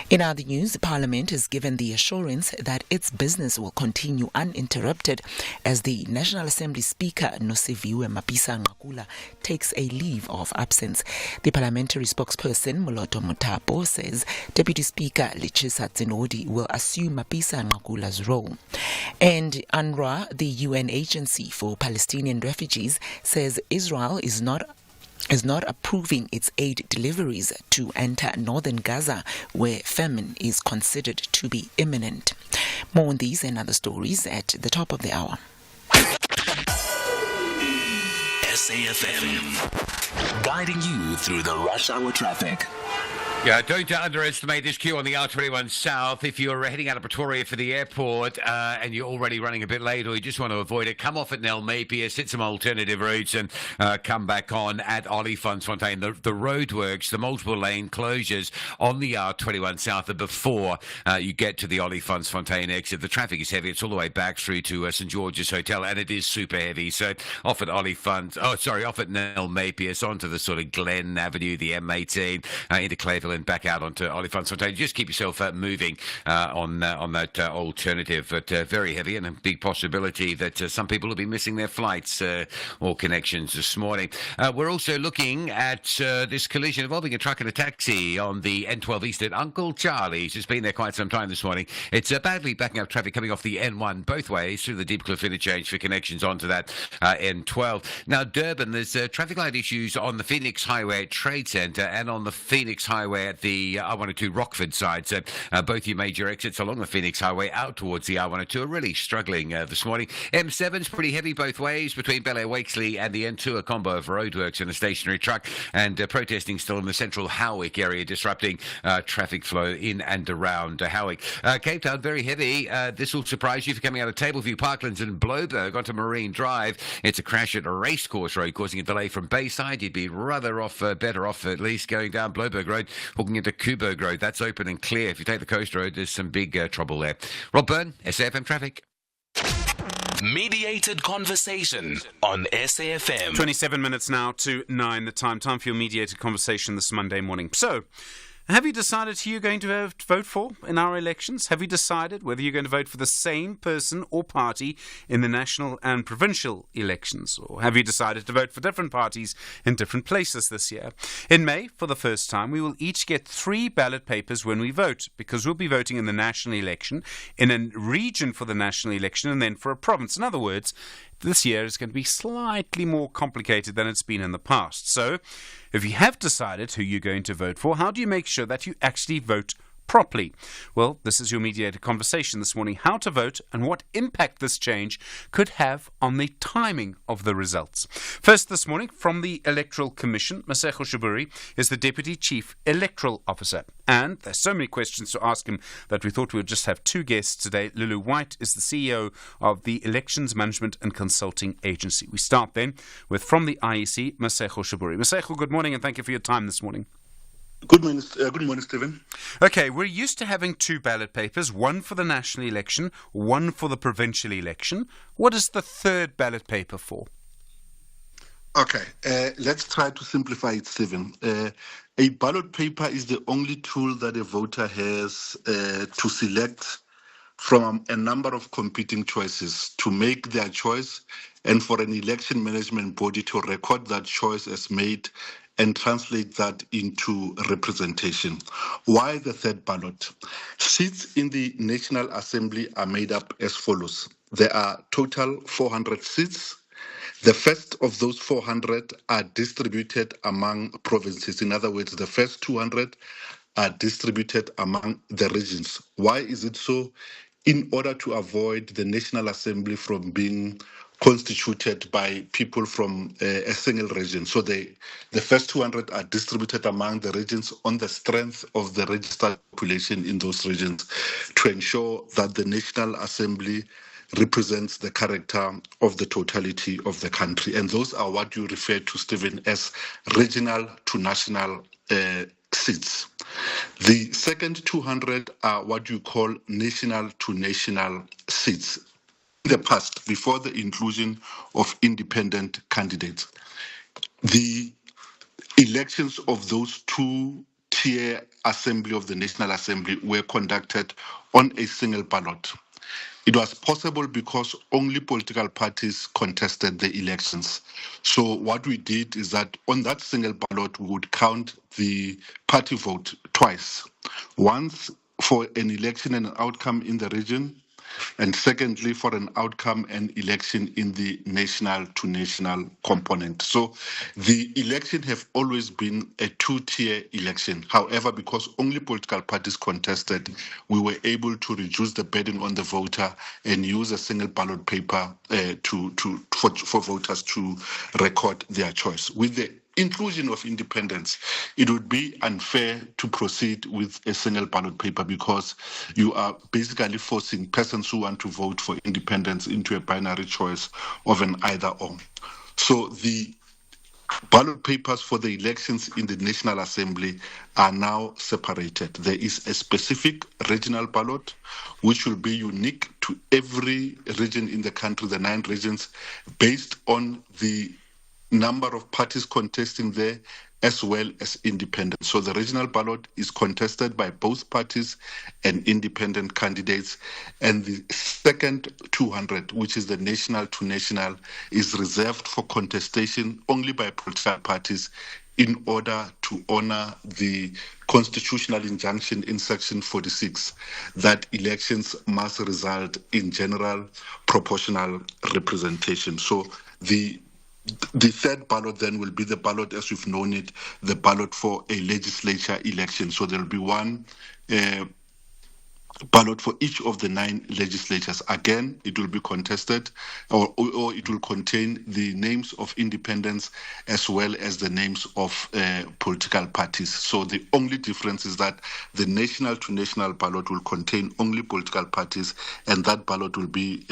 In other news, Parliament has given the assurance that its business will continue uninterrupted as the National Assembly Speaker Nosiviwe Mapisa-Nqakula takes a leave of absence. The parliamentary spokesperson Moloto Mutapo says Deputy Speaker Lichisa Tsinodi will assume Mapisa-Nqakula's role. And UNRWA, the UN agency for Palestinian refugees, says Israel is not approving its aid deliveries to enter northern Gaza, where famine is considered to be imminent. More on these and other stories at the top of the hour. SAFM, guiding you through the rush hour traffic. Yeah, don't underestimate this queue on the R21 South. If you're heading out of Pretoria for the airport and you're already running a bit late or you just want to avoid it, come off at Nel Mapius, hit some alternative routes and come back on at Olifantsfontein. The roadworks, the multiple lane closures on the R21 South are before you get to the Olifantsfontein exit. The traffic is heavy. It's all the way back through to St. George's Hotel, and it is super heavy. So off at off at Nel Mapius, onto the sort of Glen Avenue, the M18, into Clayville, and back out onto Olifantsfontein. Just keep yourself moving on that alternative, but very heavy, and a big possibility that some people will be missing their flights or connections this morning. We're also looking at this collision involving a truck and a taxi on the N12 East at Uncle Charlie's. It's been there quite some time this morning. It's badly backing up traffic coming off the N1 both ways through the Deepcliff interchange for connections onto that N12. Now, Durban, there's traffic light issues on the Phoenix Highway at Trade Centre and on the Phoenix Highway at the R102 Rockford side. So both your major exits along the Phoenix Highway out towards the R102 are really struggling this morning. M7's pretty heavy both ways between Bel Air Wakesley and the N2, a combo of roadworks and a stationary truck, and protesting still in the central Howick area, disrupting traffic flow in and around Howick. Cape Town, very heavy. This will surprise you if you're coming out of Tableview, Parklands and Bloberg onto Marine Drive. It's a crash at a Racecourse Road, causing a delay from Bayside. You'd be better off at least going down Bloberg Road, hooking into Kuberg Road. That's open and clear. If you take the Coast Road, there's some big trouble there. Rob Byrne, SAFM Traffic. Mediated conversation on SAFM. 27 minutes now to 9 the time. Time for your mediated conversation this Monday morning. So, have you decided who you're going to vote for in our elections? Have you decided whether you're going to vote for the same person or party in the national and provincial elections? Or have you decided to vote for different parties in different places this year? In May, for the first time, we will each get 3 ballot papers when we vote, because we'll be voting in the national election, in a region for the national election, and then for a province. In other words, this year is going to be slightly more complicated than it's been in the past. So, if you have decided who you're going to vote for, how do you make sure that you actually vote properly? Well, this is your mediated conversation this morning. How to vote and what impact this change could have on the timing of the results. First this morning, from the Electoral Commission, Masego Shiburi is the Deputy Chief Electoral Officer. And there's so many questions to ask him that we thought we would just have 2 guests today. Lulu White is the CEO of the Elections Management and Consulting Agency. We start then with, from the IEC, Masego Shiburi. Masego, good morning and thank you for your time this morning. Good morning, Stephen. Okay, we're used to having 2 ballot papers, one for the national election, one for the provincial election. What is the 3rd ballot paper for? Okay, let's try to simplify it, Stephen. A ballot paper is the only tool that a voter has to select from a number of competing choices to make their choice, and for an election management body to record that choice as made and translate that into representation. Why the 3rd ballot? Seats in the National Assembly are made up as follows. There are total 400 seats. The first of those 400 are distributed among provinces. In other words, the first 200 are distributed among the regions. Why is it so? In order to avoid the National Assembly from being constituted by people from a single region. So the first 200 are distributed among the regions on the strength of the registered population in those regions to ensure that the National Assembly represents the character of the totality of the country. And those are what you refer to, Stephen, as regional to national seats. The second 200 are what you call national to national seats. In the past, before the inclusion of independent candidates, the elections of those 2-tier assembly of the National Assembly were conducted on a single ballot. It was possible because only political parties contested the elections. So what we did is that on that single ballot, we would count the party vote twice. Once for an election and an outcome in the region, and secondly, for an outcome and election in the national to national component. So the election have always been a 2-tier election. However, because only political parties contested, we were able to reduce the burden on the voter and use a single ballot paper for voters to record their choice. With the inclusion of independents, it would be unfair to proceed with a single ballot paper because you are basically forcing persons who want to vote for independence into a binary choice of an either or. So the ballot papers for the elections in the National Assembly are now separated. There is a specific regional ballot which will be unique to every region in the country, the 9 regions, based on the number of parties contesting there as well as independent. So the regional ballot is contested by both parties and independent candidates. And the second 200, which is the national to national, is reserved for contestation only by political parties in order to honor the constitutional injunction in Section 46 that elections must result in general proportional representation. So the third ballot then will be the ballot as we've known it, the ballot for a legislature election. So there'll be one ballot for each of the 9 legislatures. Again, it will be contested or it will contain the names of independents as well as the names of political parties. So the only difference is that the national to national ballot will contain only political parties, and that ballot will be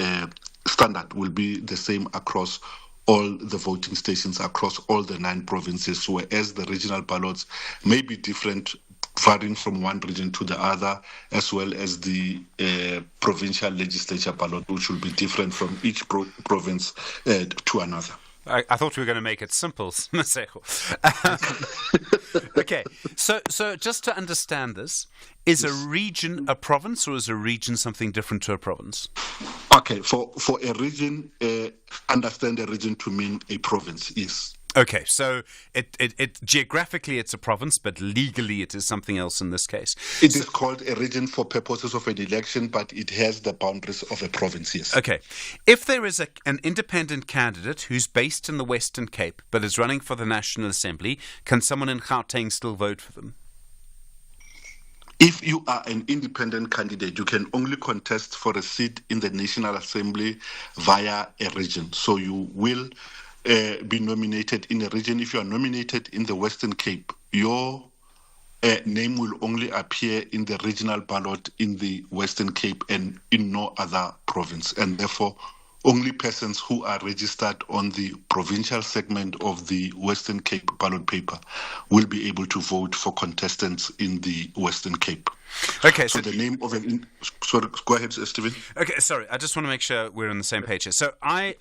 standard, will be the same across all the voting stations across all the 9 provinces, whereas the regional ballots may be different, varying from one region to the other, as well as the provincial legislature ballot, which will be different from each province to another. I thought we were going to make it simple, Maseko. Okay, so just to understand this, is a region a province, or is a region something different to a province? Okay, for a region, understand a region to mean a province, yes. Okay, so it geographically it's a province, but legally it is something else in this case. It is called a region for purposes of an election, but it has the boundaries of a province, yes. Okay. If there is an independent candidate who's based in the Western Cape but is running for the National Assembly, can someone in Gauteng still vote for them? If you are an independent candidate, you can only contest for a seat in the National Assembly via a region. So you will be nominated in a region. If you are nominated in the Western Cape, your name will only appear in the regional ballot in the Western Cape and in no other province. And therefore, only persons who are registered on the provincial segment of the Western Cape ballot paper will be able to vote for contestants in the Western Cape. Okay, so the name of an... Sorry, go ahead, Stephen. Okay, sorry, I just want to make sure we're on the same page here. So I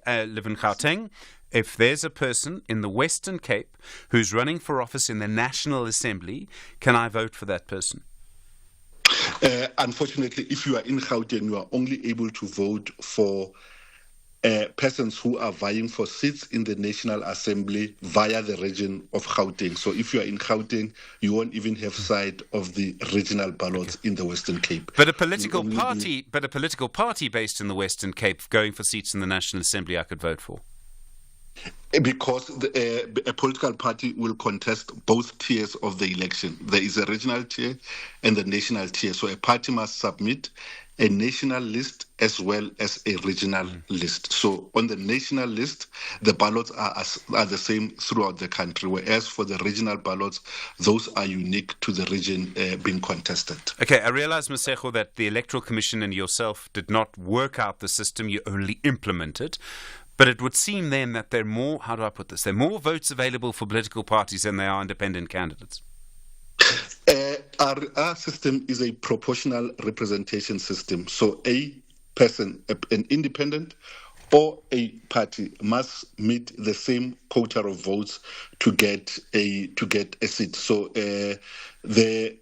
live in Gauteng. If there's a person in the Western Cape who's running for office in the National Assembly, can I vote for that person? Unfortunately, if you are in Gauteng, you are only able to vote for persons who are vying for seats in the National Assembly via the region of Gauteng. So if you are in Gauteng, you won't even have sight of the regional ballots in the Western Cape. But a political party based in the Western Cape going for seats in the National Assembly, I could vote for. Because a political party will contest both tiers of the election. There is a regional tier and the national tier. So a party must submit a national list as well as a regional list. So on the national list, the ballots are the same throughout the country, whereas for the regional ballots, those are unique to the region being contested. Okay, I realize, Maseko, that the Electoral Commission and yourself did not work out the system, you only implemented. But it would seem then that there are more, how do I put this, there are more votes available for political parties than there are independent candidates. Our system is a proportional representation system. So a person, an independent or a party must meet the same quota of votes to get a seat. So the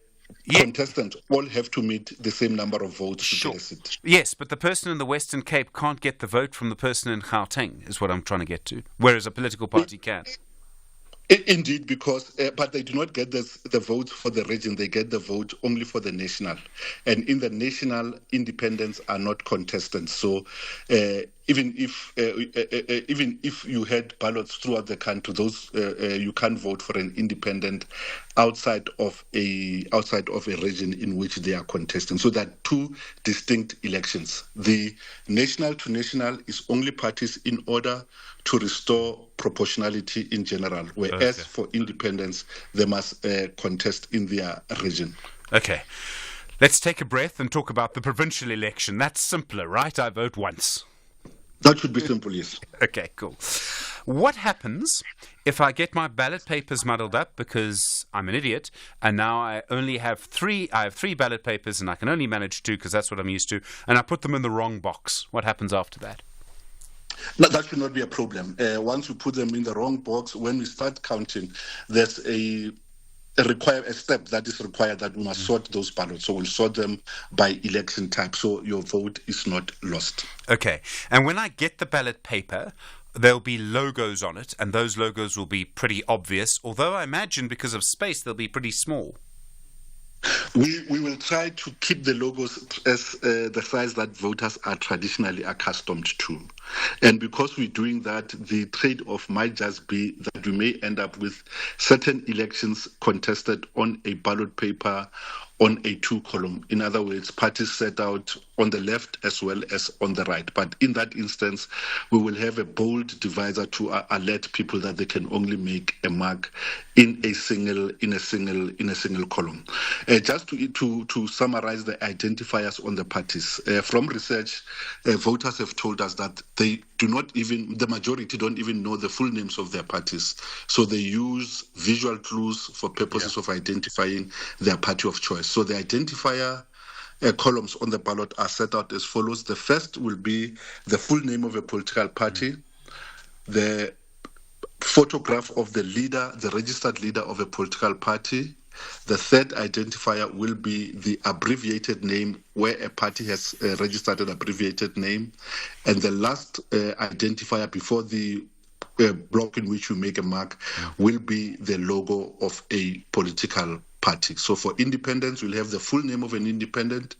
contestants all have to meet the same number of votes to get a seat. Yes, but the person in the Western Cape can't get the vote from the person in Gauteng, is what I'm trying to get to, whereas a political party can. Indeed, because but they do not get the votes for the region; they get the vote only for the national. And in the national, independents are not contestants. So even if you had ballots throughout the country, those you can't vote for an independent outside of a region in which they are contesting. So there are two distinct elections. The national to national is only parties in order to restore proportionality in general, whereas for independents, they must contest in their region. Okay. Let's take a breath and talk about the provincial election. That's simpler, right? I vote once. That should be simple, yes. Okay, cool. What happens if I get my ballot papers muddled up because I'm an idiot and now I only have three ballot papers and I can only manage two because that's what I'm used to, and I put them in the wrong box? What happens after that? No, that should not be a problem. Once we put them in the wrong box, when we start counting, there's a step that is required that we must sort those ballots. So we'll sort them by election type, so your vote is not lost. Okay. And when I get the ballot paper, there'll be logos on it, and those logos will be pretty obvious, although I imagine because of space they'll be pretty small. We will try to keep the logos as the size that voters are traditionally accustomed to. And because we're doing that, the trade-off might just be that we may end up with certain elections contested on a ballot paper on a two-column. In other words, parties set out on the left as well as on the right. But in that instance, we will have a bold divisor to alert people that they can only make a mark in a single column. Just to summarize the identifiers on the parties, from research, voters have told us that the majority don't even know the full names of their parties. So they use visual clues for purposes of identifying their party of choice. So the identifier columns on the ballot are set out as follows. The first will be the full name of a political party, the photograph of the leader, the registered leader of a political party. The third identifier will be the abbreviated name, where a party has registered an abbreviated name. And the last identifier before the block in which you make a mark will be the logo of a political party. So for independents, we'll have the full name of an independent,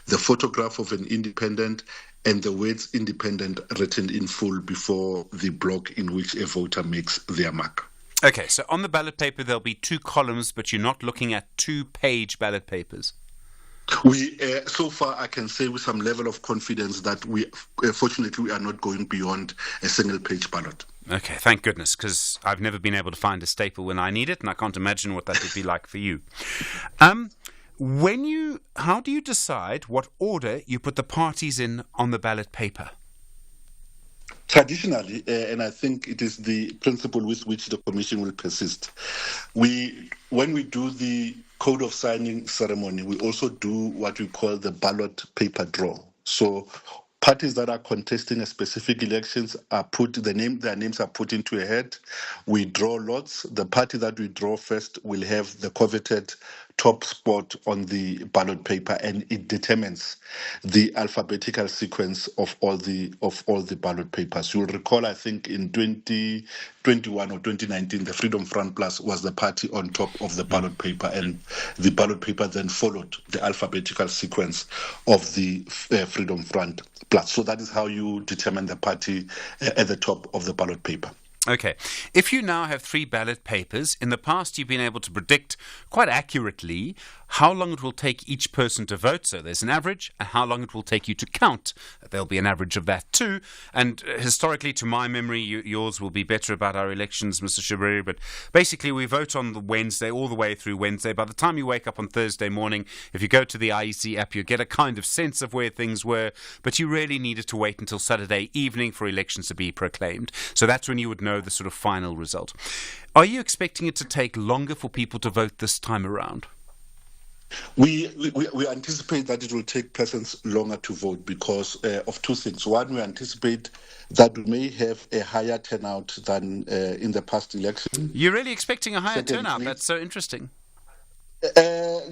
the photograph of an independent, and the words independent written in full before the block in which a voter makes their mark. Okay, so on the ballot paper there'll be two columns, but you're not looking at two-page ballot papers. So far, I can say with some level of confidence that fortunately, we are not going beyond a single-page ballot. Okay, thank goodness, because I've never been able to find a staple when I need it, and I can't imagine what that would be like for you. How do you decide what order you put the parties in on the ballot paper? Traditionally, and I think it is the principle with which the Commission will persist, when we do the code of signing ceremony, we also do what we call the ballot paper draw. So parties that are contesting a specific elections their names are put into a hat. We draw lots. The party that we draw first will have the coveted top spot on the ballot paper, and it determines the alphabetical sequence of all the ballot papers. You'll recall, I think in 2021 or 2019, the Freedom Front Plus was the party on top of the ballot paper, and the ballot paper then followed the alphabetical sequence of the Freedom Front Plus. So that is how you determine the party at the top of the ballot paper. Okay. If you now have three ballot papers, in the past you've been able to predict quite accurately how long it will take each person to vote. So there's an average, and how long it will take you to count. There'll be an average of that too. And historically, to my memory, yours will be better about our elections, Mr. Shibiri, but basically we vote on the Wednesday, all the way through Wednesday. By the time you wake up on Thursday morning, if you go to the IEC app, you get a kind of sense of where things were, but you really needed to wait until Saturday evening for elections to be proclaimed. So that's when you would know the sort of final result. Are you expecting it to take longer for people to vote this time around? We anticipate that it will take persons longer to vote because of two things. One, we anticipate that we may have a higher turnout than in the past election. You're really expecting a higher turnout? That's so interesting.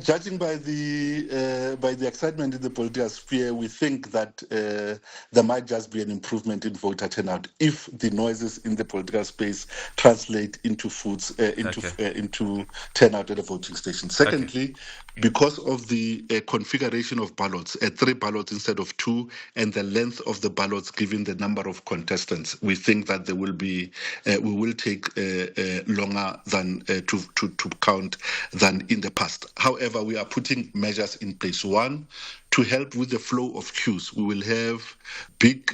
Judging by the excitement in the political sphere, we think that there might just be an improvement in voter turnout if the noises in the political space translate into into turnout at the voting station. Secondly, because of the configuration of ballots, 3 ballots instead of 2, and the length of the ballots given the number of contestants, we think that there will be we will take longer than to count than in the past. However, we are putting measures in place. One, to help with the flow of queues, we will have big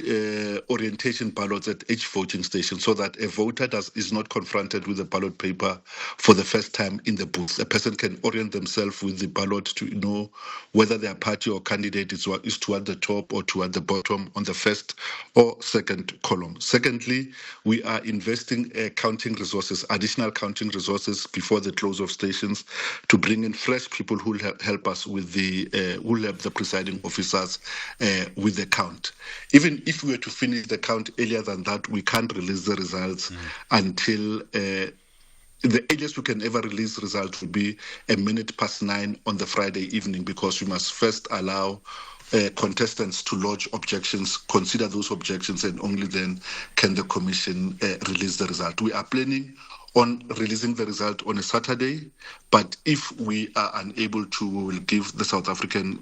orientation ballots at each voting station so that a voter is not confronted with a ballot paper for the first time in the booth. A person can orient themselves with the ballot to know whether their party or candidate is toward the top or toward the bottom on the first or second column. Secondly, we are investing counting resources, additional counting resources before the close of stations to bring in fresh people who will help us with who will help the presiding officers with the count. Even if we were to finish the count earlier than that, we can't release the results until the earliest we can ever release results will be 9:01 on the Friday evening, because we must first allow contestants to lodge objections, consider those objections, and only then can the commission release the result. We are planning on releasing the result on a Saturday, but if we are unable to, we will give the South African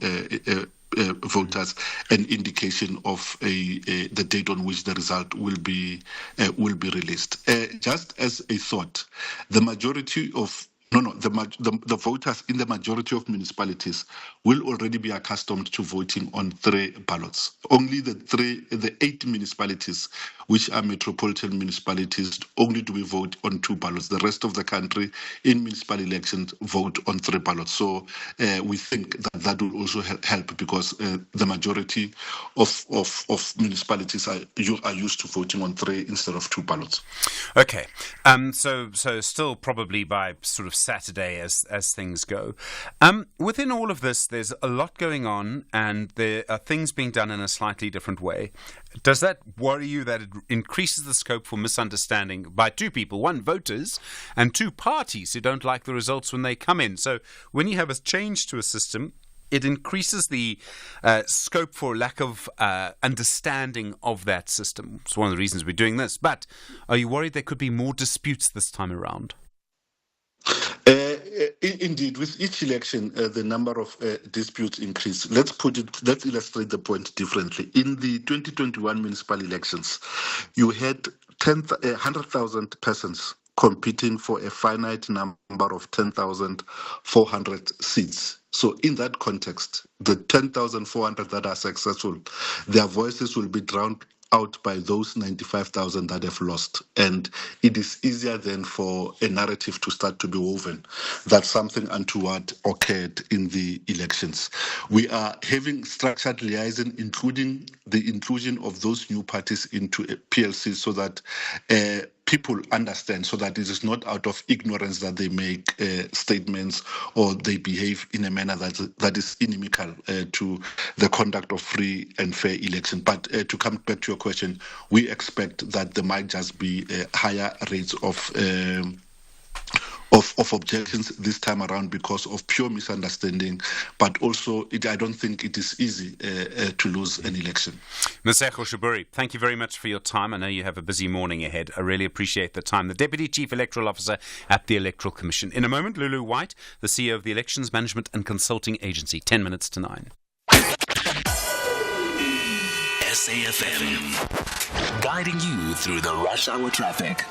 voters an indication of the date on which the result will be released. Just as a thought, the majority of the voters in the majority of municipalities will already be accustomed to voting on 3 ballots. Only the 8 municipalities, which are metropolitan municipalities, only do we vote on 2 ballots. The rest of the country in municipal elections vote on 3 ballots. So we think that will also help, because the majority of municipalities are used to voting on 3 instead of 2 ballots. Okay. So still probably by sort of Saturday as things go. Within all of this, there's a lot going on, and there are things being done in a slightly different way. Does that worry you that it increases the scope for misunderstanding by 2 people, 1 voters and 2 parties who don't like the results when they come in? So when you have a change to a system, it increases the scope for lack of understanding of that system. It's one of the reasons we're doing this. But are you worried there could be more disputes this time around? Indeed, with each election, the number of disputes increase. Let's illustrate the point differently. In the 2021 municipal elections, you had 100,000 persons competing for a finite number of 10,400 seats. So in that context, the 10,400 that are successful, their voices will be drowned out by those 95,000 that have lost. And it is easier then for a narrative to start to be woven that something untoward occurred in the elections. We are having structured liaison, including the inclusion of those new parties into a PLC, so that people understand, so that it is not out of ignorance that they make statements or they behave in a manner that is inimical to the conduct of free and fair election. But to come back to your question, we expect that there might just be higher rates of objections this time around because of pure misunderstanding, but also I don't think it is easy to lose an election. Maseko Shaburi, thank you very much for your time. I know you have a busy morning ahead. I really appreciate the time. The Deputy Chief Electoral Officer at the Electoral Commission. In a moment, Lulu White, the CEO of the Elections Management and Consulting Agency. 9:10. SAFM, guiding you through the rush hour traffic.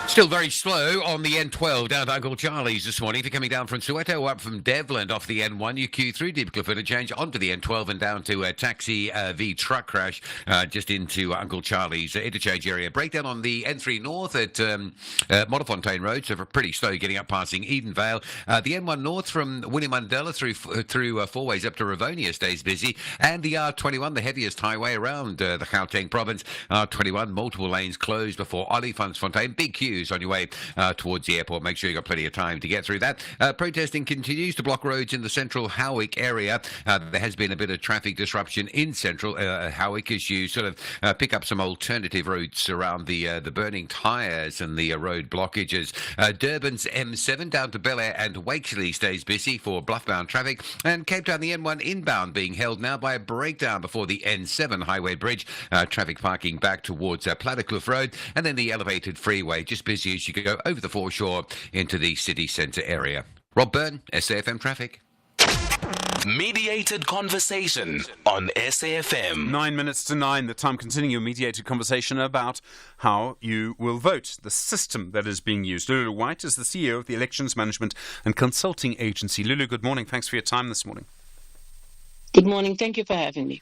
Still very slow on the N12 down to Uncle Charlie's this morning. If you're coming down from Soweto up from Devland off the N1, you queue through Deepcliff Interchange onto the N12 and down to Taxi V truck crash just into Uncle Charlie's interchange area. Breakdown on the N3 North at Modderfontein Road, so pretty slow getting up passing Edenvale. The N1 North from Winnie Mandela through Four Ways up to Ravonia stays busy. And the R21, the heaviest highway around the Gauteng province. R21, multiple lanes closed before Olifantsfontein. Big queue queues on your way towards the airport. Make sure you've got plenty of time to get through that. Protesting continues to block roads in the central Howick area. There has been a bit of traffic disruption in central Howick as you sort of pick up some alternative routes around the burning tyres and the road blockages. Durban's M7 down to Bel Air and Wakesley stays busy for Bluff-bound traffic, and Cape Town the N1 inbound being held now by a breakdown before the N7 highway bridge. Traffic parking back towards Plattekloof Road, and then the elevated freeway just busy as you go over the foreshore into the city centre area. Rob Byrne, SAFM Traffic. Mediated conversation on SAFM. 9 minutes to 9, the time continuing your mediated conversation about how you will vote, the system that is being used. Lulu White is the CEO of the Elections Management and Consulting Agency. Lulu, good morning. Thanks for your time this morning. Good morning. Thank you for having me.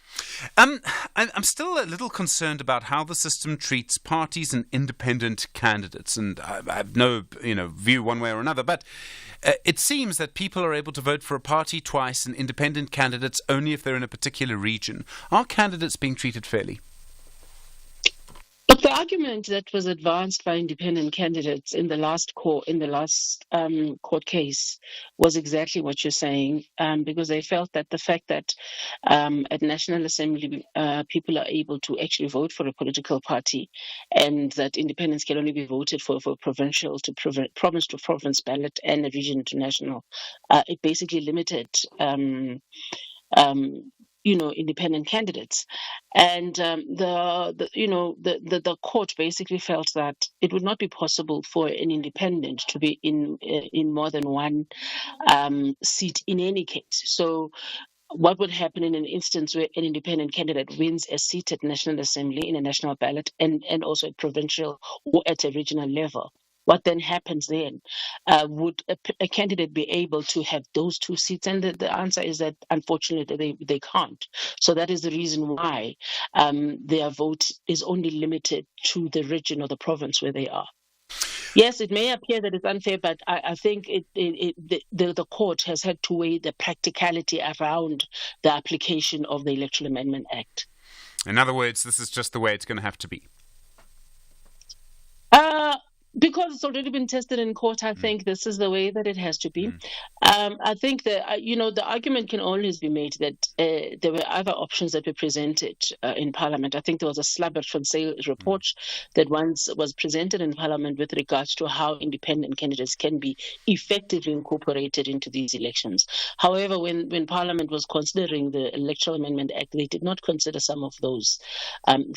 I'm still a little concerned about how the system treats parties and independent candidates, and I have no view one way or another, but it seems that people are able to vote for a party twice and independent candidates only if they're in a particular region. Are candidates being treated fairly? Look, the argument that was advanced by independent candidates in the last court case was exactly what you're saying, because they felt that the fact that at National Assembly people are able to actually vote for a political party, and that independents can only be voted for provincial to province to province ballot and a region to national, it basically limited independent candidates, and the court basically felt that it would not be possible for an independent to be in more than one seat in any case. So what would happen in an instance where an independent candidate wins a seat at National Assembly in a national ballot and also at provincial or at a regional level? What then happens then? Would a candidate be able to have those two seats? And the answer is that unfortunately they can't. So that is the reason why their vote is only limited to the region or the province where they are. Yes, it may appear that it's unfair, but I think the court has had to weigh the practicality around the application of the Electoral Amendment Act. In other words, this is just the way it's going to have to be. Because it's already been tested in court, I think this is the way that it has to be. I think that, the argument can always be made that there were other options that were presented in Parliament. I think there was a Slabber van Zyl report that once was presented in Parliament with regards to how independent candidates can be effectively incorporated into these elections. However, when Parliament was considering the Electoral Amendment Act, they did not consider some of those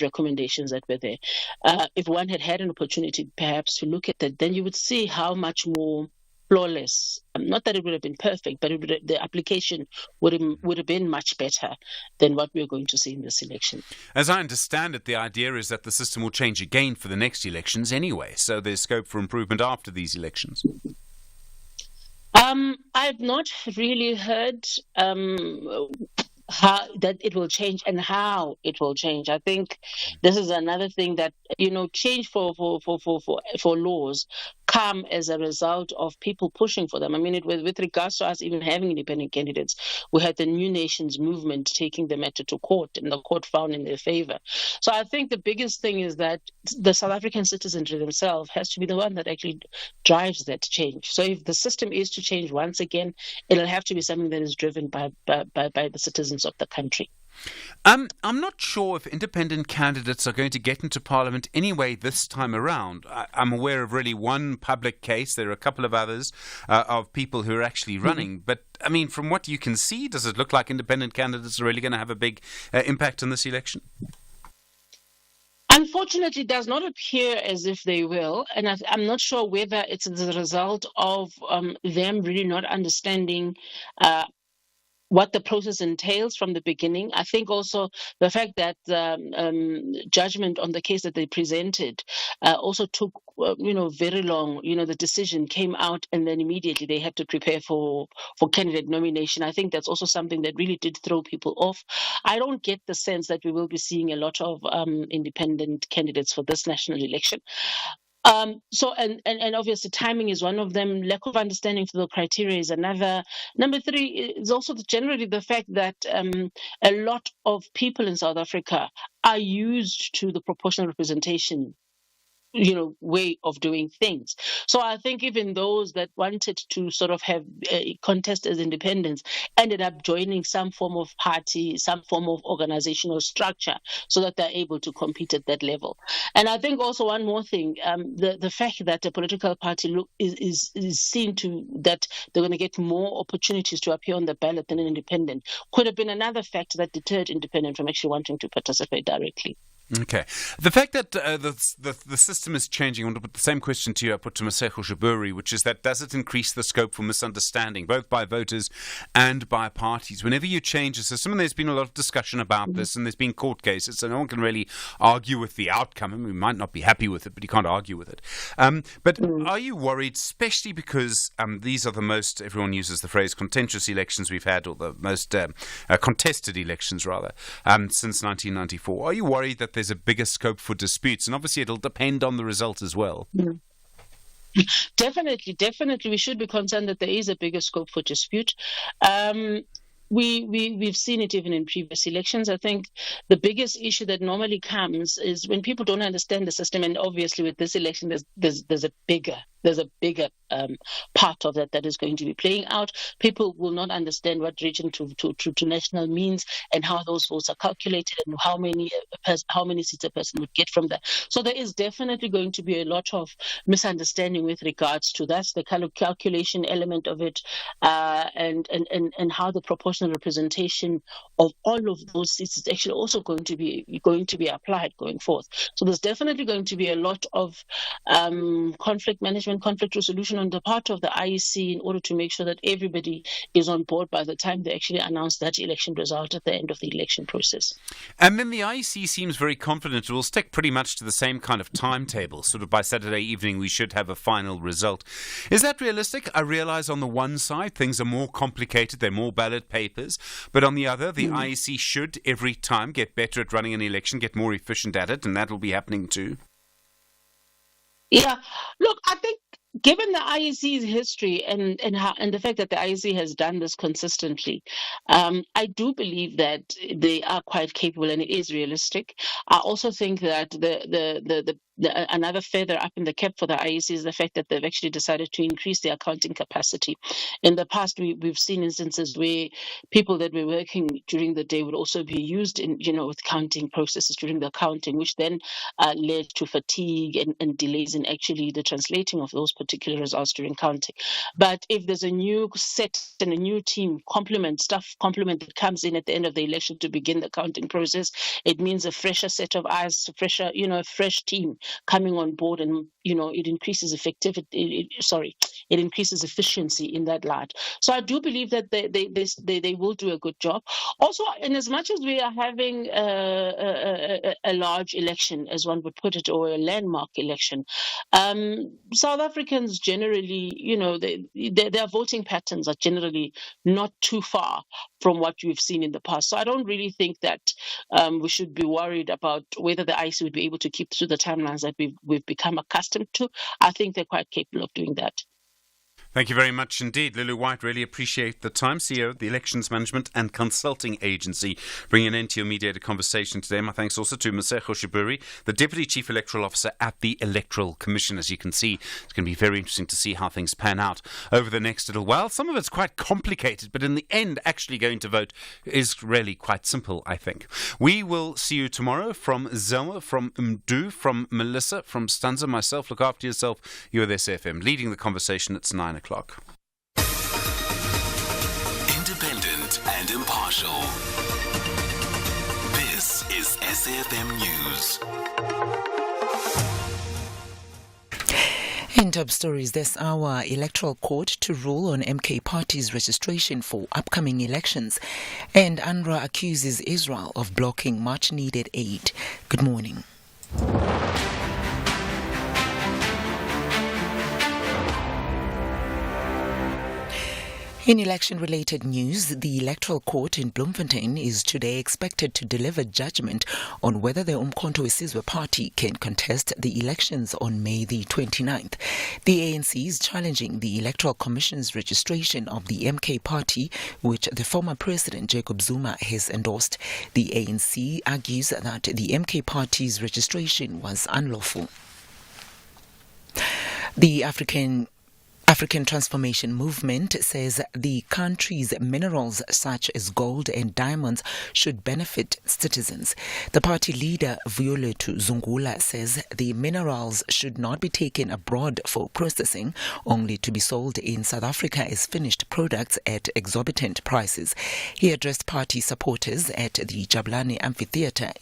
recommendations that were there. If one had an opportunity perhaps to look at that, then you would see how much more flawless, not that it would have been perfect, but the application would have been much better than what we're going to see in this election. As I understand it, the idea is that the system will change again for the next elections anyway, so there's scope for improvement after these elections. I've not really heard how that it will change and how it will change. I think this is another thing that change for laws come as a result of people pushing for them. I mean, with regards to us even having independent candidates, we had the New Nations movement taking the matter to court, and the court found in their favor. So I think the biggest thing is that the South African citizenry themselves has to be the one that actually drives that change. So if the system is to change once again, it'll have to be something that is driven by the citizens of the country. I'm not sure if independent candidates are going to get into Parliament anyway this time around. I'm aware of really one public case. There are a couple of others of people who are actually running. But, I mean, from what you can see, does it look like independent candidates are really going to have a big impact on this election? Unfortunately, it does not appear as if they will. And I'm not sure whether it's the result of them really not understanding what the process entails from the beginning. I think also the fact that judgment on the case that they presented also took, very long. The decision came out and then immediately they had to prepare for candidate nomination. I think that's also something that really did throw people off. I don't get the sense that we will be seeing a lot of independent candidates for this national election. And obviously timing is one of them. Lack of understanding for the criteria is another. Number three is also generally the fact that a lot of people in South Africa are used to the proportional representation way of doing things. So I think even those that wanted to sort of have a contest as independents ended up joining some form of party, some form of organizational structure, so that they're able to compete at that level. And I think also one more thing, the fact that a political party is seen to that they're going to get more opportunities to appear on the ballot than an independent could have been another factor that deterred independent from actually wanting to participate directly. Okay. The fact that the system is changing, I want to put the same question to you I put to Masego Jaburi, which is that does it increase the scope for misunderstanding, both by voters and by parties? Whenever you change a system, and there's been a lot of discussion about this, and there's been court cases, so no one can really argue with the outcome. I mean, we might not be happy with it, but you can't argue with it. But are you worried, especially because these are the most, everyone uses the phrase, contentious elections we've had, or the most contested elections, rather, since 1994. Are you worried that there's a bigger scope for disputes? And obviously it'll depend on the result as well. Definitely. We should be concerned that there is a bigger scope for dispute. We've seen it even in previous elections. I think the biggest issue that normally comes is when people don't understand the system, and obviously with this election there's a bigger part of that is going to be playing out. People will not understand what region to national means and how those votes are calculated and how many seats a person would get from that. So there is definitely going to be a lot of misunderstanding with regards to that, the kind of calculation element of it, and how the proportional representation of all of those seats is actually also going to be applied going forth. So there's definitely going to be a lot of conflict management, conflict resolution on the part of the IEC in order to make sure that everybody is on board by the time they actually announce that election result at the end of the election process. And then the IEC seems very confident it will stick pretty much to the same kind of timetable. Sort of by Saturday evening we should have a final result. Is that realistic? I realise on the one side things are more complicated, there are more ballot papers, but on the other the IEC should every time get better at running an election, get more efficient at it, and that will be happening too. Yeah, look, I think given the IEC's history and the fact that the IEC has done this consistently, I do believe that they are quite capable and it is realistic. I also think that another feather up in the cap for the IEC is the fact that they've actually decided to increase their accounting capacity. In the past, we've seen instances where people that were working during the day would also be used in, with counting processes during the counting, which then led to fatigue and delays in actually the translating of those particular results during counting. But if there's a new set and a new team complement that comes in at the end of the election to begin the counting process, it means a fresher set of eyes, a fresh team coming on board, and it increases it increases efficiency in that light. So I do believe that they will do a good job. Also, in as much as we are having a large election, as one would put it, or a landmark election, South Africans generally, their voting patterns are generally not too far from what we've seen in the past. So I don't really think that we should be worried about whether the IEC would be able to keep through the timelines that we've become accustomed to. I think they're quite capable of doing that. Thank you very much indeed. Lulu White, really appreciate the time. CEO of the Elections Management and Consulting Agency, bringing an end to your mediated conversation today. My thanks also to Masego Jaburi, the Deputy Chief Electoral Officer at the Electoral Commission. As you can see, it's going to be very interesting to see how things pan out over the next little while. Some of it's quite complicated, but in the end, actually going to vote is really quite simple, I think. We will see you tomorrow from Zelma, from Mdu, from Melissa, from Stanza, myself. Look after yourself. You're with SFM, leading the conversation. It's 9 o'clock. Independent and impartial. This is SAFM News. In top stories this hour, Electoral Court to rule on MK Party's registration for upcoming elections, and UNRWA accuses Israel of blocking much-needed aid. Good morning. In election-related news, the Electoral Court in Bloemfontein is today expected to deliver judgment on whether the Umkhonto weSizwe Party can contest the elections on May the 29th. The ANC is challenging the Electoral Commission's registration of the MK Party, which the former President Jacob Zuma has endorsed. The ANC argues that the MK Party's registration was unlawful. The African Transformation Movement says the country's minerals such as gold and diamonds should benefit citizens. The party leader Violetu Zungula says the minerals should not be taken abroad for processing, only to be sold in South Africa as finished products at exorbitant prices. He addressed party supporters at the Jabulani Amphitheatre